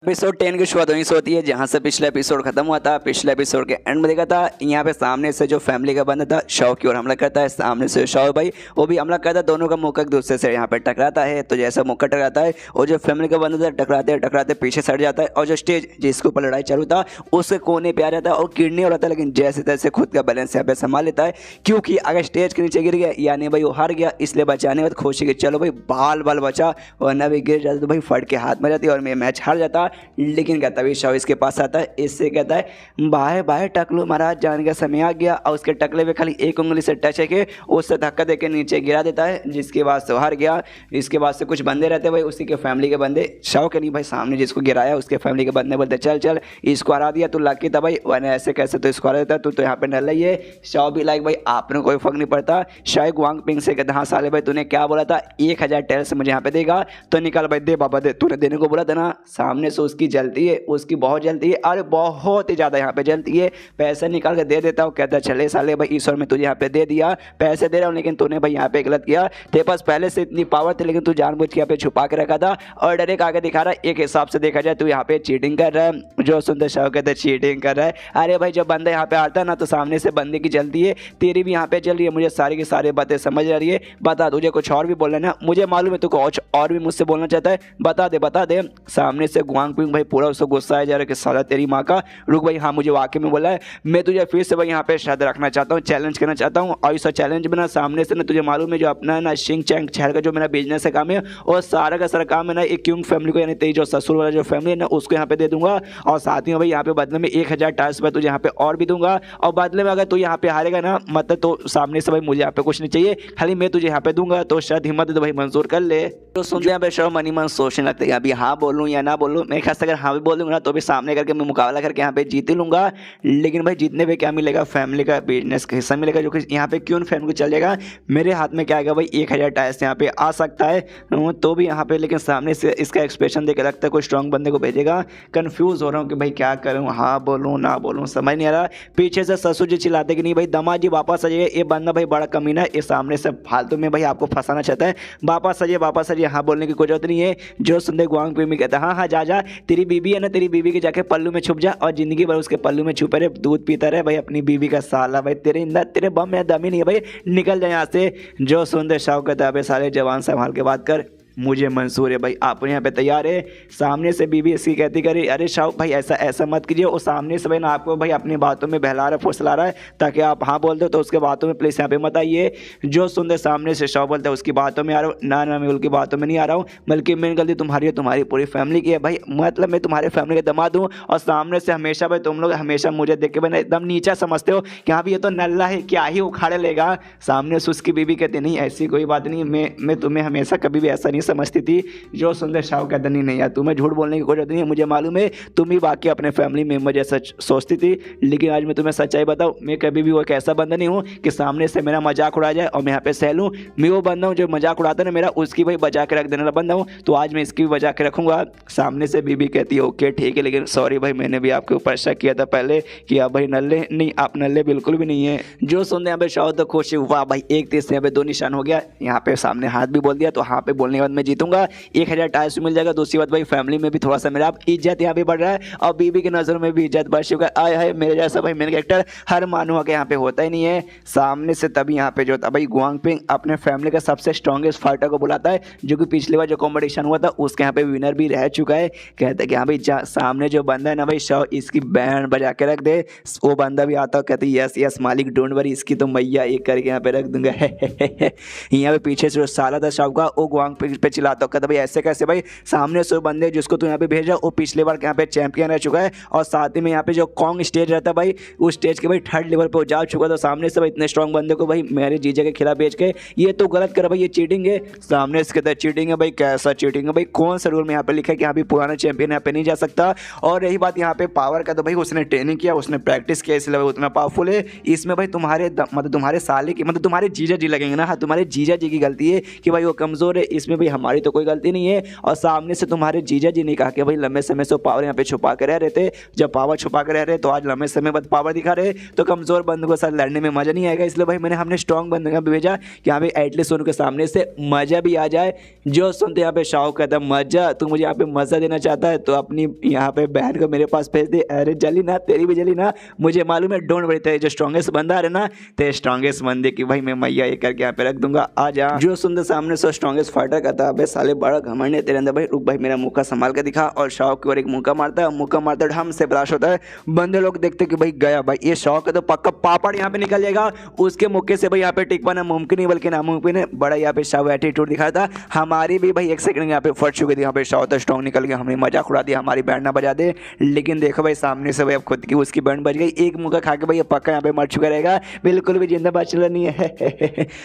एपिसोड 10 की शुरुआत वहीं से होती है जहां से पिछला एपिसोड खत्म हुआ था। पिछले एपिसोड के एंड में देखा था यहाँ पे सामने से जो फैमिली का बंदा था शव की ओर हमला करता है। सामने से शव भाई वो भी हमला करता है, दोनों का मुक्का एक दूसरे से यहाँ पे टकराता है। तो जैसा मुक्का टकराता है और जो फैमिली का बंदा था टकराते टकराते पीछे सट जाता है और जो स्टेज जिसके ऊपर लड़ाई चालू था उसके कोने पे आ जाता है और गिरने वाला था, लेकिन जैसे तैसे खुद का बैलेंस यहाँ पे संभाल लेता है, क्योंकि अगर स्टेज के नीचे गिर गया यानी भाई वो हार गया, इसलिए बचाने के बाद खुशी की चलो भाई बाल बाल बचा, वरना भी गिर जाता तो भाई फट के हाथ में जाती और मैं मैच हार जाता। लेकिन तभी शव इसके पास आता है, इससे कहता है बाय बाय टकलू महाराज, जाने का समय आ गया। और उसके टकले पे खाली एक उंगली से टच है कि उससे धक्का देके नीचे गिरा देता है, जिसके बाद से हार गया। इसके बाद से कुछ बंदे रहते भाई उसी के फैमिली के बंदे, शव के नहीं भाई, सामने जिसको गिराया उसके फैमिली के बंदे बोलते चल चल इसको हरा दिया, तू लकी था भाई, वरना ऐसे कैसे तो इसको हरा देता, तू तो यहाँ पे नल है। शव भी लाइक भाई आपने कोई फर्क नहीं पड़ता। शायद गुआंग पिंग से कहते हाँ साले भाई तूने क्या बोला था 1000 टेल से मुझे यहाँ पे देगा, तो निकाल भाई दे बाबा दे, तूने देने को बोला था ना। सामने से उसकी जलती है, उसकी बहुत जलती है, अरे बहुत ही ज़्यादा यहाँ पे जलती है। पैसे निकाल के दे देता हूँ, कहता चले साले भाई ईश्वर में तुझे यहाँ पे दे दिया, पैसे दे रहा हूँ, लेकिन तूने भाई यहाँ पे गलत किया, तेरे पास पहले से इतनी पावर थी लेकिन तू जानबूझ के यहाँ पे छुपा के रखा था और डायरेक्ट आगे दिखा रहा है। एक हिसाब से देखा जाए तू यहाँ पे चीटिंग कर रहा है। जो सुंदर शाह कहते चीटिंग कर रहा है, अरे भाई जब बंदा यहाँ पे आता है ना तो सामने से बंदे की जलती है, तेरी भी यहाँ पे जल रही है, मुझे सारी की सारी बातें समझ आ रही है। बता तुझे कुछ और भी बोलना है, मुझे मालूम है तू कुछ और भी मुझसे बोलना चाहता है, बता दे। सामने से गुआंग पिंग भाई पूरा उसको गुस्सा आ जा रहा है कि साला तेरी माँ का, रुक भाई हाँ मुझे वाकई में बोला है, मैं तुझे फिर से भाई यहाँ पे शायद रखना चाहता हूँ, चैलेंज करना चाहता हूँ। और इस चैलेंज में ना सामने से ना तुझे मालूम है जो अपना ना शिंग चैंग शहर का जो मेरा बिजनेस है काम है और सारा का सारा काम है ना एक क्यूंग फैमिली को यानी तेरी जो ससुर वाला जो फैमिली है ना उसको यहाँ पे दे दूंगा। और साथ ही भाई यहाँ पे बदले में 1000 टास्क पर तुझे यहाँ पे और भी दूंगा। और बदले में अगर तू यहाँ पे हारेगा ना मतलब तो सामने से भाई मुझे यहाँ पे कुछ नहीं चाहिए, खाली मैं तुझे यहाँ पे दूंगा, तो शायद हिम्मत है तो भाई मंजूर कर ले। तो सुन यहाँ पे शो मनी मन सोचने लगते हैं अभी हाँ बोलूँ या ना बोलूँ। मैं खास अगर हाँ भी बोल दूंगा ना तो भी सामने करके मैं मुकाबला करके यहाँ पे जीत ही लूंगा, लेकिन भाई जीतने पे क्या मिलेगा, फैमिली का बिजनेस का हिस्सा मिलेगा जो कि यहाँ पे क्यों फैमिली को चलेगा। मेरे हाथ में क्या आएगा भाई 1000 टाइल्स यहाँ पे आ सकता है तो भी यहाँ पे, लेकिन सामने से इसका एक्सप्रेशन देकर रखता है कोई स्ट्रॉन्ग बंदे को भेजेगा। कंफ्यूज हो रहा हूँ कि भाई क्या करूँ, हाँ बोलूँ ना बोलूँ समझ नहीं आ रहा। पीछे से ससुर जी चिल्लाते कि नहीं भाई दमाद जी वापस आ जाइए, ये बंदा भाई बड़ा कमीना है, ये सामने से फालतू में भाई आपको फंसाना चाहता है, वापस आ जाइए, हाँ बोलने की कोई जरूरत नहीं है। जो सुनते गुआंग पिंग कहता है हाँ जा तेरी बीबी है ना, तेरी बीबी के जाके पल्लू में छुप जा और जिंदगी भर उसके पल्लू में छुपे रहे, दूध पीता रहे भाई अपनी बीवी का साला, भाई तेरे बम में दम ही नहीं है भाई, निकल जाए यहाँ से। जो सुंदर शाह कहता है सारे जवान संभाल के बात कर, मुझे मंजूर है भाई, आप यहाँ पे तैयार है। सामने से बीबी इसकी कहती करे अरे शाह भाई ऐसा मत कीजिए, और सामने से भाई ना आपको भाई अपनी बातों में बहला रहा फुसला रहा है ताकि आप हाँ बोल दो, तो उसके बातों में प्लीज़ यहाँ पे मत आइए। जो सुंदर सामने से शाह बोलता है उसकी बातों में आ रहा हूँ, ना मैं उनकी बातों में नहीं आ रहा हूँ, बल्कि मेरी गलती तुम्हारी है, तुम्हारी पूरी फैमिली की है भाई, मतलब मैं तुम्हारे फैमिली का दमाद हूँ। और सामने से हमेशा भाई तुम लोग हमेशा मुझे देख के भाई एकदम नीचा समझते हो कि हाँ भाई ये तो नल्ला है, क्या ही उखाड़े लेगा। सामने से उसकी बीबी कहती नहीं ऐसी कोई बात नहीं, मैं तुम्हें हमेशा कभी भी ऐसा नहीं समझती थी। जो सुंदर शाह कहता नहीं यार तुम्हें झूठ बोलने की कोई जरूरत नहीं है, मुझे मालूम है तुम ही बाकी अपने फैमिली मेम्बर जैसा सोचती थी, लेकिन आज मैं तुम्हें सच्चाई बताऊं, मैं कभी भी वो एक ऐसा बंदा नहीं हूँ कि सामने से मेरा मजाक उड़ा जाए और मैं यहाँ पे सह लूँ। मैं वो बंदा हूँ जो मजाक उड़ाता है ना मेरा, उसकी भाई बचा के रख देने वाला बंदा हूँ, तो आज मैं इसकी भी बचा के रखूंगा। सामने से बीबी कहती है ओके ठीक है, लेकिन सॉरी भाई मैंने भी आपके ऊपर शक किया था पहले कि आप भाई नल्ले नहीं, आप नल्ले बिल्कुल भी नहीं है। जो सुनते यहाँ पे शाह तो खुश हुआ भाई, एक तीर से यहाँ पे 2 निशान हो गया, यहाँ पे सामने हाथ भी बोल दिया, तो हाँ पे बोलने के बाद मैं जीतूंगा, 1000 टाइल्स मिल जाएगा। दूसरी बात भाई फैमिली में भी थोड़ा सा मेरा इज्जत यहाँ पे बढ़ रहा है और बीबी की नज़र में भी इज्जत बढ़ चुका है। आए है मेरे जैसा भाई मेन कैरेक्टर हर मानुआ के यहाँ पे होता ही नहीं है। सामने से तभी यहाँ पे जो था भाई गुआंग पिंग अपने फैमिली का सबसे स्ट्रॉन्गेस्ट फाइटर को बुलाता है, जो कि पिछली बार जो कॉम्पिटिशन हुआ था उसके यहाँ पे विनर भी रह चुका है। कहते हैं कि हाँ भाई सामने जो बंदा है ना भाई शाह, इसकी बैंड बजा के रख दे। वो बंदा भी आता है, कहते यस मालिक डोंट वरी, इसकी तो मैया एक करके यहाँ पे रख दूंगा। यहाँ पे पीछे से जो साला था शाह का वो गुआंग पिंग पे चिल्लाता, कहता भाई ऐसे कैसे भाई, सामने से बंदे जिसको तू यहाँ पे भेजा वो पिछले बार यहाँ पे चैंपियन रह चुका है, और साथ ही में यहाँ पे जो कॉन्ग स्टेज रहता है भाई उस स्टेज के भाई 3rd लेवल पे जा चुका था। सामने से भाई इतने स्ट्रॉन्ग बंदे को भाई मेरे जीजा के खिलाफ भेज के ये तो गलत कर भाई, ये चीटिंग है। सामने से कहता है चीटिंग है भाई, कैसा चीटिंग है भाई, कौन सा रूल में यहाँ पे लिखा है कि यहाँ पे पुराना चैंपियन यहाँ पे नहीं जा सकता। और रही बात यहाँ पे पावर का, तो भाई उसने ट्रेनिंग किया, उसने प्रैक्टिस किया, इसलिए उतना पावरफुल है। इसमें भाई तुम्हारे मतलब तुम्हारे साले की मतलब तुम्हारे जीजा जी लगेंगे ना, हाँ तुम्हारे जीजा जी की गलती है कि भाई वो कमज़ोर है, इसमें भाई हमारी तो कोई गलती नहीं है। और सामने से तुम्हारे जीजा जी ने कहा कि भाई लंबे समय से पावर यहाँ पे छुपा के रह रहे थे, जब पावर छुपा के रह रहे तो आज लंबे समय बाद पावर दिखा रहे, तो कमजोर बंदों के साथ लड़ने में मजा नहीं आएगा। इसलिए भाई हमने स्ट्रॉन्ग बंदे का भेजा कि यहाँ पे एटलीस्ट उनके सामने से मजा भी आ जाए। जो सुनते यहाँ पे शाह कहता है मजा, तू मुझे यहाँ पे मजा देना चाहता है तो अपनी यहाँ पे बहन को मेरे पास भेज दे। अरे जली ना, तेरी भी जली ना, मुझे मालूम है। डोंट वरी, तेरे जो स्ट्रॉन्गेस्ट बंदा है ना, तेरे स्ट्रॉन्गेस्ट बंदे की भाई मैं मैया ये करके यहाँ पे रख दूंगा, आ जा। जो सुनते सामने से स्ट्रॉन्गेस्ट फाइटर कहता है साले बड़ा घमंड है तेरे अंदर भाई, रुक भाई मेरा मुक्का संभाल के दिखा। और शाह की ओर एक मुक्का मारता है, मुक्का मारता है हम से ब्लास्ट होता है। बंदे लोग देखते कि भाई गया भाई ये शाह का तो पक्का पापड़ यहाँ पे निकल जाएगा। उसके मुक्के से भाई यहाँ पे टिक पाना मुमकिन नहीं बल्कि नामुमकिन है। बड़ा यहाँ पे शाह एटीट्यूड दिखाया था। हमारी भी भाई एक सेकंड यहाँ पे फट चुकी थी, यहाँ पे शाह तो स्ट्रॉन्ग निकल गया, हमने मजाक उड़ा दिया हमारी बैंड ना बजा दे। लेकिन देखो भाई सामने से भाई अब खुद की उसकी बैंड बज गई। एक मुक्का खा के भाई ये पक्का यहाँ पे मर चुका रहेगा, बिल्कुल भी जिंदा बचना नहीं है।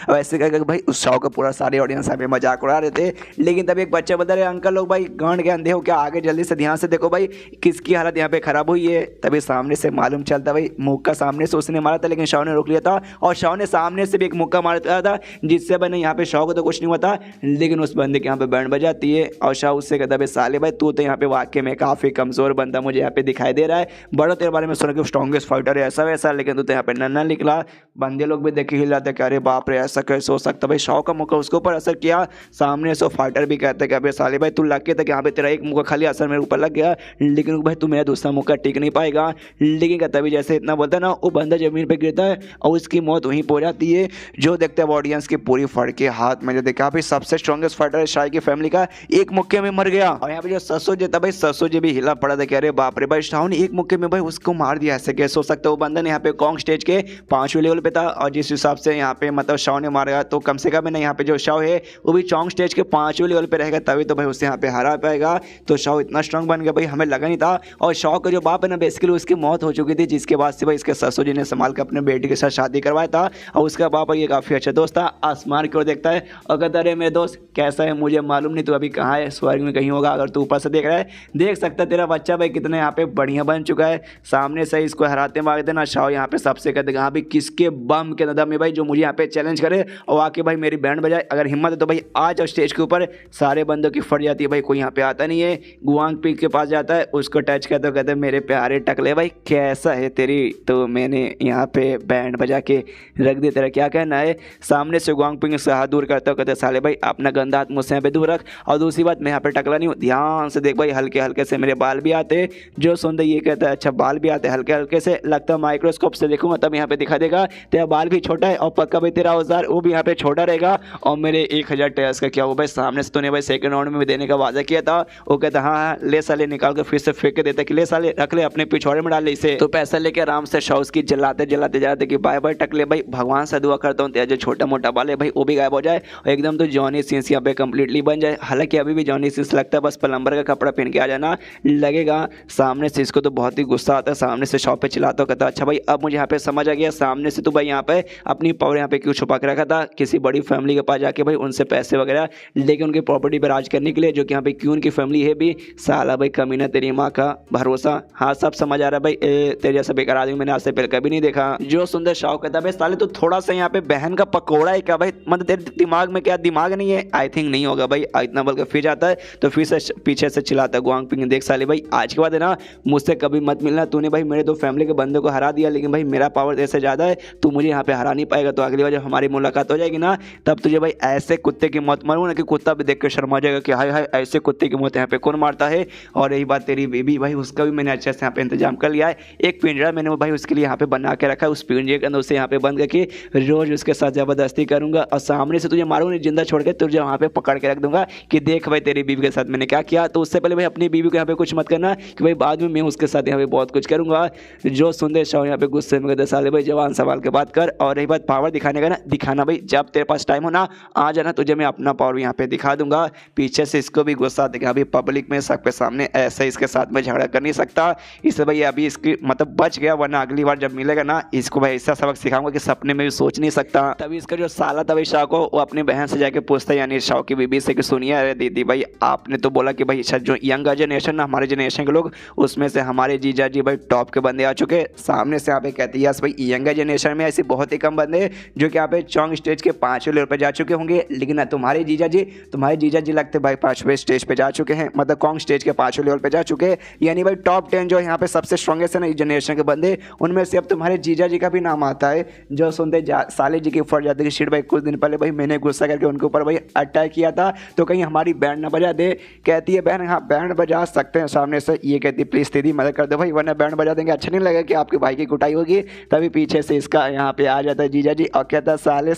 अब ऐसे करके भाई उस शाह का पूरा सारे ऑडियंस यहाँ पे मजाक उड़ा रहे थे। लेकिन तब एक बच्चा बता रहे अंकल लोग भाई गांड के अंधे हो क्या, आगे जल्दी से ध्यान से देखो भाई किसकी हालत यहाँ पे खराब हुई है। तभी सामने से मालूम चलता भाई मुक्का सामने से उसने मारा था, लेकिन शाह ने रोक लिया था। और शाह ने सामने से भी एक मुक्का मारा था, जिससे बने यहाँ पे शाह को तो कुछ नहीं हुआ था, लेकिन उस बंदे के यहाँ पे बैंड बजाती है। और शाह उससे कहता है साले भाई तू तो यहाँ पे वाकई में काफी कमजोर बंदा मुझे यहाँ पे दिखाई दे रहा है, बड़ा तेरे बारे में सुना कि स्ट्रॉन्गेस्ट फाइटर है ऐसा वैसा, लेकिन तू तो यहाँ पे नन्ना निकला। बंदे लोग भी देखे हिल जाते कि अरे बाप रे ऐसा कैसे हो सकता। भाई शाह का मुक्का उसके ऊपर असर किया। सामने से फाइटर भी कहते हैं कि अबे साले भाई तू लग के तक यहाँ पे तेरा एक मुक्का खाली असर मेरे ऊपर लग गया, लेकिन भाई तू मेरा दूसरा मुक्का टिक नहीं पाएगा। लेकिन कहता भी जैसे इतना बोलता है ना, वो बंदा जमीन पे गिरता है और उसकी मौत वहीं हो जाती है। जो देखते हैं ऑडियंस की पूरी फड़ के हाथ में जो देखा भाई सबसे स्ट्रॉन्गेस्ट फाइटर है शाह की फैमिली का, एक मुक्के में मर गया। और यहाँ पे जो ससो जी था भाई, ससो जी भी हिला पड़ा था कि अरे बाप रे भाई शाह ने एक मुक्के में भाई उसको मार दिया, ऐसे कैसे हो सकता है। वो बंदा ने यहाँ पे कॉन्ग स्टेज के 5वें लेवल पे था, और जिस हिसाब से यहाँ पे मतलब शाह ने मारा तो कम से कम यहाँ पे जो शाह है वो भी चौंग स्टेज के 5वें लेवल पे रहेगा, तभी तो भाई उससे यहाँ पे हरा पाएगा। तो शाह इतना स्ट्रांग बन गया भाई हमें लगा नहीं था। और शाह का जो बाप है ना बेसिकली उसकी मौत हो चुकी थी, जिसके बाद से भाई इसके ससुर जी ने संभाल कर अपने बेटी के साथ शादी करवाया था। और उसका बाप ये काफ़ी अच्छा दोस्त था, आसमान की ओर देखता है और कहता अरे मेरे दोस्त कैसा है मुझे मालूम नहीं, तू अभी कहाँ है, स्वर्ग में कहीं होगा, अगर तू ऊपर से देख रहा है देख सकता है तेरा बच्चा भाई कितना यहाँ पे बढ़िया बन चुका है। सामने से इसको हराते मार देना। शाह यहाँ पे सबसे कहते हाँ भाई किसके बम के नदम में भाई जो मुझे यहाँ पे चैलेंज करे और आके भाई मेरी बैंड बजाए, अगर हिम्मत है तो भाई आज और स्टेज के ऊपर। सारे बंदों की फट जाती है भाई, कोई यहाँ पे आता नहीं है। गुआंग पीक के पास जाता है, उसको टच करते कहते मेरे प्यारे टकले भाई कैसा है तेरी, तो मैंने यहाँ पे बैंड बजा के रख दी, तेरा क्या कहना है। सामने से गुआंग पिंग से हाथ दूर करता कहते साले भाई अपना गंदा हाथ मुझसे यहाँ पे दूर रख। और दूसरी बात मैं यहाँ पे टकला नहीं हूँ, ध्यान से देख भाई हल्के हल्के से मेरे बाल भी आते। जो सुनते ये कहता है अच्छा बाल भी आते हल्के हल्के से, लगता है माइक्रोस्कोप से देखूंगा तब यहाँ पे दिखा देगा तेरा बाल भी छोटा है, और पक्का भाई तेरा औजार वो भी यहाँ पे छोटा रहेगा। और मेरे 1000 टेयर्स का क्या हुआ भाई, सामने से तूने भाई सेकंड राउंड में भी देने का वादा किया था। वो कहता हाँ ले साले, निकाल कर फिर से फेंक के देता कि ले साले रख ले अपने पिछवाड़े में डाल ले इसे। तो पैसा लेके आराम से शाह उसकी जलाते जलाते जाते कि बाय बाय टकले भाई, भगवान से दुआ करता हूँ तेरा जो छोटा मोटा बाल है भाई वो भी गायब हो जाए और एकदम तो जॉनी सिंस यहाँ पे कंप्लीटली बन जाए। हालांकि अभी भी जॉनी सिंस लगता है, बस प्लम्बर का कपड़ा पहन के आ जाना लगेगा। सामने से इसको तो बहुत ही गुस्सा आता है, सामने से शाह पे चिल्लाता कहता अच्छा भाई अब मुझे यहाँ पे समझ आ गया, सामने से तो भाई यहाँ पे अपनी पावर यहाँ पे क्यों छुपा के रखा था किसी बड़ी फैमिली के पास जाके भाई उनसे पैसे वगैरह लेके उनकी प्रॉपर्टी पर राज करने के लिए, जो कि यहाँ पे क्यों उनकी फैमिली है भी। साला भाई कमीना तेरी माँ का भरोसा, हाँ सब समझ आ रहा है भाई, तेरे जैसा बेकार आदमी मैंने आज से पहले कभी नहीं देखा। जो सुंदर शाह कहता भाई साले तो थोड़ा सा यहाँ पे बहन का पकौड़ा है क्या भाई, मतलब तेरे दिमाग में क्या दिमाग नहीं है, आई थिंक नहीं होगा भाई। इतना बल्कि फिर जाता है तो फिर से पीछे से चिल्लाता है गुआंग पिंग देख साले भाई आज के बाद है ना मुझसे कभी मत मिलना, तूने भाई मेरे 2 फैमिली के बंदों को हरा दिया, लेकिन भाई मेरा पावर तेरे से ज़्यादा है, तू मुझे यहाँ पे हरा नहीं पाएगा। तो अगली बार जब हमारी मुलाकात हो जाएगी ना तब तुझे भाई ऐसे कुत्ते की मौत मारूंगा ना कि कुत्ता भी देख कर शर्मा जाएगा कि हाय हाय ऐसे कुत्ते की मौत यहाँ पे कौन मारता है। और रही बात तेरी बेबी भाई, उसका भी मैंने अच्छे से यहाँ पे इंतजाम कर लिया है। एक पिंजरा मैंने भाई उसके लिए यहाँ पे बना के रखा है, उस पिंजरे के अंदर उसे यहाँ पे बंद करके रोज उसके साथ ज़बरदस्ती करूंगा और सामने से तुझे मारूंगा जिंदा छोड़ के तुझे वहाँ पे पकड़ के रख दूंगा कि देख भाई तेरी बीवी के साथ मैंने क्या किया। तो उससे पहले भाई अपनी बीवी को यहाँ पे कुछ मत करना कि भाई बाद में मैं उसके साथ यहाँ पे बहुत कुछ करूंगा। जो सुंदर शाह यहाँ पे गुस्से में कहते साले भाई जवान सवाल के बात कर। और रही बात पावर दिखाने का ना, दिखाना भाई जब तेरे पास टाइम हो ना आ जाना, तुझे मैं अपना पावर यहाँ पे दिखा दूंगा। पीछे से इसको भी गुस्सा दिखा, अभी पब्लिक में सबके सामने ऐसे इसके साथ में झगड़ा कर नहीं सकता, इसलिए भाई अभी इसकी मतलब बच गया, वरना अगली बार जब मिलेगा ना इसको भाई ऐसा सबक सिखाऊंगा कि सपने में भी सोच नहीं सकता। तभी इसका जो साला था भाई शाह को, वो अपनी बहन से जाके पूछता है यानी शाह की बीबी से कि सुनिए अरे दीदी भाई आपने तो बोला कि भाई जो यंग जनरेशन ना हमारे जनरेशन के लोग उसमें से हमारे जीजा जी भाई टॉप के बंदे आ चुके। सामने से यहाँ पे कहती है भाई यंग जनरेशन में ऐसे बहुत ही कम बंदे जो कि यहाँ पे चौंग स्टेज के 5वें लेवल पर जा चुके होंगे, लेकिन तुम्हारे जीजा जी जी तुम्हारे जीजा जी लगते भाई 5वें स्टेज पे जा चुके हैं, मतलब कॉन्ग स्टेज के 5वें लेवल पे जा चुके हैं। यानी भाई टॉप 10 जो यहाँ पे सबसे स्ट्रॉन्गेस्ट है ना इस जनरेशन के बंदे, उनमें से अब तुम्हारे जीजा जी का भी नाम आता है। जो सुनते साले जी की फट जाती है शीट भाई, कुछ दिन पहले भाई मैंने गुस्सा करके उनके ऊपर भाई अटैक किया था, तो कहीं हमारी बैंड ना बजा दे। कहती है बहन हाँ बैंड बजा सकते हैं सामने से, ये कहती प्लीज़ दीदी मदद कर दो भाई वरना बैंड बजा देंगे, अच्छा नहीं लगेगा कि आपके भाई की कुटाई होगी। तभी पीछे से इसका यहाँ पे आ जाता है जीजा जी और कहता है साले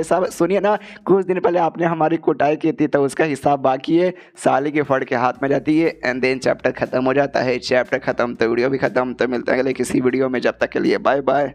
साहब सुनिए ना, कुछ दिन पहले आपने हमारी कुटाई की थी तो उसका हिसाब बाकी है। साले की फट के हाथ में जाती है एंड देन चैप्टर खत्म हो जाता है। चैप्टर खत्म तो वीडियो भी खत्म। तो मिलते हैं अगले किसी वीडियो में, जब तक के लिए बाय बाय।